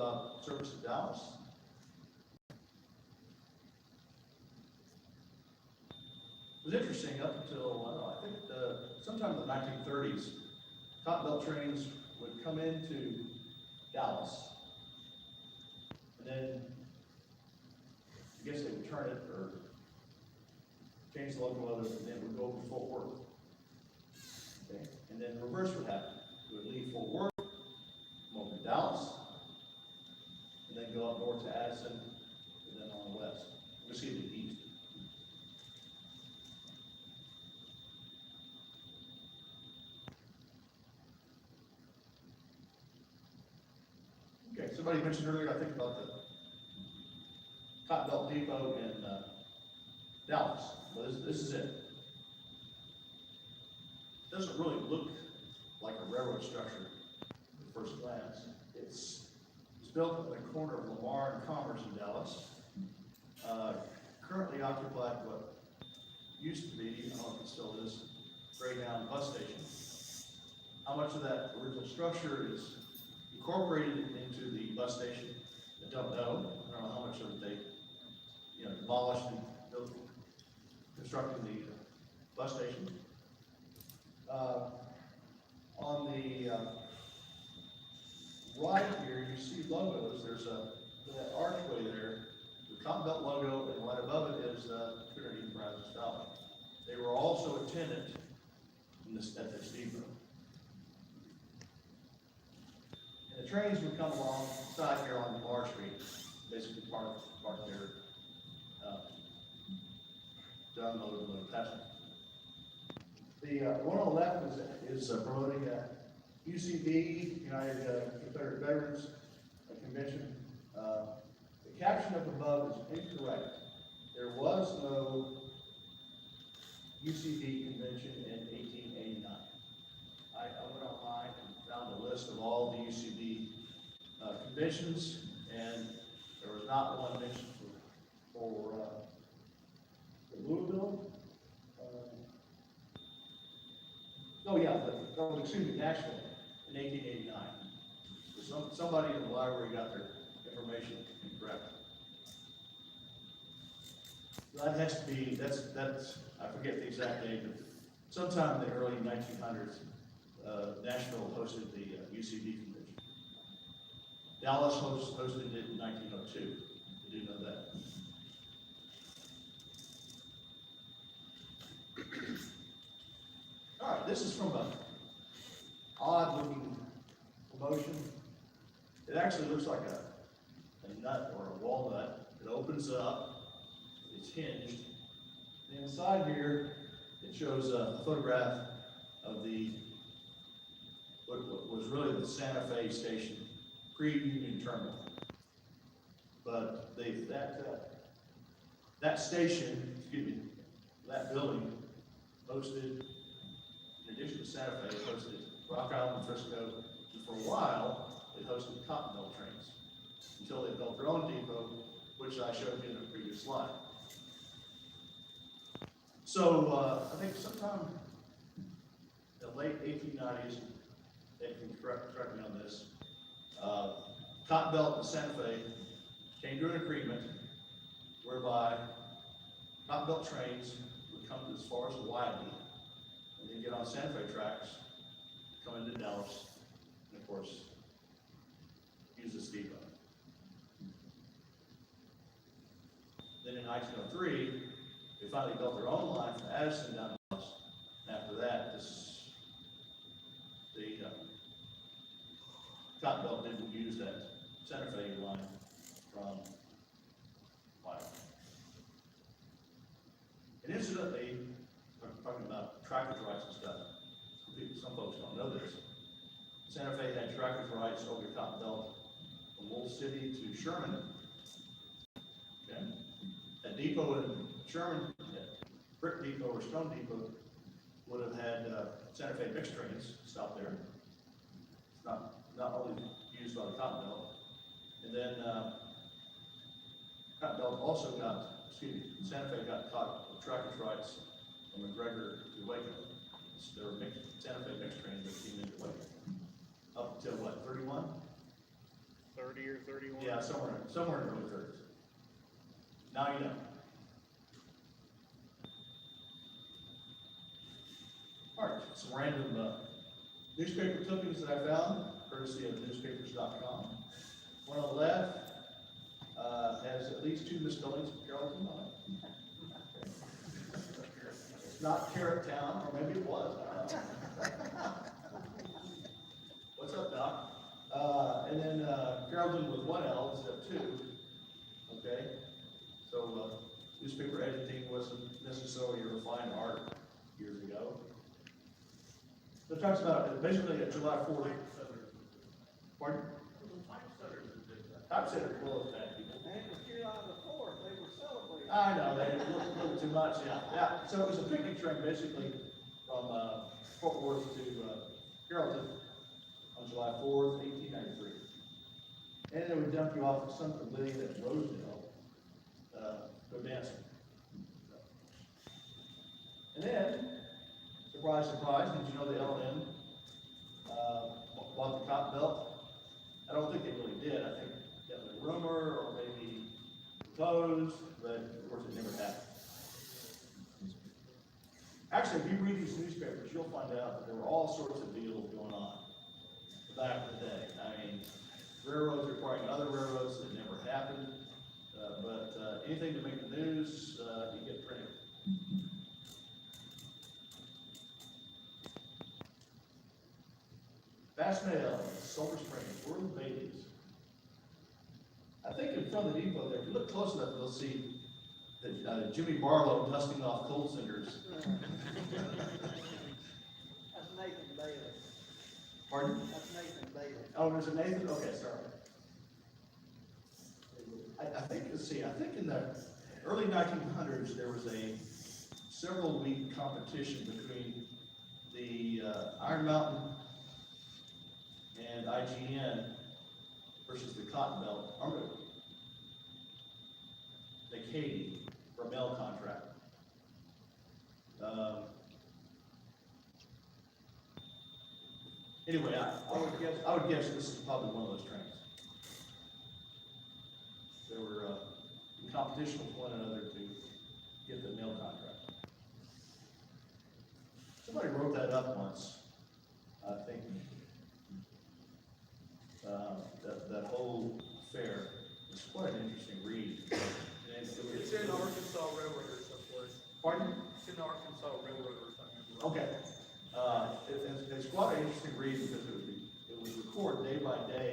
about service in Dallas? It was interesting up until, I don't know, I think sometime in the 1930s, cotton belt trains would come into Dallas. And then, I guess they would turn it or change the locomotive, and then it would go over to Fort Worth. Okay? And then the reverse would happen. It would leave Fort Worth, come over to Dallas, and then go up north to Addison, and then on the west. Excuse me, east. Okay, somebody mentioned earlier, I think, about the Cotton Belt Depot in Dallas. Well, this is it. Doesn't really look like a railroad structure at first glance. It's built at the corner of Lamar and Commerce in Dallas. Currently occupied what used to be, I don't know if it still is, Greyhound bus station. How much of that original structure is incorporated into the bus station, I don't know. I don't know how much of it they, demolished and built, constructing the bus station. On the right here, you see logos. There's that archway there, the Cotton Belt logo, and right above it is Trinity Brazos Valley. They were also a tenant in at this depot. And the trains would come alongside here on Lamar Street, basically parked there, to unload passengers. The one on the left is promoting a UCB, United Confederate Veterans Convention. The caption up above is incorrect. There was no UCB convention in 1889. I went online and found a list of all the UCB conventions, and there was not one mentioned for Louisville. Excuse me, Nashville in 1889. So somebody in the library got their information incorrect. That has to be, that's, I forget the exact date, but sometime in the early 1900s, Nashville hosted the UCB convention. Dallas hosted it in 1902. You do know that. All right, this is from a odd-looking promotion. It actually looks like a nut or a walnut. It opens up, it's hinged. And inside here, it shows a photograph of what was really the Santa Fe station, pre-Union Terminal. But that station, excuse me, that building hosted, in addition to Santa Fe, it hosted Rock Island, Frisco, and for a while, it hosted cotton belt trains, until they built their own depot, which I showed you in a previous slide. So, I think sometime in the late 1890s, they can correct me on this, Cotton Belt and Santa Fe came to an agreement whereby Cotton Belt trains would come as far as Wiley, and then get on Santa Fe tracks, come into Dallas, and of course, use this depot. Then in 1903, they finally built their own line from Addison down to Dallas. And after that, the Cotton Belt didn't use that Santa Fe line from Wiley. And incidentally, I'm talking about trackers rights and stuff. Some folks don't know this. Santa Fe had trackers rights over the Cotton Belt from Wolf City to Sherman. Okay? That depot in Sherman, that Brick Depot or Stone Depot, would have had Santa Fe mixed trains stop there. It's not only used by the Cotton Belt. And then Cotton Belt also Santa Fe got caught with trackers rights from McGregor to Waco. There were Santa Fe mixed trains that came into Waco. Up until what, 31? 30 or 31? Yeah, somewhere in the early thirties. Now you know. All right, some random newspaper clippings that I found, courtesy of newspapers.com. One on the left has at least 2 misspellings of Carrollton on it. It's not Carrot Town, or maybe it was, I don't know. What's up, Doc? And then Carrollton with 1 L instead of 2. Okay? So newspaper editing wasn't necessarily a refined art years ago. So it talks about basically a July 4th. Pardon? Typesetter full of bad people. And it was July the 4th, they were celebrating. I know, they did a little too much, yeah. So it was a picnic train basically from Fort Worth to Carrollton on July 4th, 1893. And then we dump you off at some pavilion at Rosedale, go dancing. And then, surprise, surprise, did you know the LM bought the Cotton Belt? I don't think they really did. I think that was a rumor or maybe proposed, but of course it never happened. Actually, if you read these newspapers, you'll find out that there were all sorts of deals going on back in the day. I mean, railroads requiring other railroads that never happened, but anything to make the news, you get printed. Fast Mail, Silver Springs, World Babies. I think in front of the depot there, if you look close enough, you'll see that Jimmy Barlow dusting off coal cinders. That's Nathan Bailey. Pardon? That's Nathan Bailey. Oh, there's a Nathan? Okay, sorry. I think, let's see, I think in the early 1900s, there was a several-week competition between the Iron Mountain and IGN versus the Cotton Belt, the Katy for a mail contract. Anyway, I would guess this is probably one of those trains. They were in competition with one another to get the mail contract. Somebody wrote that up once, I think. That whole affair is quite an interesting read. It's in Arkansas Railroad or somewhere. Pardon? It's in Arkansas Railroad or something. Okay. It's quite an interesting read because it was recorded day by day,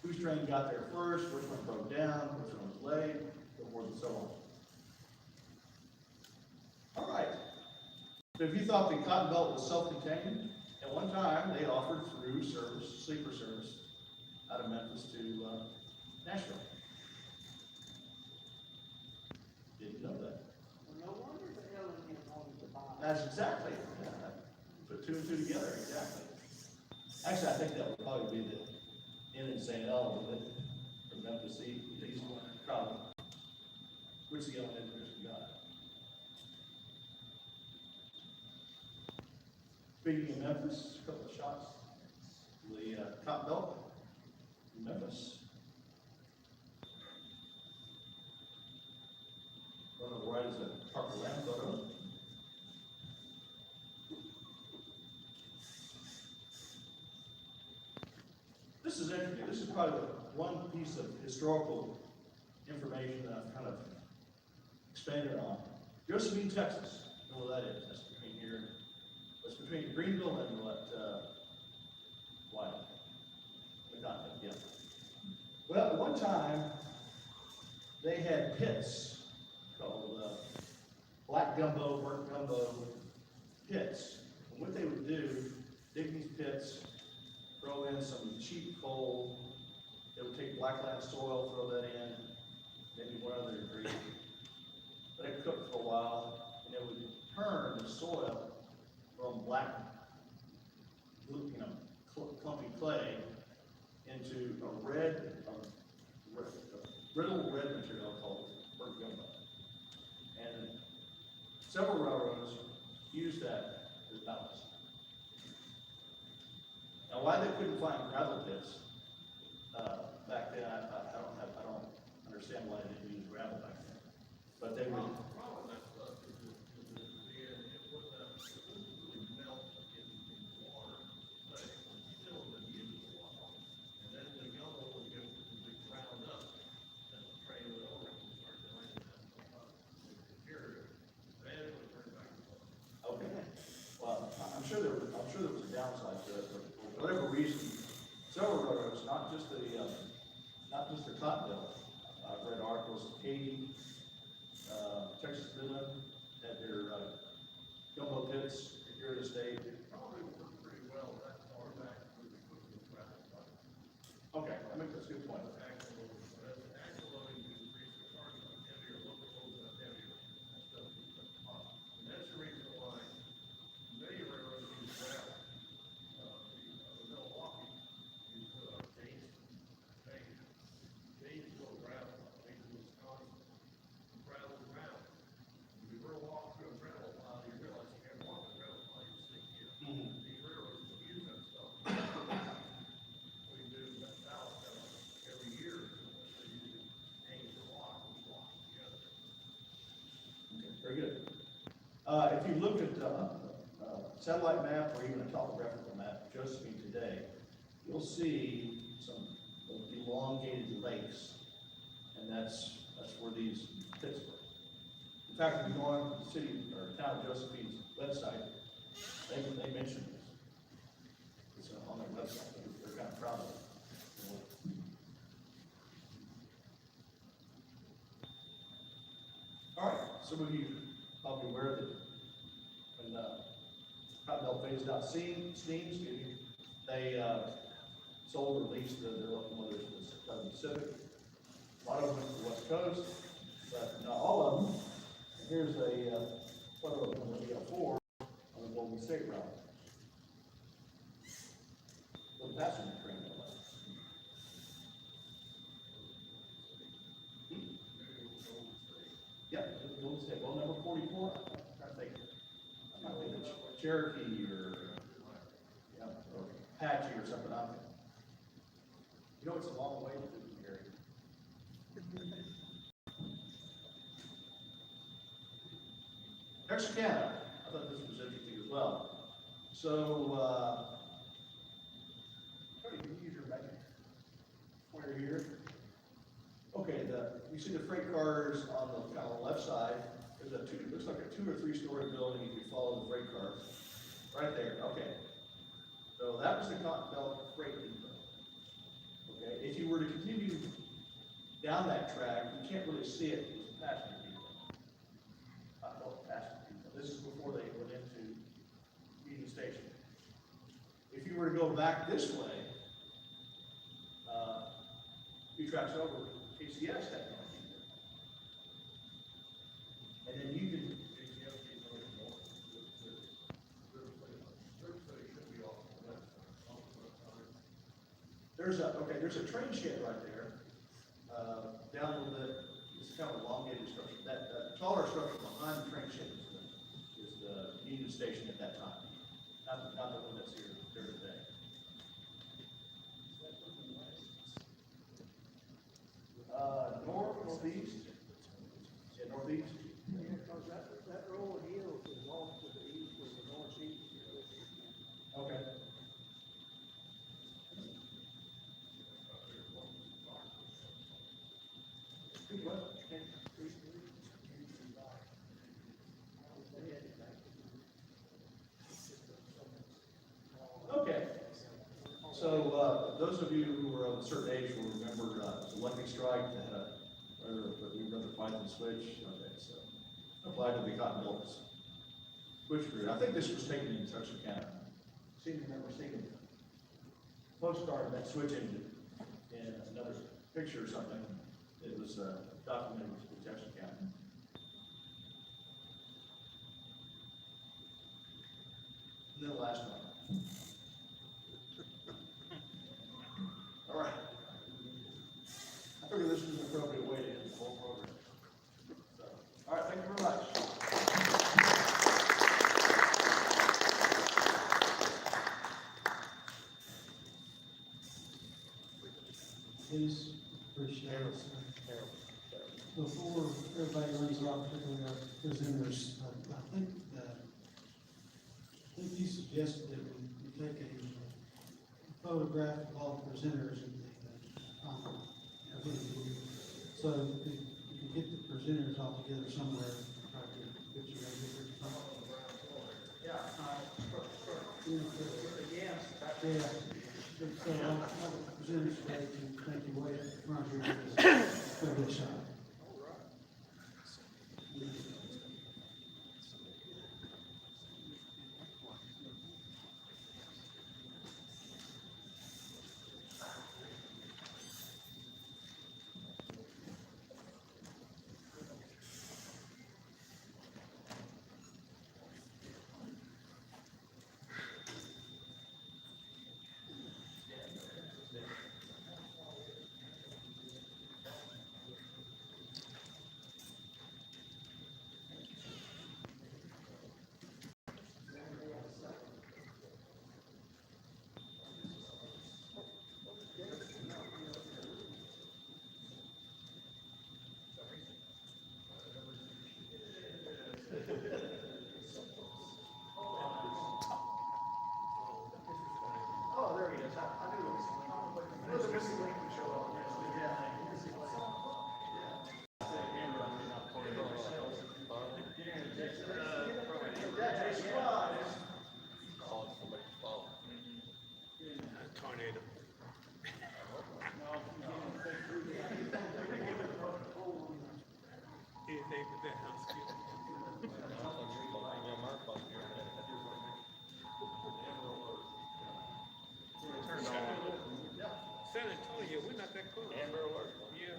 whose train got there first, which one broke down, which one was late, so forth and so on. All right. So if you thought the Cotton Belt was self-contained, at one time they offered through service, sleeper service, out of Memphis to Nashville. Didn't know that. Well, no wonder the LM wanted to buy. That's exactly, yeah, put 2 and 2 together, exactly. Actually, I think that would probably be the Inn in St. L, wouldn't it? From Memphis East, probably. Which the only interest we got. Speaking of Memphis, a couple of shots. The Cotton Belt in Memphis. One on the right is a Parker Lamb photo. This is interesting. This is probably the one piece of historical information that I've kind of expanded on. Josephine, Texas. You know where that is? That's between here. It's between Greenville and Wyoming. Yeah. Well, at one time, they had pits called black gumbo, burnt gumbo pits. And what they would do, dig these pits, throw in some cheap coal. They would take blackland soil, throw that in, maybe one other ingredient. Let it cook for a while, and it would turn the soil from black, clumpy clay into a brittle red material called burnt gumbo. And several railroads used that as ballast. Now, why they couldn't find gravel pits, back then, I don't understand why they didn't use gravel back then. But they would, okay, well, I'm sure there was a downside to it, but for whatever reason, several railroads, not just the Continental, I've read articles of Katy, Texas Midland, had their, gumbo pits here in the state. Probably worked pretty well that far back when we put the gravel. Okay, I think that's a good point. And that's the reason why many railroads use gravel. Milwaukee use, Janesville gravel, Wisconsin, gravel ground. If you ever walk through a gravel pile, you realize you can't walk a gravel pile, you sink in. These railroads will use that stuff. We do that ballast every year, so you can hang the block, which locks together. Very good. If you look at, satellite map or even a topographical map of Josephine today, you'll see some elongated lakes, and that's where these pits were. In fact, if you go on the city or town of Josephine's website, they mention this. It's on their website. They're kind of proud of it. All right, some of you probably aware that when Continental phased out steam, they sold or leased their locomotives to the Southern Pacific. A lot of them went to the West Coast, but not all of them. And here's a photo of one of the 4 on the Golden State Route. Little passenger train. Yeah, Golden State. Well, number 44. I think it's Cherokee or Apache or something out there. You know, it's a long way to the area. Texarkana, I thought this was interesting as well. So, try to use your magic pointer here. Okay, you see the freight cars on the kind of left side. There's looks like a 2 or 3 story building if you follow the freight cars. Right there, okay. So that was the Continental Freight Depot. Okay, if you were to continue down that track, you can't really see it. It was a passenger depot. Continental passenger depot. This is before they went into Union Station. If you were to go back this way, a few tracks over, KCS technology. And then you can. There's a train shed right there, down a little bit. It's kind of elongated structure. That taller structure behind the train shed is the Union Station at that time. Not the one that's here today. Northeast. Yeah, northeast. Yeah, because that row of hills is off to the east of the northeast. Okay. Okay. So, those of you who are of a certain age will remember, the Lucky Strike that had we run the Python switch. Okay, so applied to the Continental switch route. I think this was taken in Texarkana. Seem to remember seeing a postcard of that switch engine in another picture or something. It was documented with Texarkana. And then the last one. All right. I figured this was an appropriate way to end the whole program. So, all right, thank you very much. Please. suggested that we take a photograph of all the presenters at the conference. So if you get the presenters all together somewhere, try to get a picture of it. Yeah, again, Yeah, so all the presenters today can thank you way up front here for this shot. oh, there he is. I knew it was missing link. It was a missing link to show up. Tornado. San Antonio, we're not that close. Amber alert. Yeah.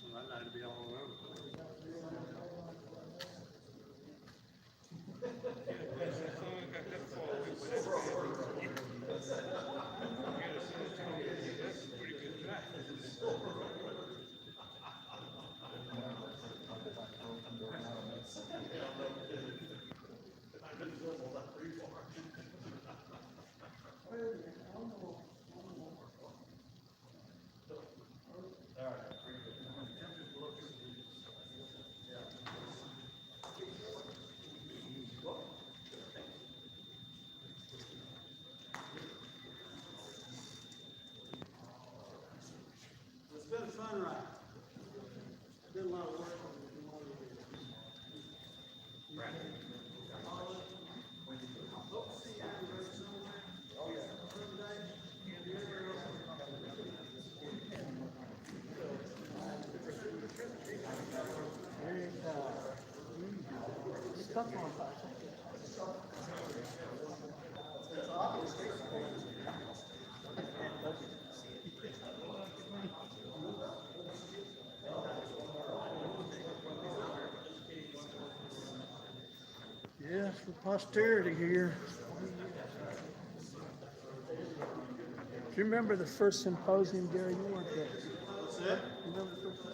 Well, I'd like to be all over. It's been a fun ride. Been a lot of work on it. Yes, for posterity here. Do you remember the first symposium, Gary? You weren't there. What's that? You remember the first